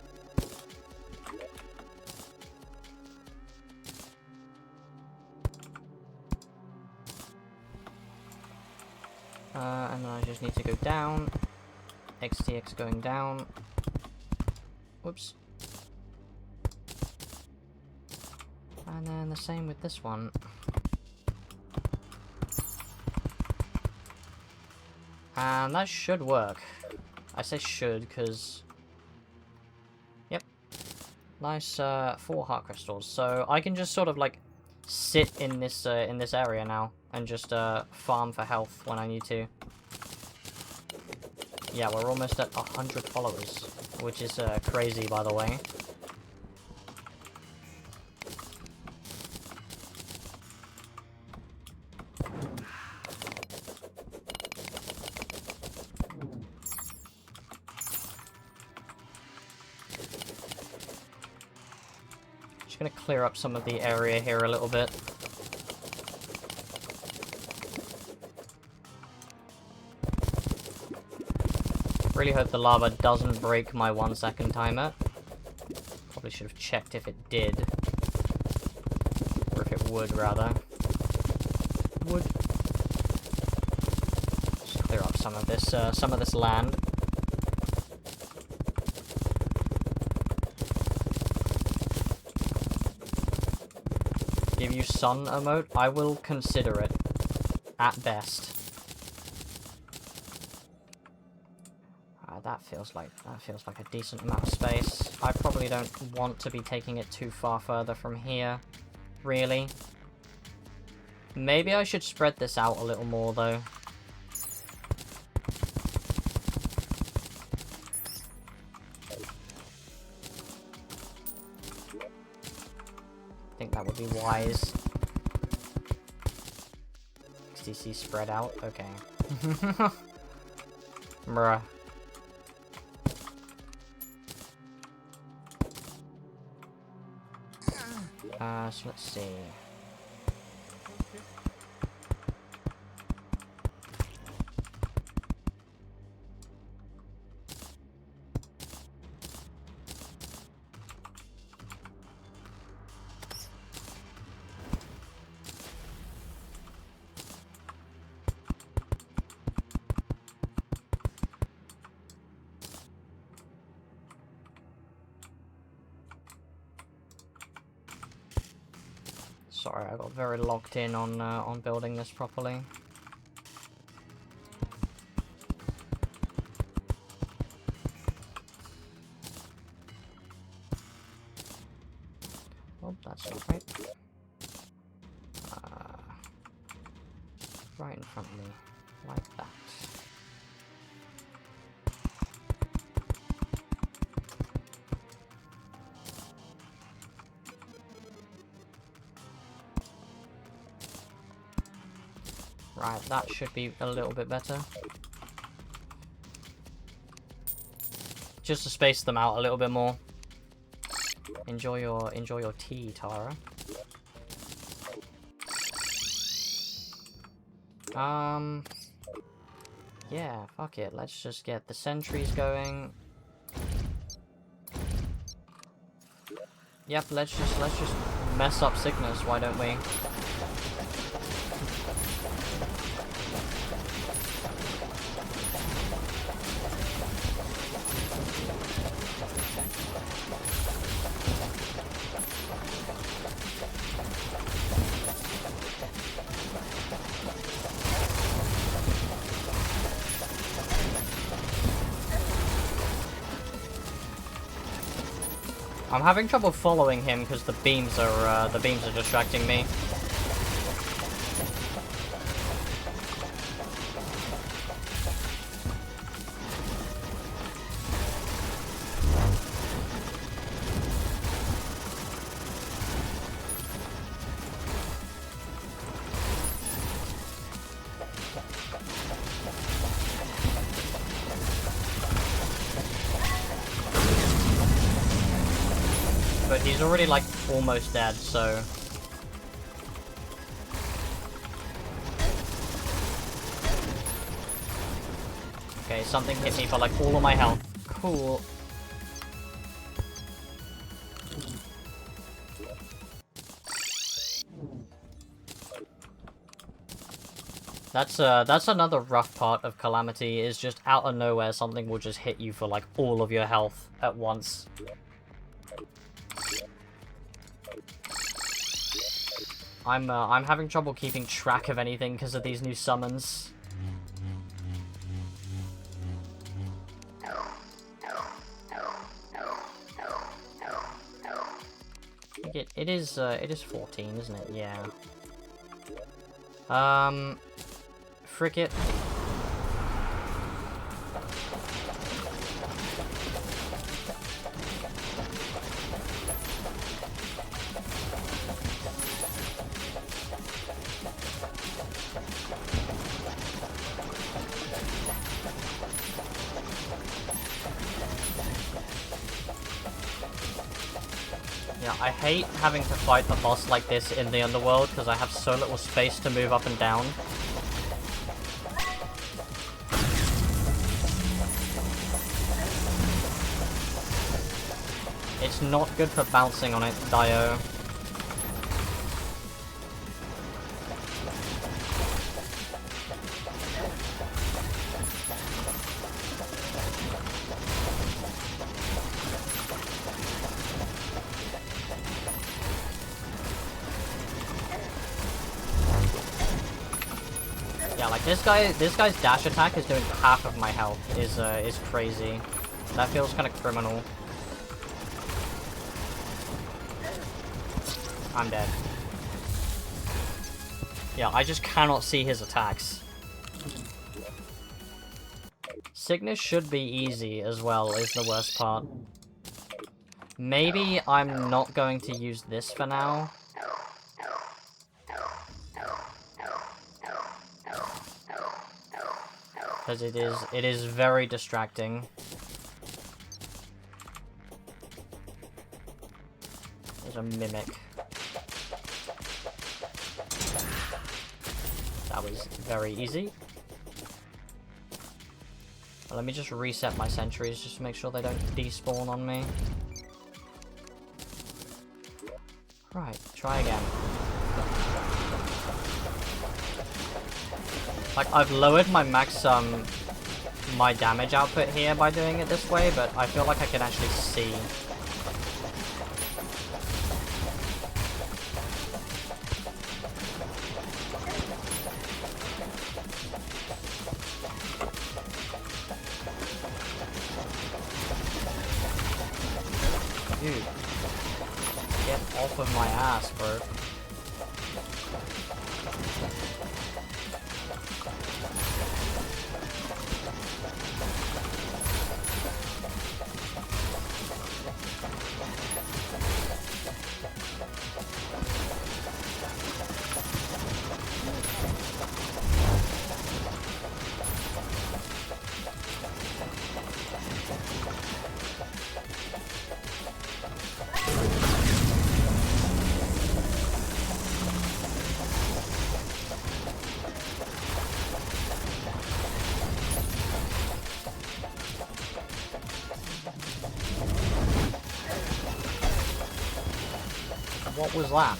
And then I just need to go down. XTX going down. Whoops. And then the same with this one. And that should work. I say should, because... Yep. Nice, 4 heart crystals. So I can just sort of, like, sit in this area now, and just, farm for health when I need to. Yeah, we're almost at 100 followers, which is, crazy, by the way. gonna clear up some of the area here a little bit. Really hope the lava doesn't break my 1 second timer. Probably should have checked if it did. Or if it would, rather. Would. Just clear up some of this land. Give you sun emote? I will consider it. At best. That feels like a decent amount of space. I probably don't want to be taking it too far further from here, really. Maybe I should spread this out a little more, though. I think that would be wise. XTC spread out? Okay. Bruh. So let's see. Sorry, I got very locked in on building this properly. Oh, that's not right. Right in front of me, like that. Right, that should be a little bit better. Just to space them out a little bit more. Enjoy your tea, Tara. Yeah, fuck it. Let's just get the sentries going. Yep, let's just mess up sickness, why don't we? I'm having trouble following him because the beams are distracting me. But he's already, like, almost dead, so... Okay, something hit me for, like, all of my health. Cool. That's another rough part of Calamity, is just out of nowhere something will just hit you for, like, all of your health at once. I'm having trouble keeping track of anything because of these new summons. It is 14, isn't it? Yeah. Frick it. Yeah, I hate having to fight a boss like this in the underworld because I have so little space to move up and down. It's not good for bouncing on it, Dio. Yeah, like this guy's dash attack is doing half of my health. Is crazy. That feels kind of criminal. I'm dead. Yeah, I just cannot see his attacks. Sickness should be easy as well, is the worst part. Maybe I'm not going to use this for now. Because it is very distracting. There's a mimic. That was very easy. Well, let me just reset my sentries just to make sure they don't despawn on me. Right, try again. Like, I've lowered my max, my damage output here by doing it this way, but I feel like I can actually see. Dude, get off of my ass, bro. What was that?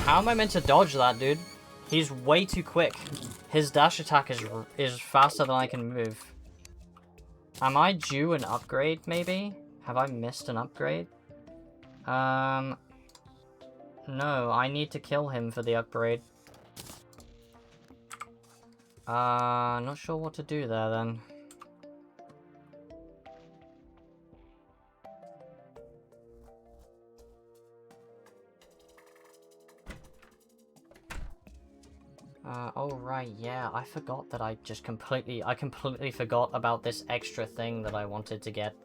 How am I meant to dodge that, dude? He's way too quick. His dash attack is faster than I can move. Am I due an upgrade, maybe? Have I missed an upgrade? No, I need to kill him for the upgrade. Not sure what to do there, then. Oh right, yeah, I forgot that I completely forgot about this extra thing that I wanted to get.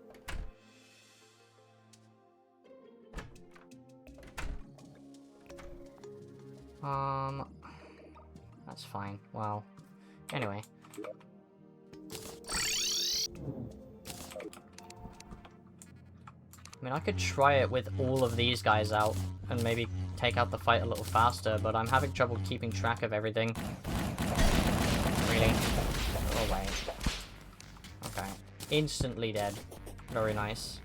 That's fine. Well, anyway. I mean, I could try it with all of these guys out, and maybe take out the fight a little faster, but I'm having trouble keeping track of everything. Really? Go away. Okay. Instantly dead. Very nice.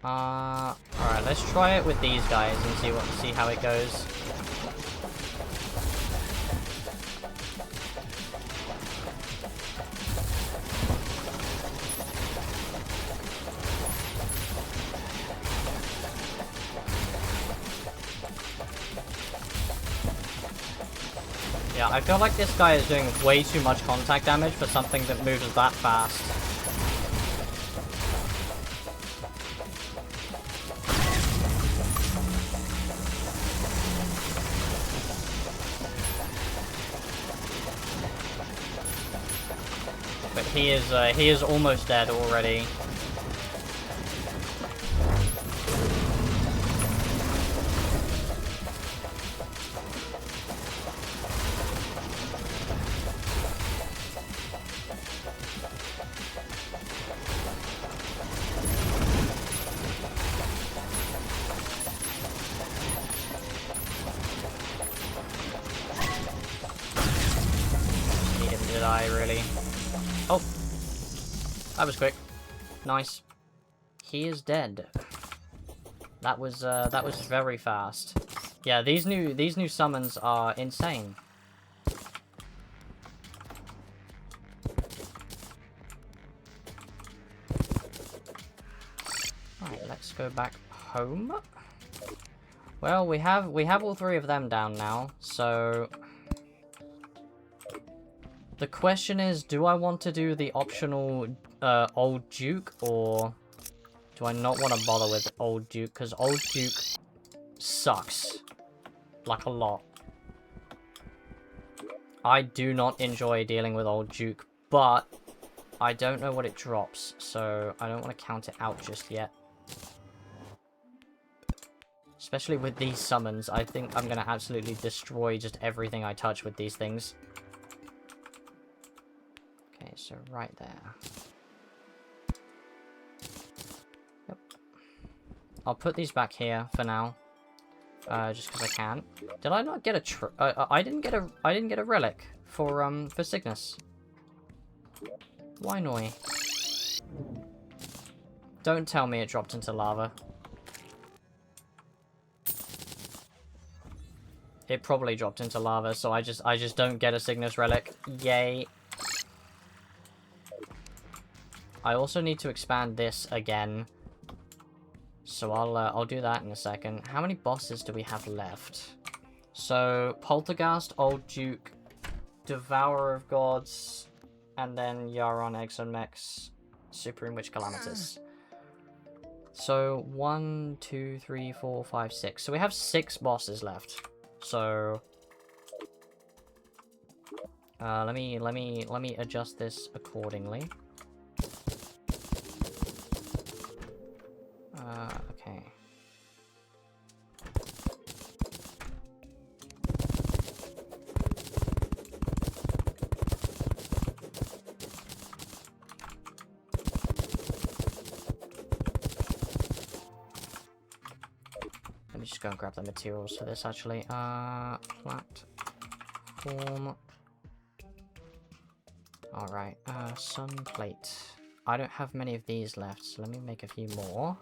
Alright, let's try it with these guys and see how it goes. Yeah, I feel like this guy is doing way too much contact damage for something that moves that fast. But he is almost dead already. Did I really? Oh, that was quick. Nice. He is dead. That was very fast. Yeah, these new summons are insane. Alright, let's go back home. Well, we have all three of them down now, so the question is, do I want to do the optional Old Duke, or do I not want to bother with Old Duke? Because Old Duke sucks. Like, a lot. I do not enjoy dealing with Old Duke, but I don't know what it drops, so I don't want to count it out just yet. Especially with these summons, I think I'm going to absolutely destroy just everything I touch with these things. Okay, so right there. Yep. I'll put these back here for now, just because I can. Did I not get a I didn't get a relic for Cygnus. Why noi? Don't tell me it dropped into lava. It probably dropped into lava, so I just don't get a Cygnus relic. Yay. I also need to expand this again, so I'll do that in a second. How many bosses do we have left? So Poltergeist, Old Duke, Devourer of Gods, and then Yaron, Exomex, Supreme Witch Calamitous. So 1, 2, 3, 4, 5, 6. So we have 6 bosses left. So let me adjust this accordingly. Okay. Let me just go and grab the materials for this, actually. Platform. Alright, sun plate. I don't have many of these left, so let me make a few more.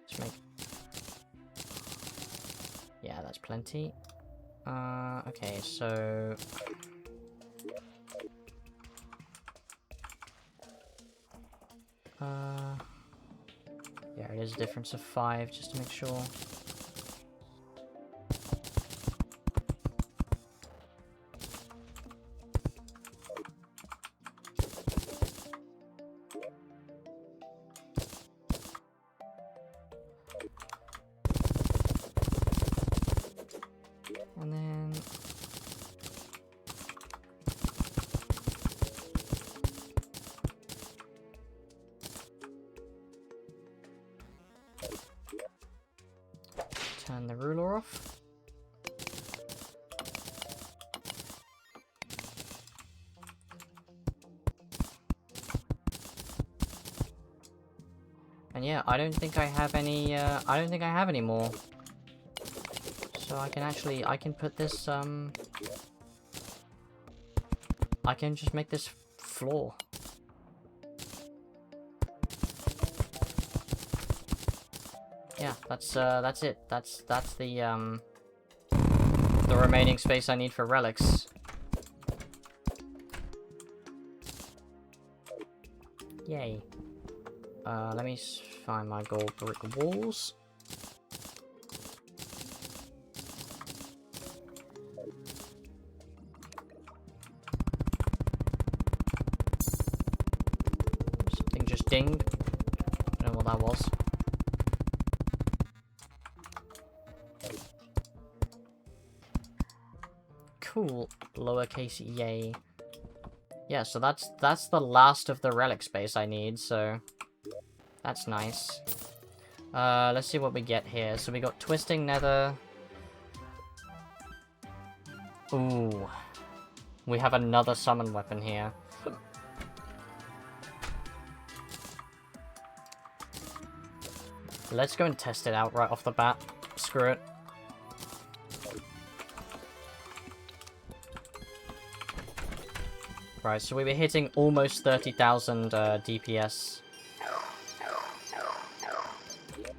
Let's make... Yeah, that's plenty. Okay, so... Yeah, it is a difference of 5, just to make sure. And then... turn the ruler off. And yeah, I don't think I have any, I don't think I have any more. So I can put this, I can just make this floor. Yeah, that's it. That's the remaining space I need for relics. Yay. Let me find my gold brick walls. Something just dinged. I don't know what that was. cool. Lowercase yay. Yeah, so that's the last of the relic space I need, so that's nice. Let's see what we get here. So we got Twisting Nether. Ooh. We have another summon weapon here. Let's go and test it out right off the bat. Screw it. Right, so we were hitting almost 30,000 DPS.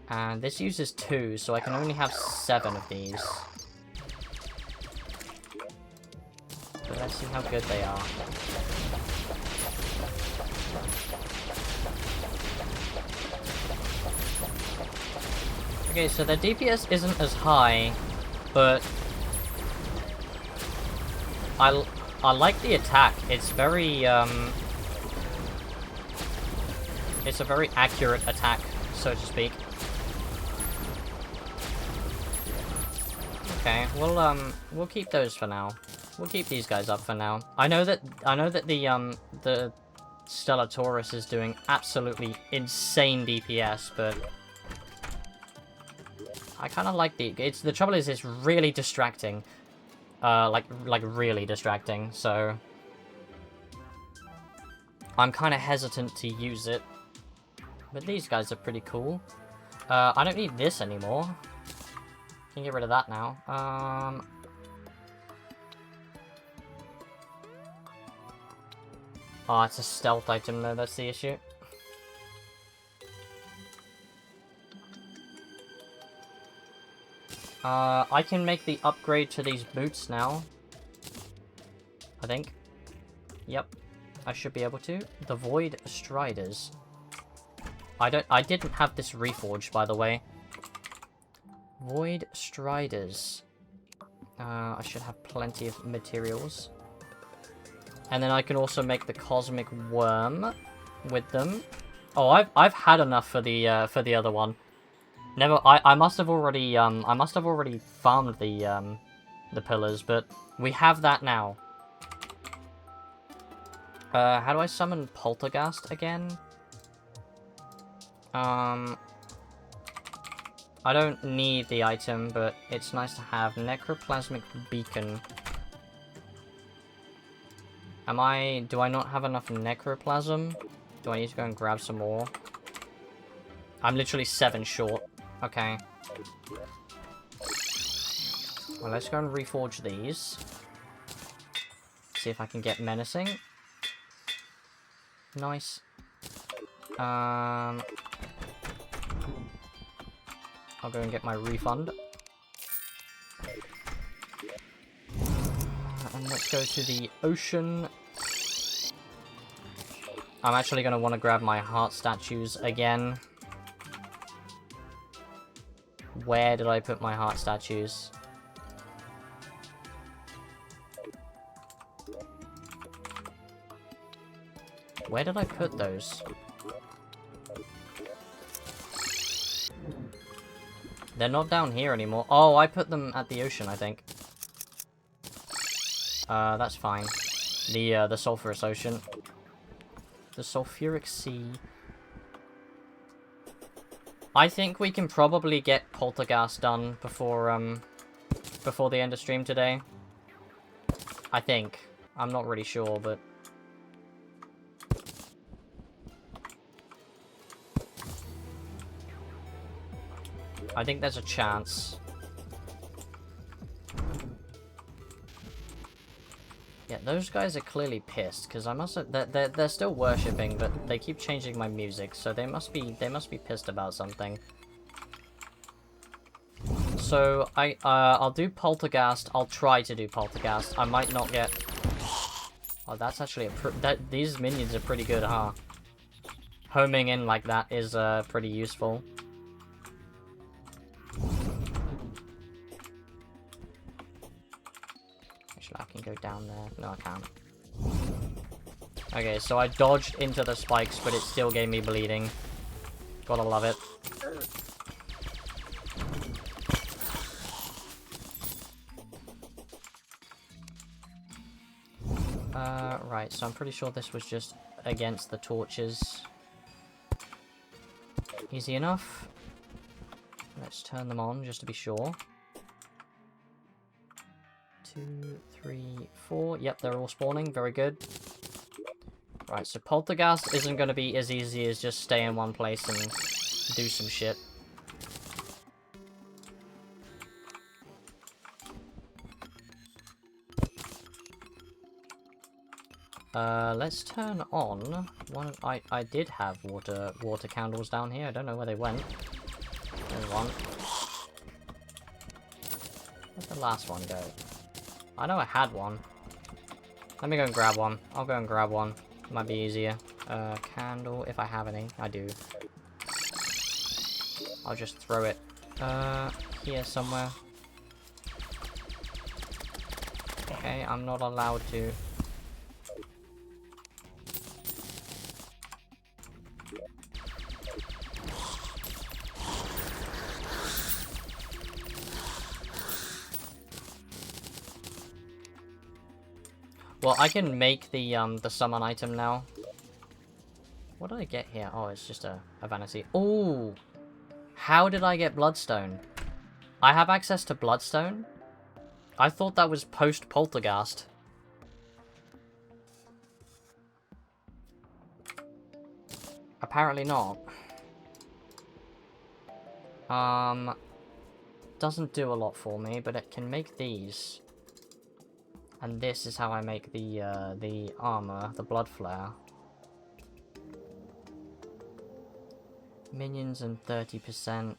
And this uses 2, so I can only have 7 of these. But let's see how good they are. Okay, so their DPS isn't as high, but I like the attack. It's very, it's a very accurate attack, so to speak. Okay, we'll keep those for now. We'll keep these guys up for now. I know that the Stellar Taurus is doing absolutely insane DPS, but I kind of like the trouble is it's really distracting. Like really distracting, so I'm kind of hesitant to use it. But these guys are pretty cool. I don't need this anymore. Can get rid of that now. Oh, it's a stealth item though, that's the issue. I can make the upgrade to these boots now. I think. Yep. I should be able to. The Void Striders. I didn't have this reforged, by the way. Void Striders. I should have plenty of materials. And then I can also make the Cosmic Worm with them. Oh, I've had enough for the other one. I must have already farmed the pillars, but we have that now. How do I summon Poltergast again? I don't need the item, but it's nice to have. Necroplasmic Beacon. Do I not have enough necroplasm? Do I need to go and grab some more? I'm literally 7 short. Okay. Well, let's go and reforge these. See if I can get menacing. Nice. I'll go and get my refund. And let's go to the ocean. I'm actually going to want to grab my heart statues again. Where did I put my heart statues? Where did I put those? They're not down here anymore. Oh, I put them at the ocean, I think. That's fine. The sulfurous ocean. The sulfuric sea. I think we can probably get Poltergast done before the end of stream today. I think. I'm not really sure, but I think there's a chance. Yeah, those guys are clearly pissed because I must have. They're still worshipping, but they keep changing my music, so they must be pissed about something. So I'll do Poltergast. I'll try to do Poltergast. I might not get. Oh, that's actually these minions are pretty good, huh? Homing in like that is pretty useful. I can go down there. No, I can't. Okay, so I dodged into the spikes, but it still gave me bleeding. Gotta love it. Right, so I'm pretty sure this was just against the torches. Easy enough. Let's turn them on just to be sure. 2, 3, 4. Yep, they're all spawning. Very good. Right, so Poltergeist isn't going to be as easy as just stay in one place and do some shit. Let's turn on one. I did have water candles down here. I don't know where they went. There's one. Where'd the last one go? I know I had one. Let me go and grab one. I'll go and grab one. Might be easier. Candle, if I have any. I do. I'll just throw it, here somewhere. Okay, I'm not allowed to. Well, I can make the summon item now. What did I get here? Oh, it's just a vanity. Oh! How did I get Bloodstone? I have access to Bloodstone? I thought that was post-Poltergeist. Apparently not. Doesn't do a lot for me, but it can make these. And this is how I make the armor, the blood flare. Minions and 30%.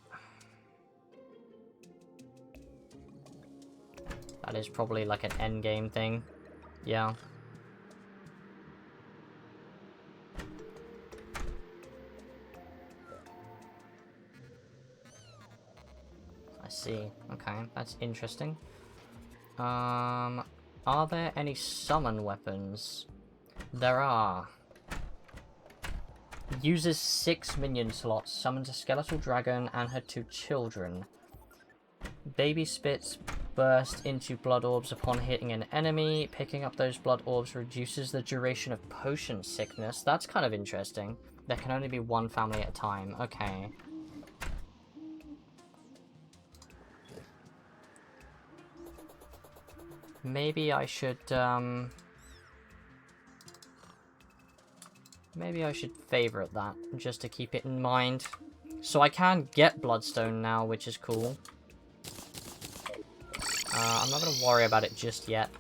That is probably like an endgame thing. Yeah. I see. Okay, that's interesting. Are there any summon weapons? There are. Uses 6 minion slots, summons a skeletal dragon and her 2 children. Baby spits burst into blood orbs upon hitting an enemy. Picking up those blood orbs reduces the duration of potion sickness. That's kind of interesting. There can only be one family at a time. Okay. Maybe I should, maybe I should favorite that, just to keep it in mind. So I can get Bloodstone now, which is cool. I'm not going to worry about it just yet.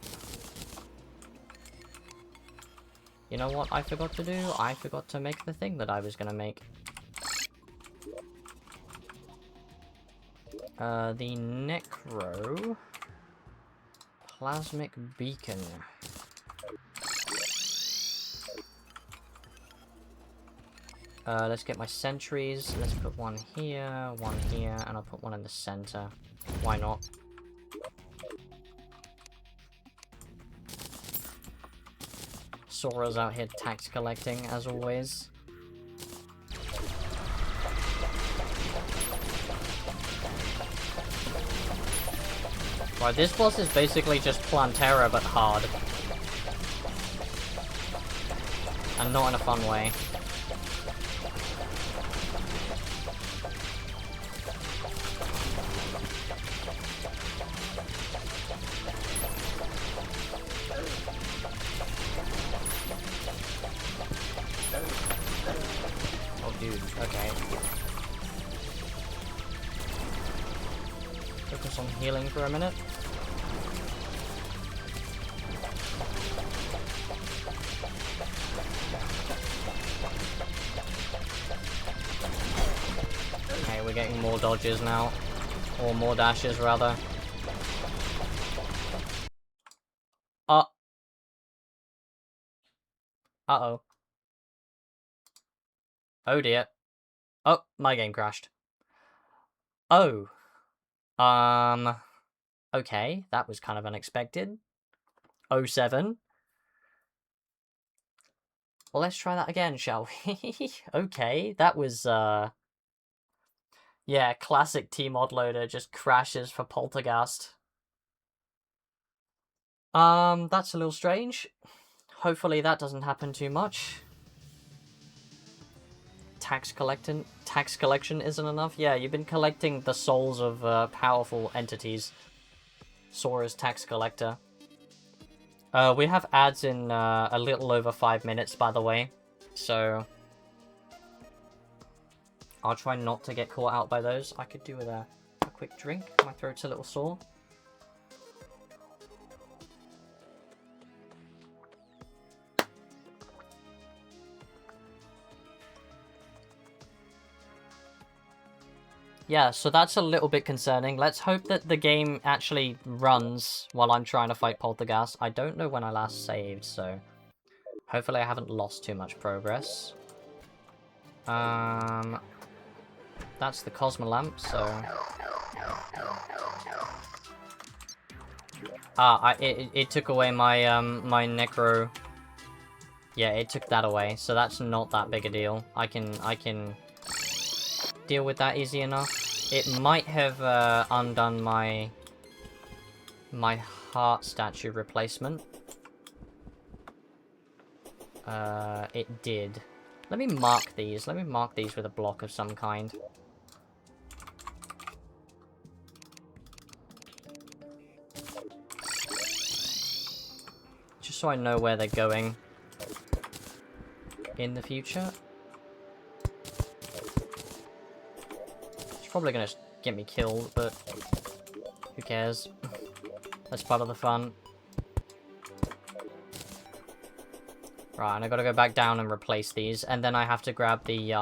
You know what I forgot to do? I forgot to make the thing that I was going to make. The Necro... Plasmic Beacon. Let's get my sentries. Let's put one here, and I'll put one in the center. Why not? Sora's out here tax collecting, as always. Right, this boss is basically just Plantera, but hard. And not in a fun way. Oh, dude, okay. Focus on healing for a minute. Okay, we're getting more dodges now. Or more dashes, rather. Uh-oh. Oh dear. Oh, my game crashed. Oh. Okay, that was kind of unexpected. 07. Well, let's try that again, shall we? Okay, that was, yeah, classic T-mod loader just crashes for Poltergeist. That's a little strange. hopefully that doesn't happen too much. Tax collection isn't enough? Yeah, you've been collecting the souls of powerful entities. Sora's tax collector. We have ads in a little over 5 minutes, by the way. So I'll try not to get caught out by those. I could do with a quick drink. My throat's a little sore. Yeah, so that's a little bit concerning. Let's hope that the game actually runs while I'm trying to fight Poltergeist. I don't know when I last saved, so hopefully I haven't lost too much progress. That's the Cosmo Lamp, so... it took away my, my Necro... Yeah, it took that away, so that's not that big a deal. I can deal with that easy enough. It might have undone my heart statue replacement. It did. Let me mark these. Let me mark these with a block of some kind. Just so I know where they're going in the future. Probably gonna get me killed, but who cares? That's part of the fun. Right, and I gotta go back down and replace these, and then I have to grab the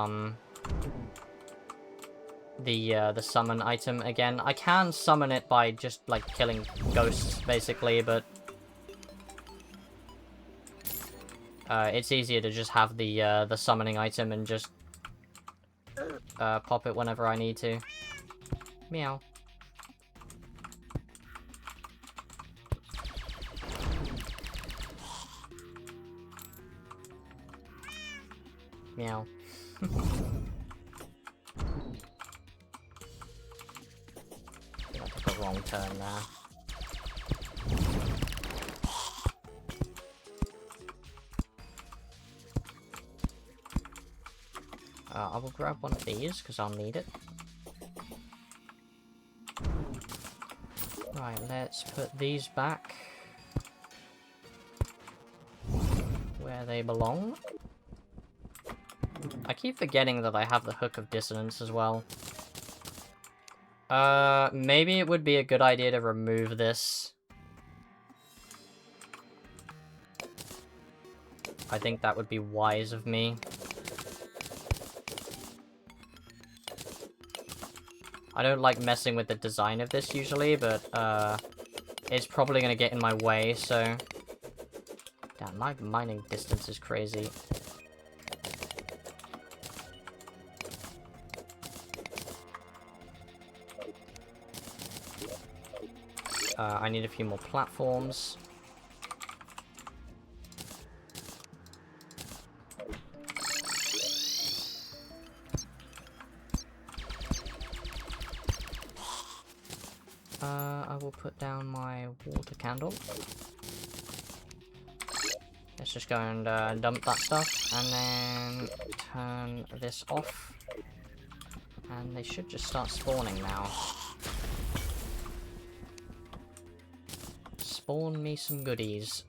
summon item again. I can summon it by just like killing ghosts, basically, but it's easier to just have the summoning item and just pop it whenever I need to. Meow. Meow. I took a wrong turn there. I will grab one of these, because I'll need it. Right, let's put these back where they belong. I keep forgetting that I have the Hook of Dissonance as well. Maybe it would be a good idea to remove this. I think that would be wise of me. I don't like messing with the design of this usually, but it's probably going to get in my way, so... Damn, my mining distance is crazy. I need a few more platforms. I will put down my water candle. Let's just go and dump that stuff, and then turn this off. And they should just start spawning now. Spawn me some goodies.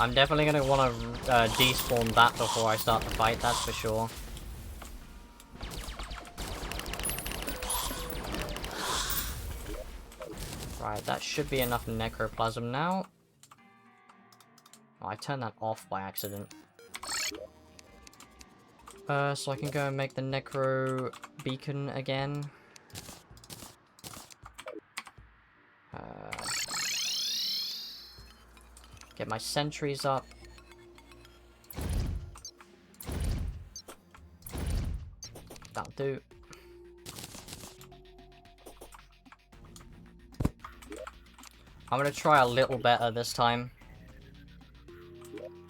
I'm definitely going to want to despawn that before I start the fight, that's for sure. Right, that should be enough necroplasm now. Oh, I turned that off by accident. So I can go and make the necro beacon again. Get my sentries up. That'll do. I'm gonna try a little better this time.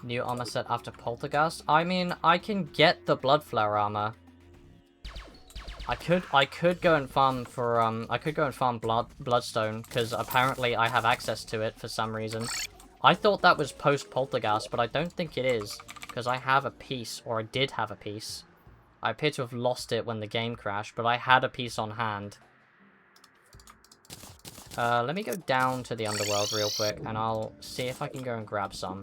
New armor set after Poltergeist? I mean, I can get the Bloodflower armor. I could go and farm for, I could go and farm Bloodstone, because apparently I have access to it for some reason. I thought that was post-Poltergeist, but I don't think it is, because I have a piece, or I did have a piece. I appear to have lost it when the game crashed, but I had a piece on hand. Let me go down to the underworld real quick, and I'll see if I can go and grab some.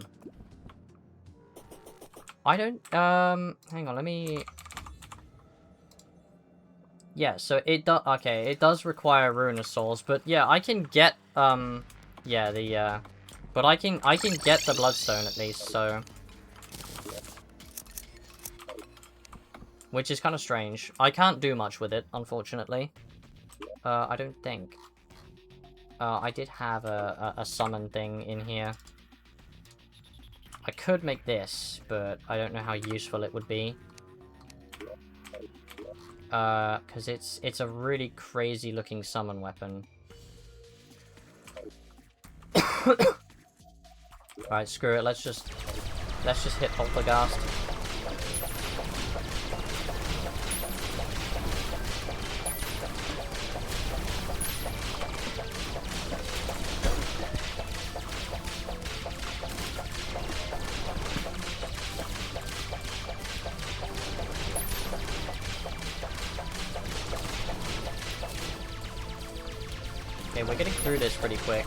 I don't, hang on, let me... Yeah, so it does, okay, it does require Ruinosaurs, but yeah, I can get, yeah, the, but I can get the Bloodstone at least, so... Which is kind of strange. I can't do much with it, unfortunately. I don't think. I did have a summon thing in here. I could make this, but I don't know how useful it would be. Because it's a really crazy looking summon weapon. Alright, screw it, let's just hit Poltergeist. Okay, we're getting through this pretty quick.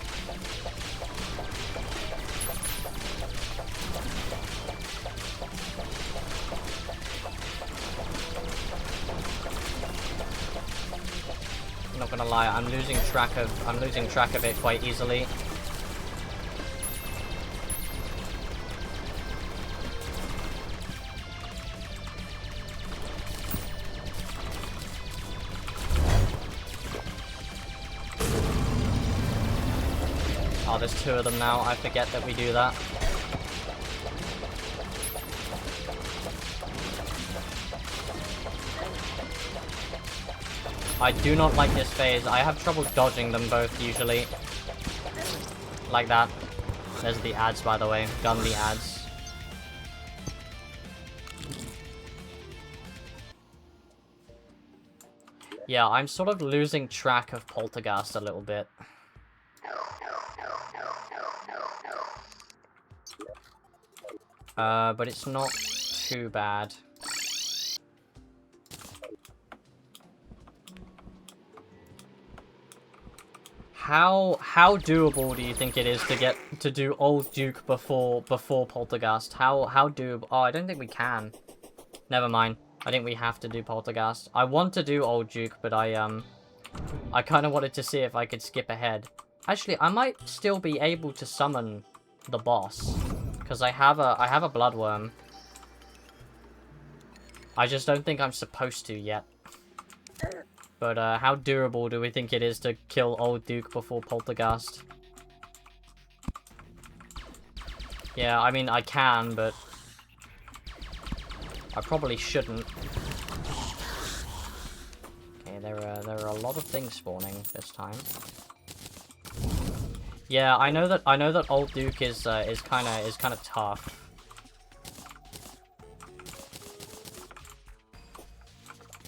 I'm not gonna lie, I'm losing track of it quite easily. Oh, there's two of them now. I forget that we do that. I do not like this phase. I have trouble dodging them both, usually. Like that. There's the ads, by the way. Gun the ads. Yeah, I'm sort of losing track of Poltergeist a little bit. But it's not too bad. How doable do you think it is to do Old Duke before Poltergeist? How doable? Oh, I don't think we can. Never mind. I think we have to do Poltergeist. I want to do Old Duke, but I kind of wanted to see if I could skip ahead. Actually, I might still be able to summon the boss, because I have a Bloodworm. I just don't think I'm supposed to yet. But how durable do we think it is to kill Old Duke before Poltergeist? Yeah, I mean, I can, but I probably shouldn't. Okay, there are a lot of things spawning this time. Yeah, I know that Old Duke is kind of tough.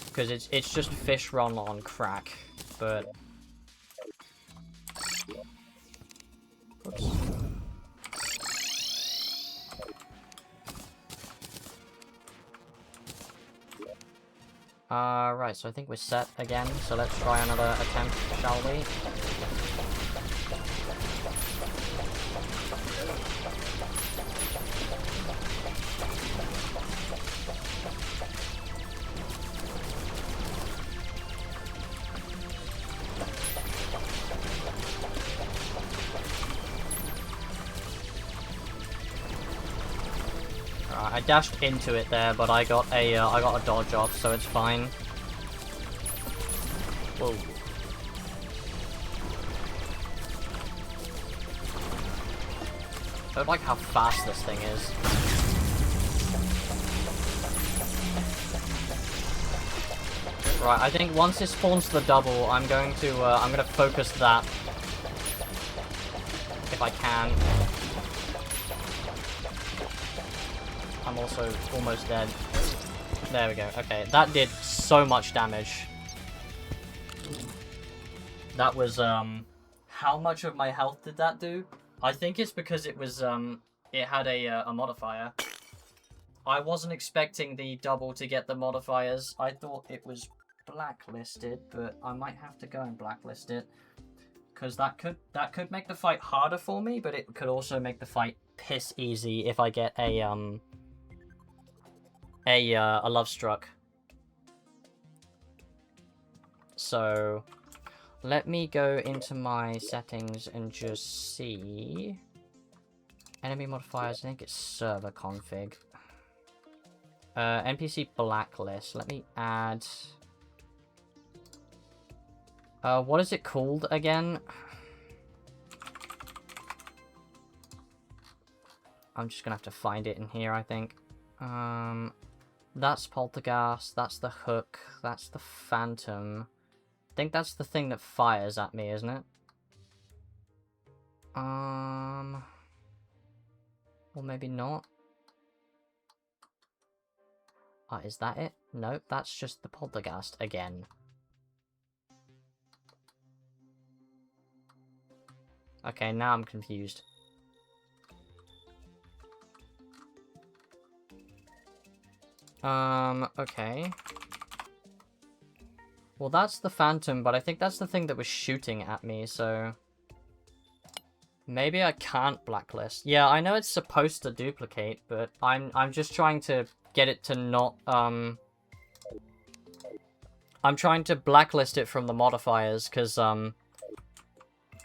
Because it's just fish run on crack, but oops. Right, so I think we're set again, so let's try another attempt, shall we? I dashed into it there, but I got a dodge off, so it's fine. Whoa. I don't like how fast this thing is. Right, I think once it spawns the double, I'm gonna focus that. If I can. I'm also almost dead. There we go. Okay, that did so much damage. That was, how much of my health did that do? I think it's because it was, it had a modifier. I wasn't expecting the double to get the modifiers. I thought it was blacklisted, but I might have to go and blacklist it. Because that could make the fight harder for me, but it could also make the fight piss easy if I get a love struck. So let me go into my settings and just see. Enemy modifiers, I think it's server config. NPC blacklist. Let me add. What is it called again? I'm just gonna have to find it in here, I think. That's Poltergeist, that's the Hook, that's the Phantom. I think that's the thing that fires at me, isn't it? Or maybe not. Is that it? Nope, that's just the Poltergeist again. Okay, now I'm confused. Okay. Well, that's the Phantom, but I think that's the thing that was shooting at me, so... Maybe I can't blacklist. Yeah, I know it's supposed to duplicate, but I'm just trying to get it to not, I'm trying to blacklist it from the modifiers, because,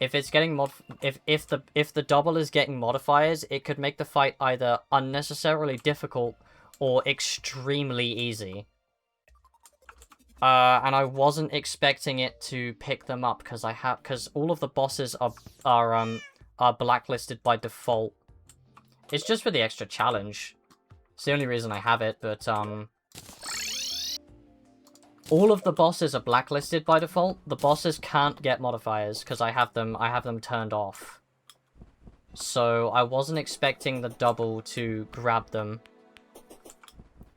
if it's getting if the double is getting modifiers, it could make the fight either unnecessarily difficult or extremely easy. And I wasn't expecting it to pick them up because all of the bosses are blacklisted by default. It's just for the extra challenge. It's the only reason I have it, but all of the bosses are blacklisted by default. The bosses can't get modifiers because I have them turned off. So I wasn't expecting the double to grab them.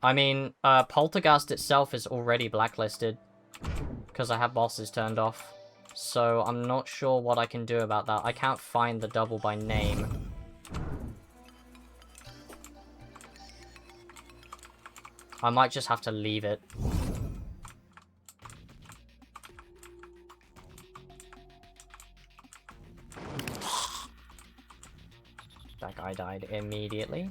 I mean, Poltergeist itself is already blacklisted because I have bosses turned off. So I'm not sure what I can do about that. I can't find the double by name. I might just have to leave it. That guy died immediately.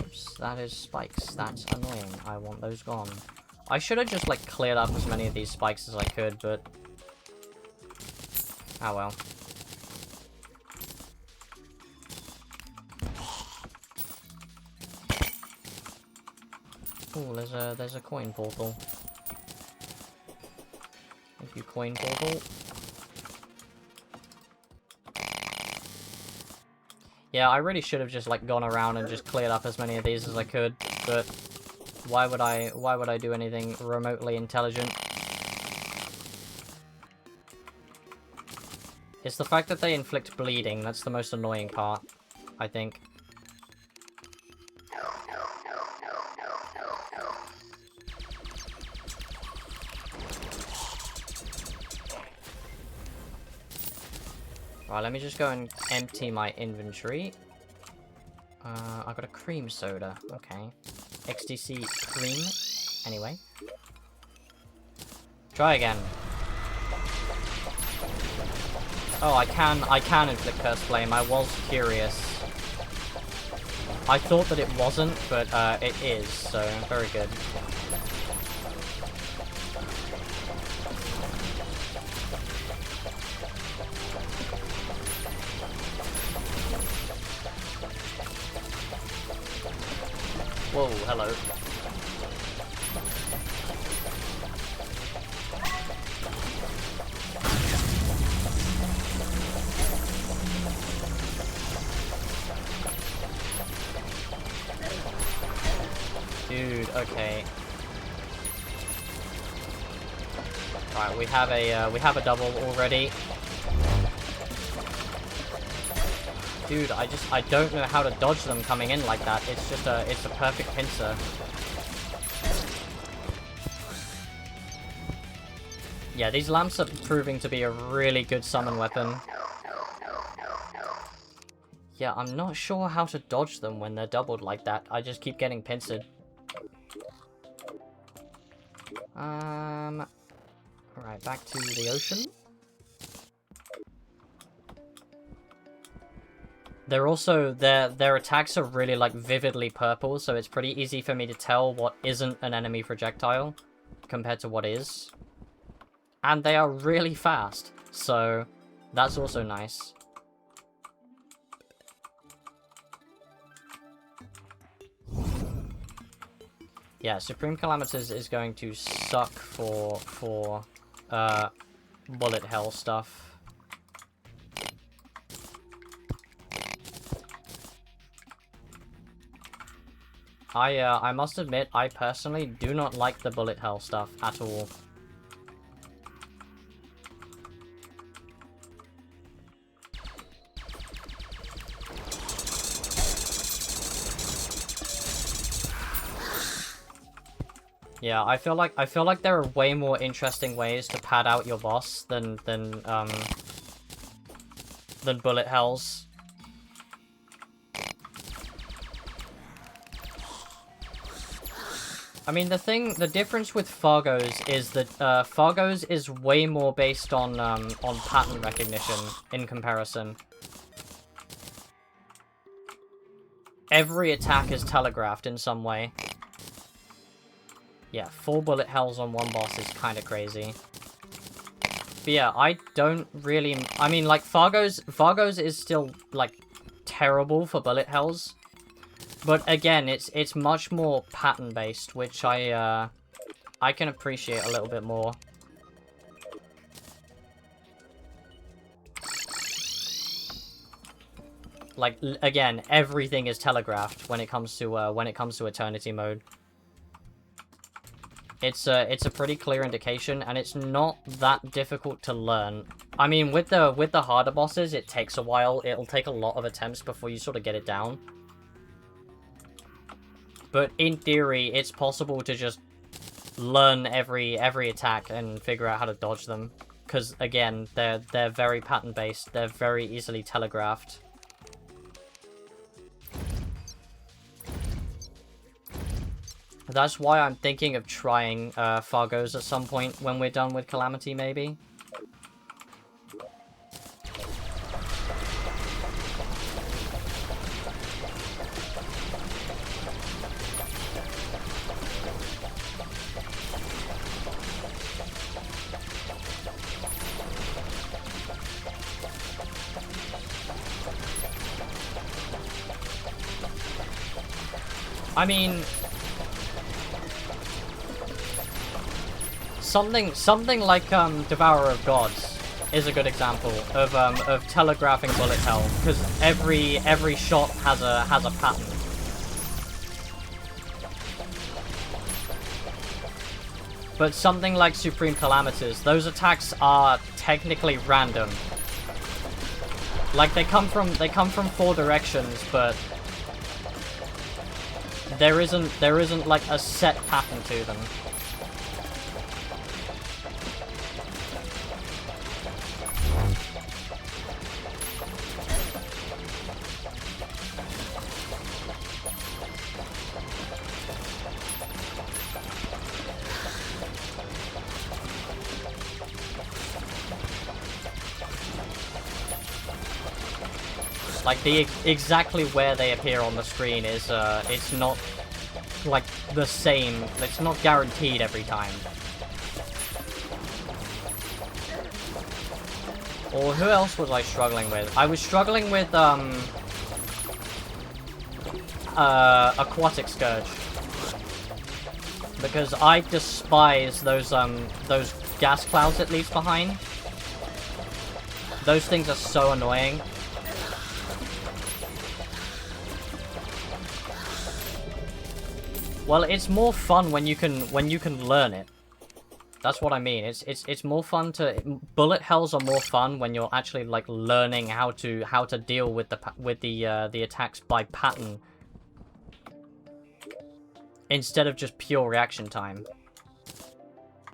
Oops, that is spikes. That's annoying. I want those gone. I should have just, like, cleared up as many of these spikes as I could, but... oh well. Oh, there's a coin portal. Thank you, coin portal. Yeah, I really should have just, like, gone around and just cleared up as many of these as I could, but why would I do anything remotely intelligent? It's the fact that they inflict bleeding that's the most annoying part, I think. Right, let me just go and empty my inventory. I've got a cream soda. Okay. XTC cream. Anyway. Try again. Oh, I can inflict Curse Flame. I was curious. I thought that it wasn't, but it is, so very good. Whoa, hello. Dude, okay. Right, we have a double already. Dude, I don't know how to dodge them coming in like that. It's a perfect pincer. Yeah, these lamps are proving to be a really good summon weapon. Yeah, I'm not sure how to dodge them when they're doubled like that. I just keep getting pincered. Alright, back to the ocean. They're also, their attacks are really, like, vividly purple, so it's pretty easy for me to tell what isn't an enemy projectile compared to what is. And they are really fast, so that's also nice. Yeah, Supreme Calamities is going to suck for bullet hell stuff. I must admit, I personally do not like the bullet hell stuff at all. Yeah, I feel like there are way more interesting ways to pad out your boss than bullet hells. I mean, the difference with Fargo's is that Fargo's is way more based on pattern recognition in comparison. Every attack is telegraphed in some way. Yeah, 4 bullet hells on one boss is kind of crazy. But yeah, I don't really... I mean, like, Fargo's is still, like, terrible for bullet hells. But again, it's much more pattern-based, which I can appreciate a little bit more. Like, again, everything is telegraphed when it comes to Eternity mode. It's a pretty clear indication, and it's not that difficult to learn. I mean, with the harder bosses, it takes a while. It'll take a lot of attempts before you sort of get it down. But in theory, it's possible to just learn every attack and figure out how to dodge them. Because again, they're very pattern based. They're very easily telegraphed. That's why I'm thinking of trying Fargo's at some point when we're done with Calamity, maybe. I mean... Something like Devourer of Gods is a good example of telegraphing bullet hell, because every shot has a pattern. But something like Supreme Calamities, those attacks are technically random. Like they come from 4 directions, but there isn't like a set pattern to them. Like, exactly where they appear on the screen is, it's not, like, the same. It's not guaranteed every time. Or who else was I struggling with? I was struggling with, Aquatic Scourge. Because I despise those gas clouds it leaves behind. Those things are so annoying. Well, it's more fun when you can learn it. That's what I mean. It's more fun to bullet hells are more fun when you're actually like learning how to deal with the attacks by pattern instead of just pure reaction time.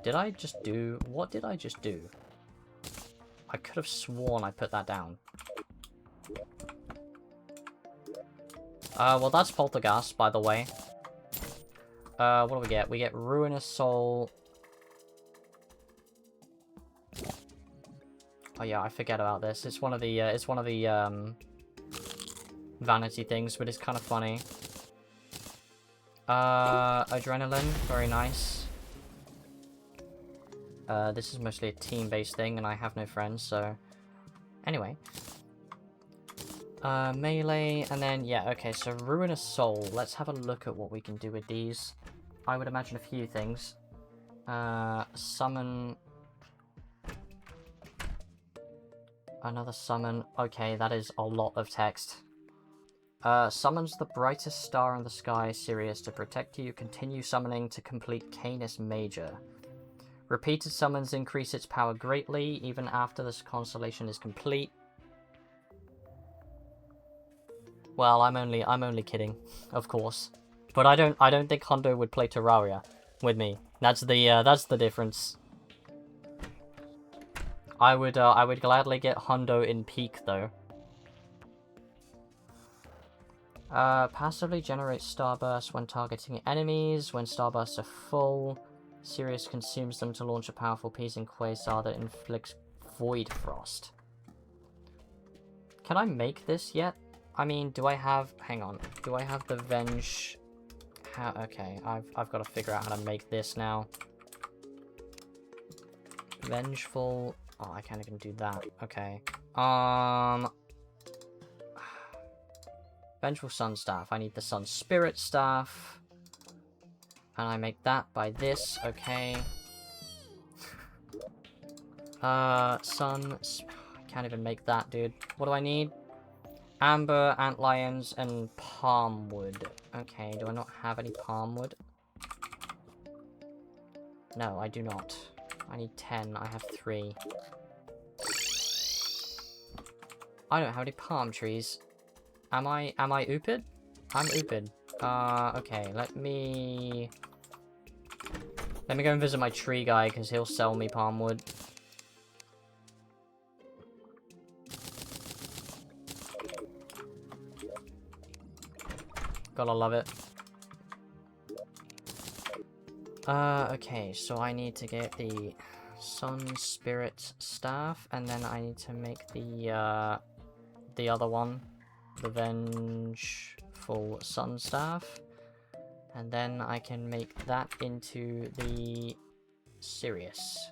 Did I just do... What did I just do? I could have sworn I put that down. Well, that's Poltergeist, by the way. What do we get? We get Ruinous Soul. Oh yeah, I forget about this. It's one of the vanity things, but it's kind of funny. Adrenaline, very nice. This is mostly a team-based thing, and I have no friends, so... Anyway. Melee, and then, yeah, okay, so Ruinous Soul. Let's have a look at what we can do with these. I would imagine a few things. Summon... Another summon. Okay, that is a lot of text. Summons the brightest star in the sky, Sirius, to protect you. Continue summoning to complete Canis Major. Repeated summons increase its power greatly, even after this constellation is complete. Well, I'm only kidding, of course. But I don't think Hundo would play Terraria with me. That's the difference. I would gladly get Hundo in peak though. Passively generates starbursts when targeting enemies. When starbursts are full, Sirius consumes them to launch a powerful piece in Quasar that inflicts Void Frost. Can I make this yet? I mean, do I have... Hang on. Do I have the Venge... Okay, I've got to figure out how to make this now. Vengeful... Oh, I can't even do that. Okay. Vengeful Sun Staff. I need the Sun Spirit Staff. And I make that by this. Okay. Sun... I can't even make that, dude. What do I need? Amber, Antlions, and Palm Wood. Okay, do I not have any Palm Wood? No, I do not. I need 10. I have 3. I don't have any palm trees. Am I Upid? I'm Upid. Okay, let me go and visit my tree guy, because he'll sell me palm wood. Gotta love it. Okay, so I need to get the Sun Spirit Staff, and then I need to make the other one, the Vengeful Sun Staff, and then I can make that into the Sirius.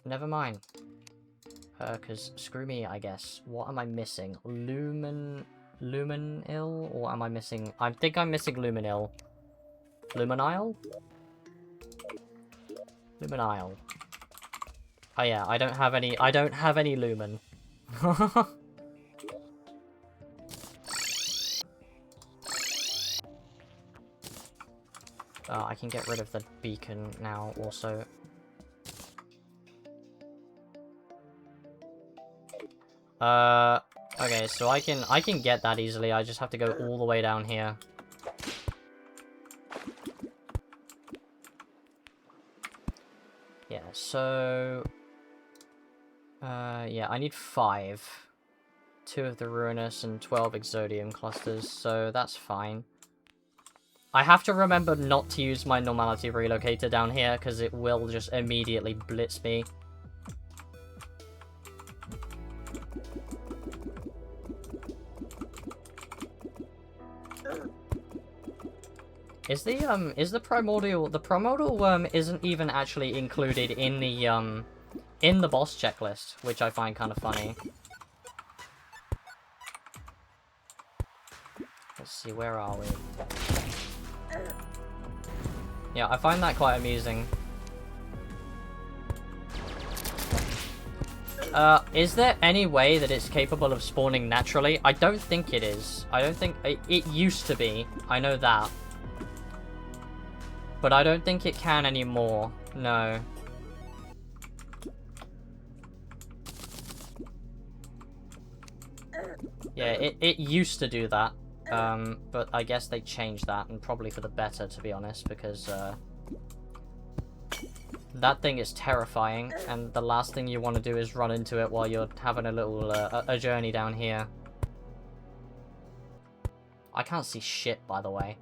Never mind. Cause screw me, I guess. What am I missing? Luminil? Or am I missing... I think I'm missing Luminil. Luminile? Luminile. Oh yeah, I don't have any Lumen. I can get rid of the beacon now also. Okay, so I can get that easily. I just have to go all the way down here. Yeah, so yeah, I need 5. 2 of the Ruinous and 12 Exodium clusters, so that's fine. I have to remember not to use my normality relocator down here, because it will just immediately blitz me. Is the primordial worm isn't even actually included in the boss checklist, which I find kind of funny. Let's see, where are we? Yeah, I find that quite amusing. Is there any way that it's capable of spawning naturally? I don't think it is. I don't think... It used to be. I know that. But I don't think it can anymore. No. Yeah, it used to do that. But I guess they changed that, and probably for the better, to be honest, because, that thing is terrifying, and the last thing you want to do is run into it while you're having a little, a journey down here. I can't see shit, by the way.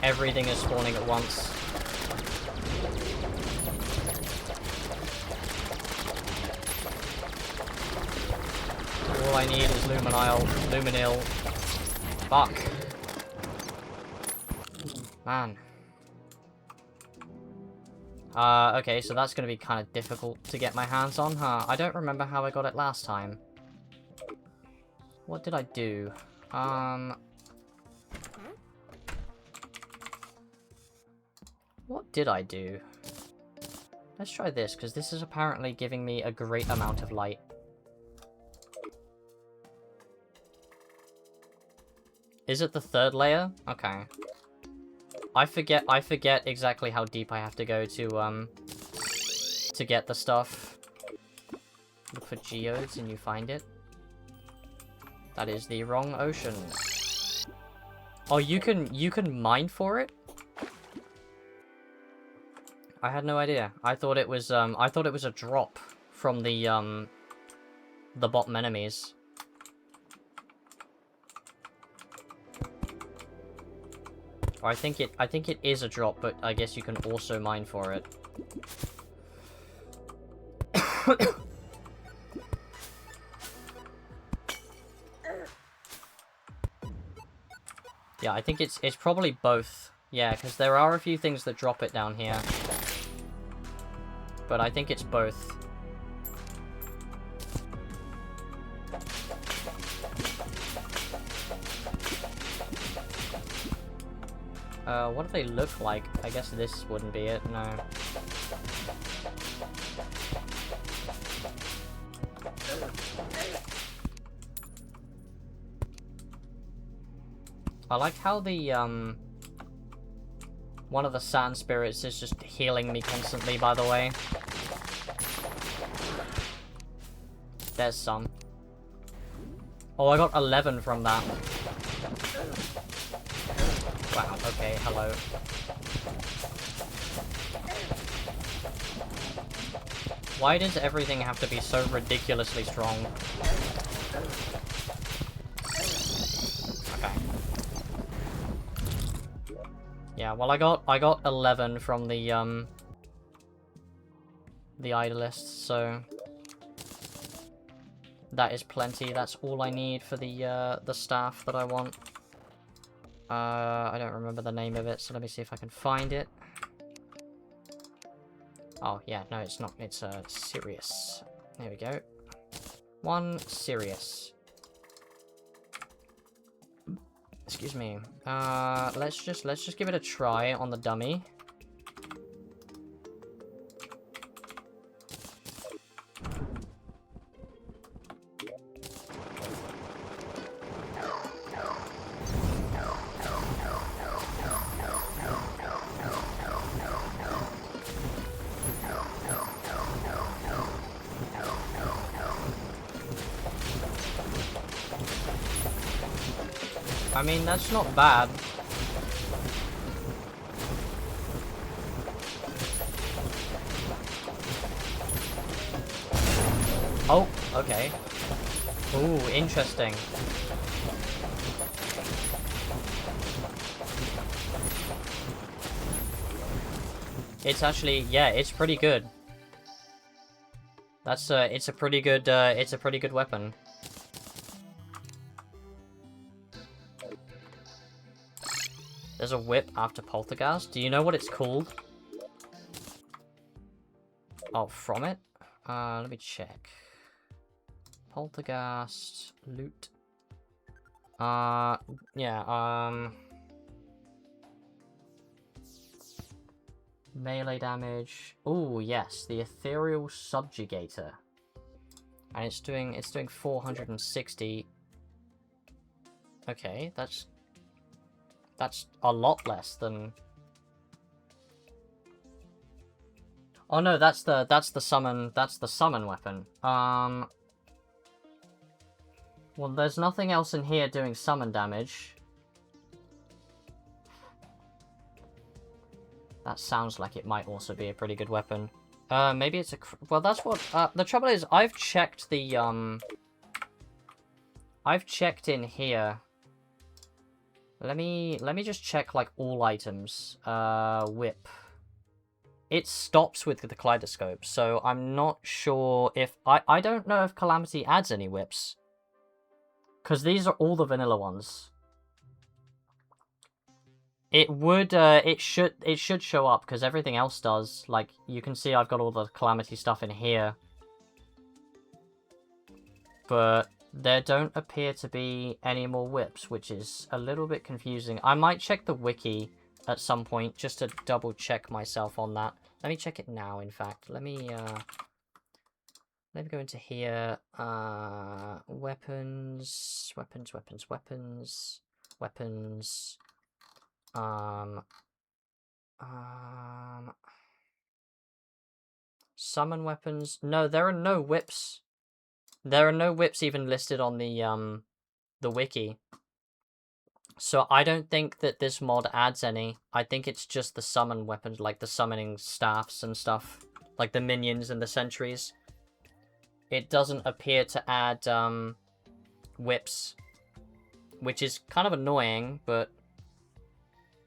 Everything is spawning at once. All I need is Luminil. Fuck. Man. Okay, so that's gonna be kind of difficult to get my hands on, huh? I don't remember how I got it last time. What did I do? What did I do? Let's try this, because this is apparently giving me a great amount of light. Is it the third layer? Okay. I forget exactly how deep I have to go to get the stuff. Look for geodes and you find it. That is the wrong ocean. Oh, you can mine for it? I had no idea. I thought it was a drop from the bottom enemies. Or I think it is a drop, but I guess you can also mine for it. Yeah, I think it's probably both. Yeah, because there are a few things that drop it down here. But I think it's both. What do they look like? I guess this wouldn't be it, no. I like how the, one of the sand spirits is just healing me constantly, by the way. There's some. Oh, I got 11 from that. Wow, okay, hello. Why does everything have to be so ridiculously strong? Okay. Yeah, well I got 11 from the idolists, so that is plenty. That's all I need for the staff that I want. I don't remember the name of it, so let me see if I can find it. Oh, yeah, no, it's not. It's, Sirius. There we go. One Sirius. Excuse me. Let's just give it a try on the dummy. I mean, that's not bad. Oh, okay. Ooh, interesting. It's actually, yeah, it's pretty good. That's, it's a pretty good weapon. There's a whip after Poltergeist. Do you know what it's called? Oh, from it? Let me check. Poltergeist, loot. Yeah, melee damage. Oh, yes, the Ethereal Subjugator. And it's doing 460. Okay, that's a lot less than... Oh no, that's the summon weapon. Well, there's nothing else in here doing summon damage. That sounds like it might also be a pretty good weapon. Maybe it's a... Well, that's what... the trouble is, I've checked the, I've checked in here. Let me just check, like, all items. Whip. It stops with the kaleidoscope, so I'm not sure if... I don't know if Calamity adds any whips. Because these are all the vanilla ones. It would, it should show up, because everything else does. Like, you can see I've got all the Calamity stuff in here. But there don't appear to be any more whips, which is a little bit confusing. I might check the wiki at some point, just to double check myself on that. Let me check it now, in fact. Let me go into here. Weapons. Summon weapons. No, there are no whips. There are no whips even listed on the wiki. So I don't think that this mod adds any. I think it's just the summon weapons, like the summoning staffs and stuff. Like the minions and the sentries. It doesn't appear to add whips. Which is kind of annoying, but...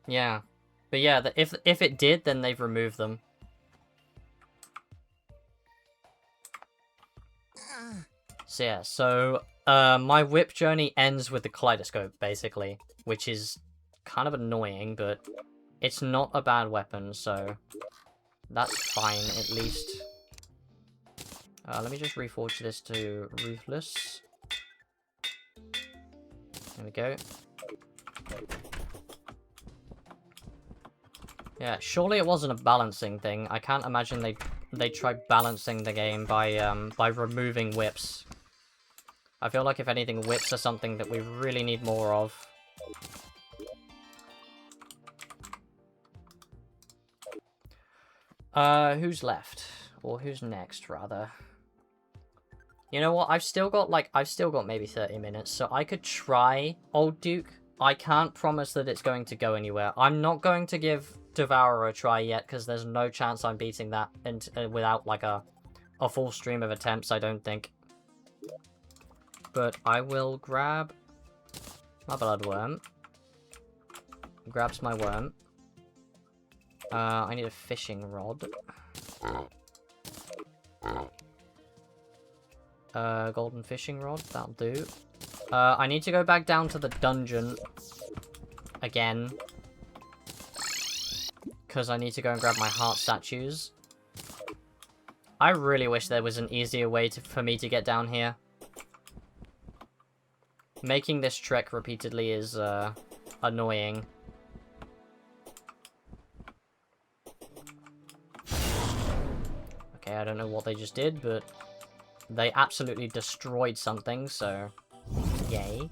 Yeah. But yeah, if it did, then they've removed them. So yeah, so my whip journey ends with the kaleidoscope, basically. Which is kind of annoying, but it's not a bad weapon, so that's fine, at least. Let me just reforge this to Ruthless. There we go. Yeah, surely it wasn't a balancing thing. I can't imagine they tried balancing the game by removing whips. I feel like if anything, whips are something that we really need more of. Who's left? Or who's next, rather? You know what? I've still got maybe 30 minutes, so I could try Old Duke. I can't promise that it's going to go anywhere. I'm not going to give Devourer a try yet, because there's no chance I'm beating that without, like, a full stream of attempts, I don't think. But I will grab my bloodworm. Grabs my worm. I need a fishing rod. Golden fishing rod, that'll do. I need to go back down to the dungeon again. Because I need to go and grab my heart statues. I really wish there was an easier way for me to get down here. Making this trek repeatedly is annoying. Okay, I don't know what they just did, but they absolutely destroyed something, so yay.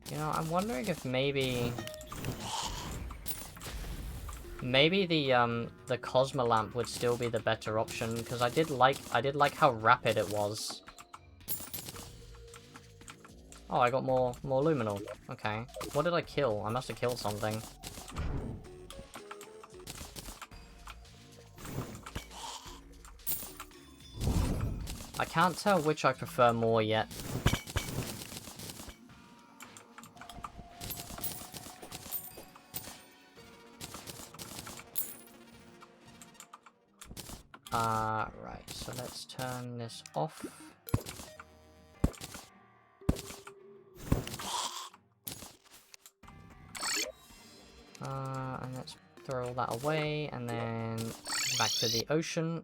You know, I'm wondering if maybe the Cosmo lamp would still be the better option, because I did like how rapid it was. Oh, I got more luminol. Okay. What did I kill? I must have killed something. I can't tell which I prefer more yet. Right, so let's turn this off. And let's throw all that away, and then back to the ocean.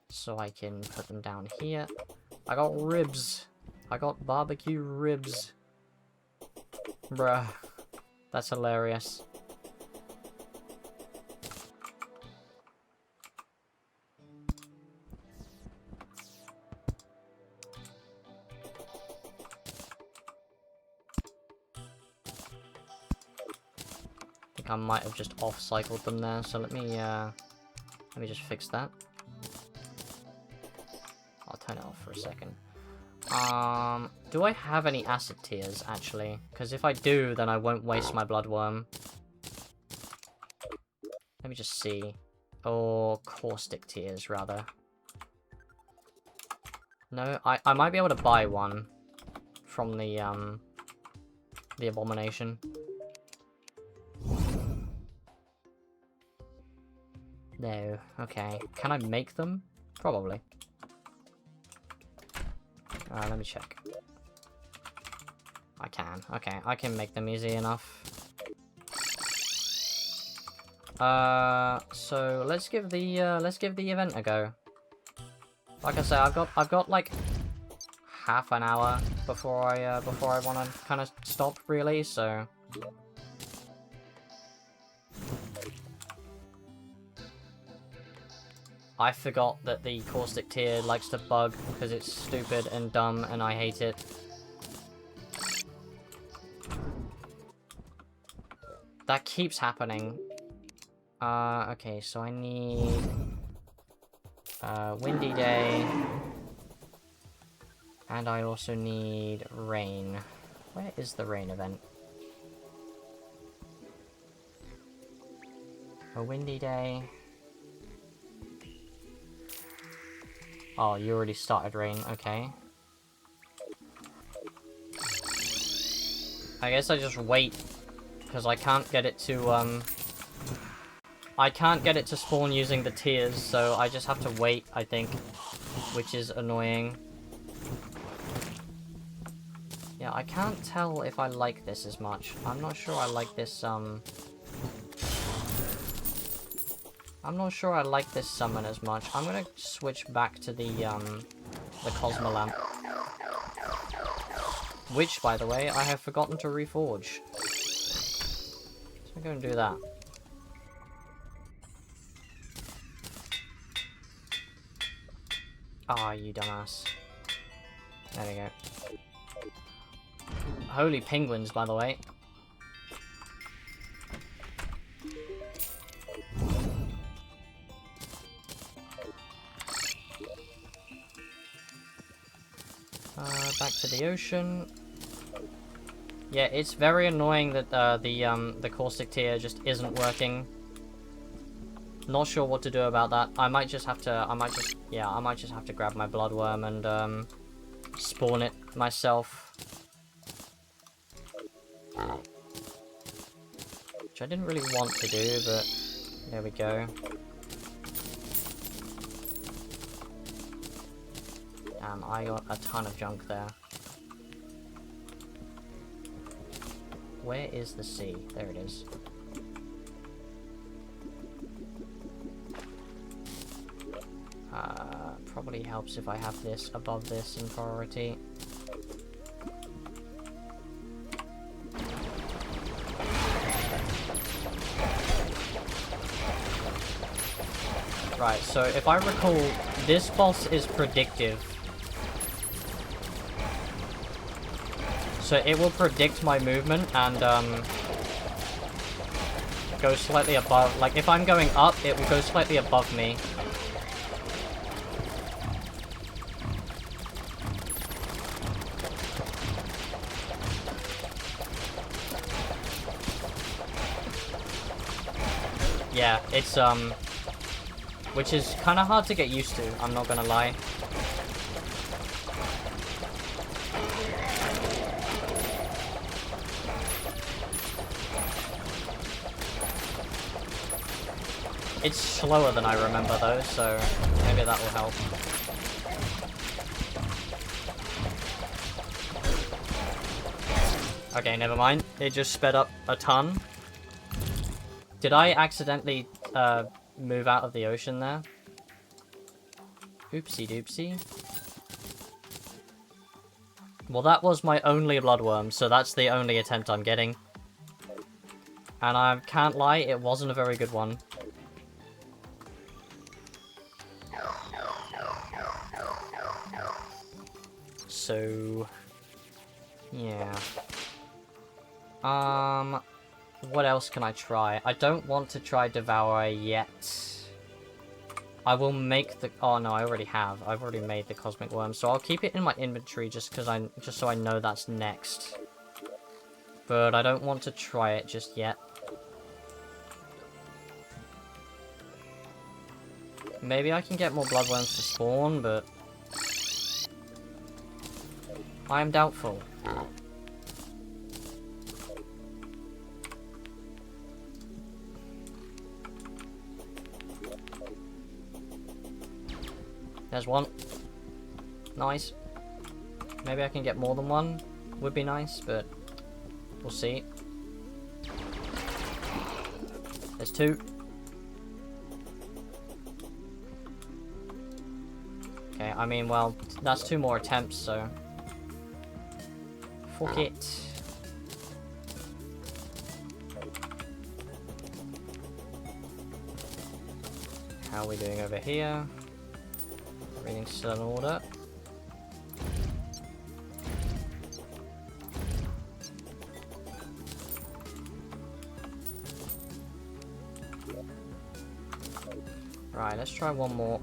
So I can put them down here. I got ribs. I got barbecue ribs. Bruh. That's hilarious. I think I might have just off-cycled them there, so let me just fix that. I'll turn it off for a second. Do I have any acid tears, actually? Because if I do, then I won't waste my bloodworm. Let me just see. Or caustic tears, rather. No, I might be able to buy one from the abomination. No, okay. Can I make them? Probably. Let me check. I can. Okay, I can make them easy enough. So let's give the event a go. Like I say, I've got like half an hour before I want to kind of stop, really. So. I forgot that the caustic tear likes to bug because it's stupid and dumb and I hate it. That keeps happening. Okay, so I need windy day. And I also need rain. Where is the rain event? A windy day. Oh, you already started rain, okay. I guess I just wait, because I can't get it to, I can't get it to spawn using the tiers, so I just have to wait, I think, which is annoying. Yeah, I can't tell if I like this as much. I'm not sure I like this, I'm not sure I like this summon as much. I'm gonna switch back to the Cosmo Lamp. Which, by the way, I have forgotten to reforge. So I'm gonna do that. Ah, you dumbass. There we go. Holy penguins, by the way. Back to the ocean. Yeah, it's very annoying that the caustic tear just isn't working. Not sure what to do about that. I might just have to. I might just have to grab my bloodworm and spawn it myself. Which I didn't really want to do, but there we go. I got a ton of junk there. Where is the sea? There it is. Probably helps if I have this above this in priority. Right, so if I recall, this boss is predictive. So it will predict my movement and go slightly above. Like if I'm going up, it will go slightly above me. Yeah, it's which is kind of hard to get used to, I'm not gonna lie. It's slower than I remember though, so maybe that will help. Okay, never mind. It just sped up a ton. did I accidentally move out of the ocean there? Oopsie doopsie. Well, that was my only bloodworm, so that's the only attempt I'm getting. And I can't lie, it wasn't a very good one. So... yeah. What else can I try? I don't want to try Devourer yet. I will make the... oh no, I already have. I've already made the Cosmic Worm, so I'll keep it in my inventory just so I know that's next. But I don't want to try it just yet. Maybe I can get more bloodworms to spawn, but I am doubtful. There's one. Nice. Maybe I can get more than one. Would be nice, but we'll see. There's two. Okay, I mean, well, that's two more attempts, so... fuck it. How are we doing over here? Everything's still in order. Right, let's try one more.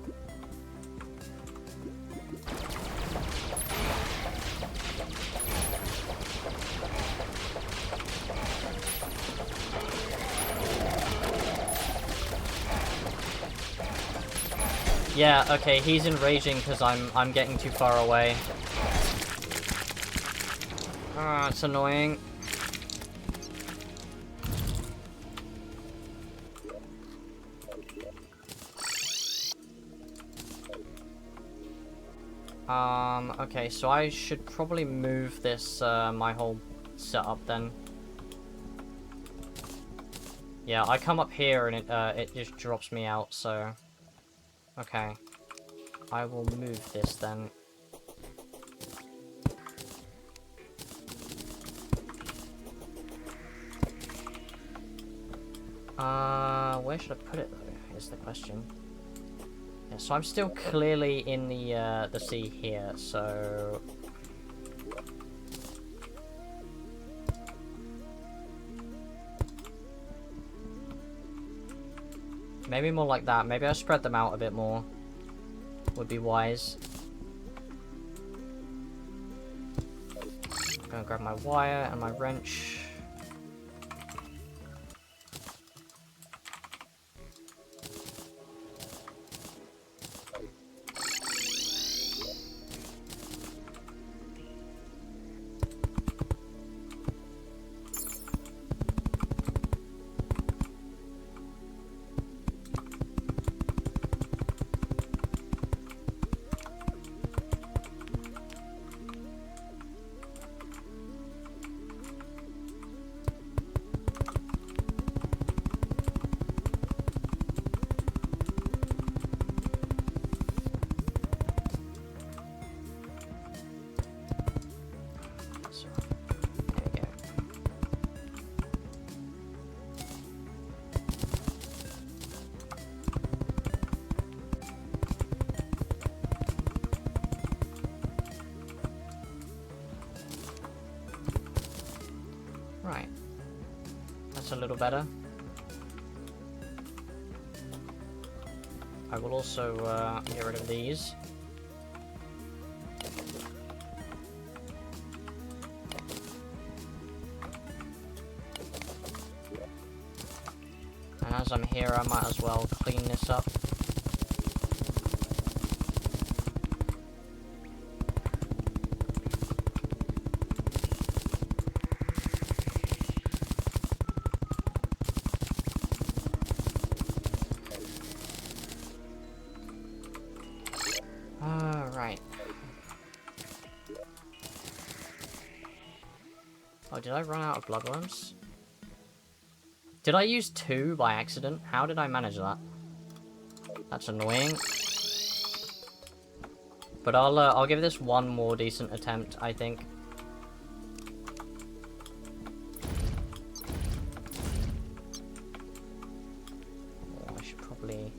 Yeah, okay, he's enraging because I'm getting too far away. Ah, it's annoying. Okay, so I should probably move this, my whole setup then. Yeah, I come up here and it just drops me out, so... okay. I will move this then. Where should I put it though, is the question. Yeah, so I'm still clearly in the sea here, so... maybe more like that. Maybe I spread them out a bit more. Would be wise. I'm gonna grab my wire and my wrench. Right. That's a little better. I will also get rid of these. And as I'm here, I might as well clean this up. Right. Oh, did I run out of bloodworms? Did I use 2 by accident? How did I manage that? That's annoying. But I'll give this one more decent attempt, I think. Oh, I should probably...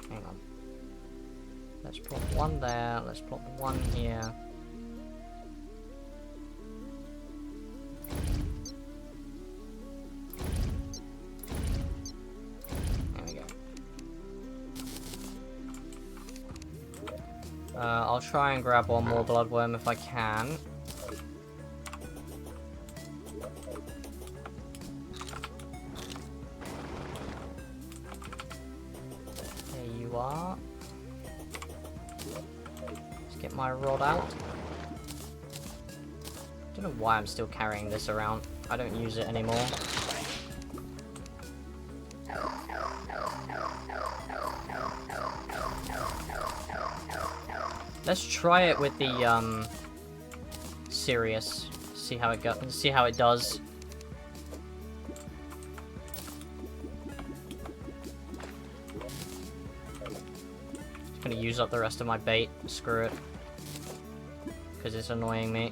Hang on. Let's plop 1 there, let's plop 1 here. I'll try and grab one more bloodworm if I can. There you are. Let's get my rod out. Don't know why I'm still carrying this around. I don't use it anymore. Let's try it with the Sirius. See how it goes. See how it does. Just gonna use up the rest of my bait. Screw it, because it's annoying me.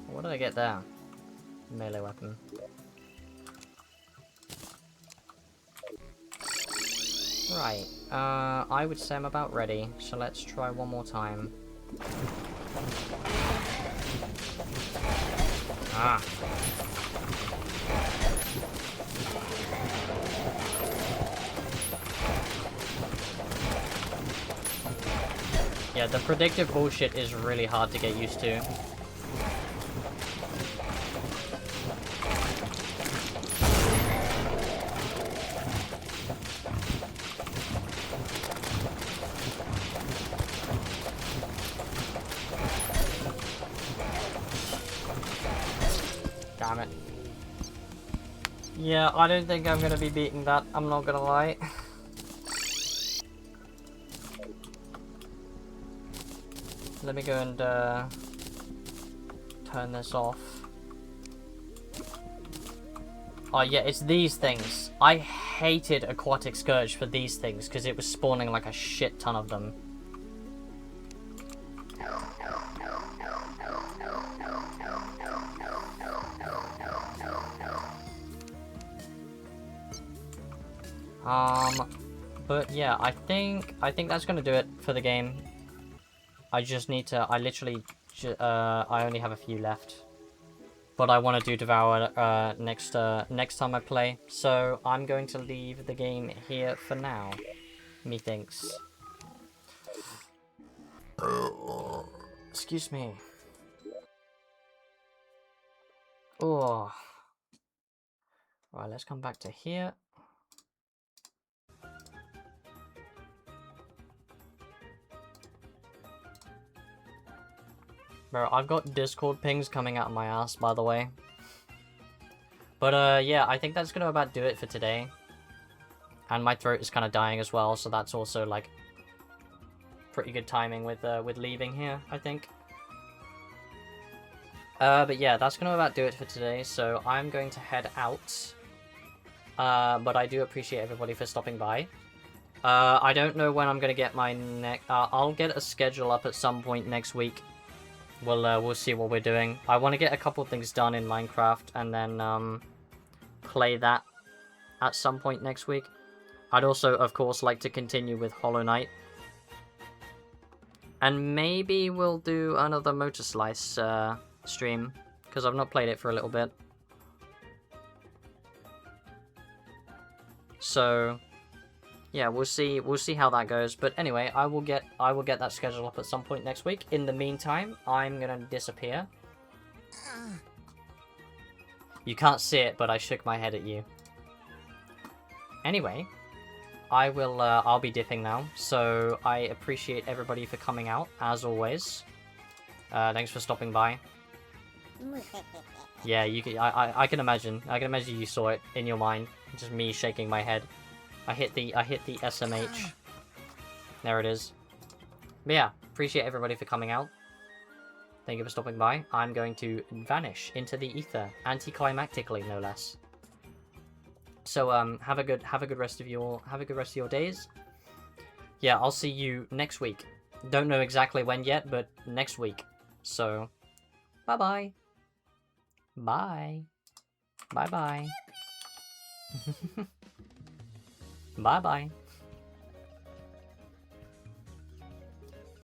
What did I get there? Melee weapon. Right, I would say I'm about ready, so let's try one more time. Ah! Yeah, the predictive bullshit is really hard to get used to. Damn it. Yeah, I don't think I'm gonna be beating that, I'm not gonna lie. Let me go and turn this off. Oh yeah, it's these things. I hated Aquatic Scourge for these things because it was spawning like a shit ton of them. But yeah, I think that's gonna do it for the game. I just need to, I literally, I only have a few left. But I want to do Devour next time I play. So I'm going to leave the game here for now. Methinks. Excuse me. Oh. Right, let's come back to here. Bro, I've got Discord pings coming out of my ass, by the way. But, yeah, I think that's gonna about do it for today. And my throat is kind of dying as well, so that's also, like, pretty good timing with leaving here, I think. But yeah, that's gonna about do it for today, so I'm going to head out. But I do appreciate everybody for stopping by. I don't know when I'm gonna get my next... I'll get a schedule up at some point next week. We'll see what we're doing. I want to get a couple things done in Minecraft and then play that at some point next week. I'd also, of course, like to continue with Hollow Knight. And maybe we'll do another Motor Slice stream, because I've not played it for a little bit. So yeah, we'll see how that goes. But anyway, I will get that schedule up at some point next week. In the meantime, I'm gonna disappear. You can't see it, but I shook my head at you. Anyway, I'll be dipping now. So I appreciate everybody for coming out, as always. Thanks for stopping by. Yeah, you can. I can imagine. I can imagine you saw it in your mind. Just me shaking my head. I hit the SMH. There it is. But yeah, appreciate everybody for coming out. Thank you for stopping by. I'm going to vanish into the ether, anticlimactically, no less. So have a good rest of your days. Yeah, I'll see you next week. Don't know exactly when yet, but next week. So, bye-bye. Bye. Bye-bye. Bye-bye.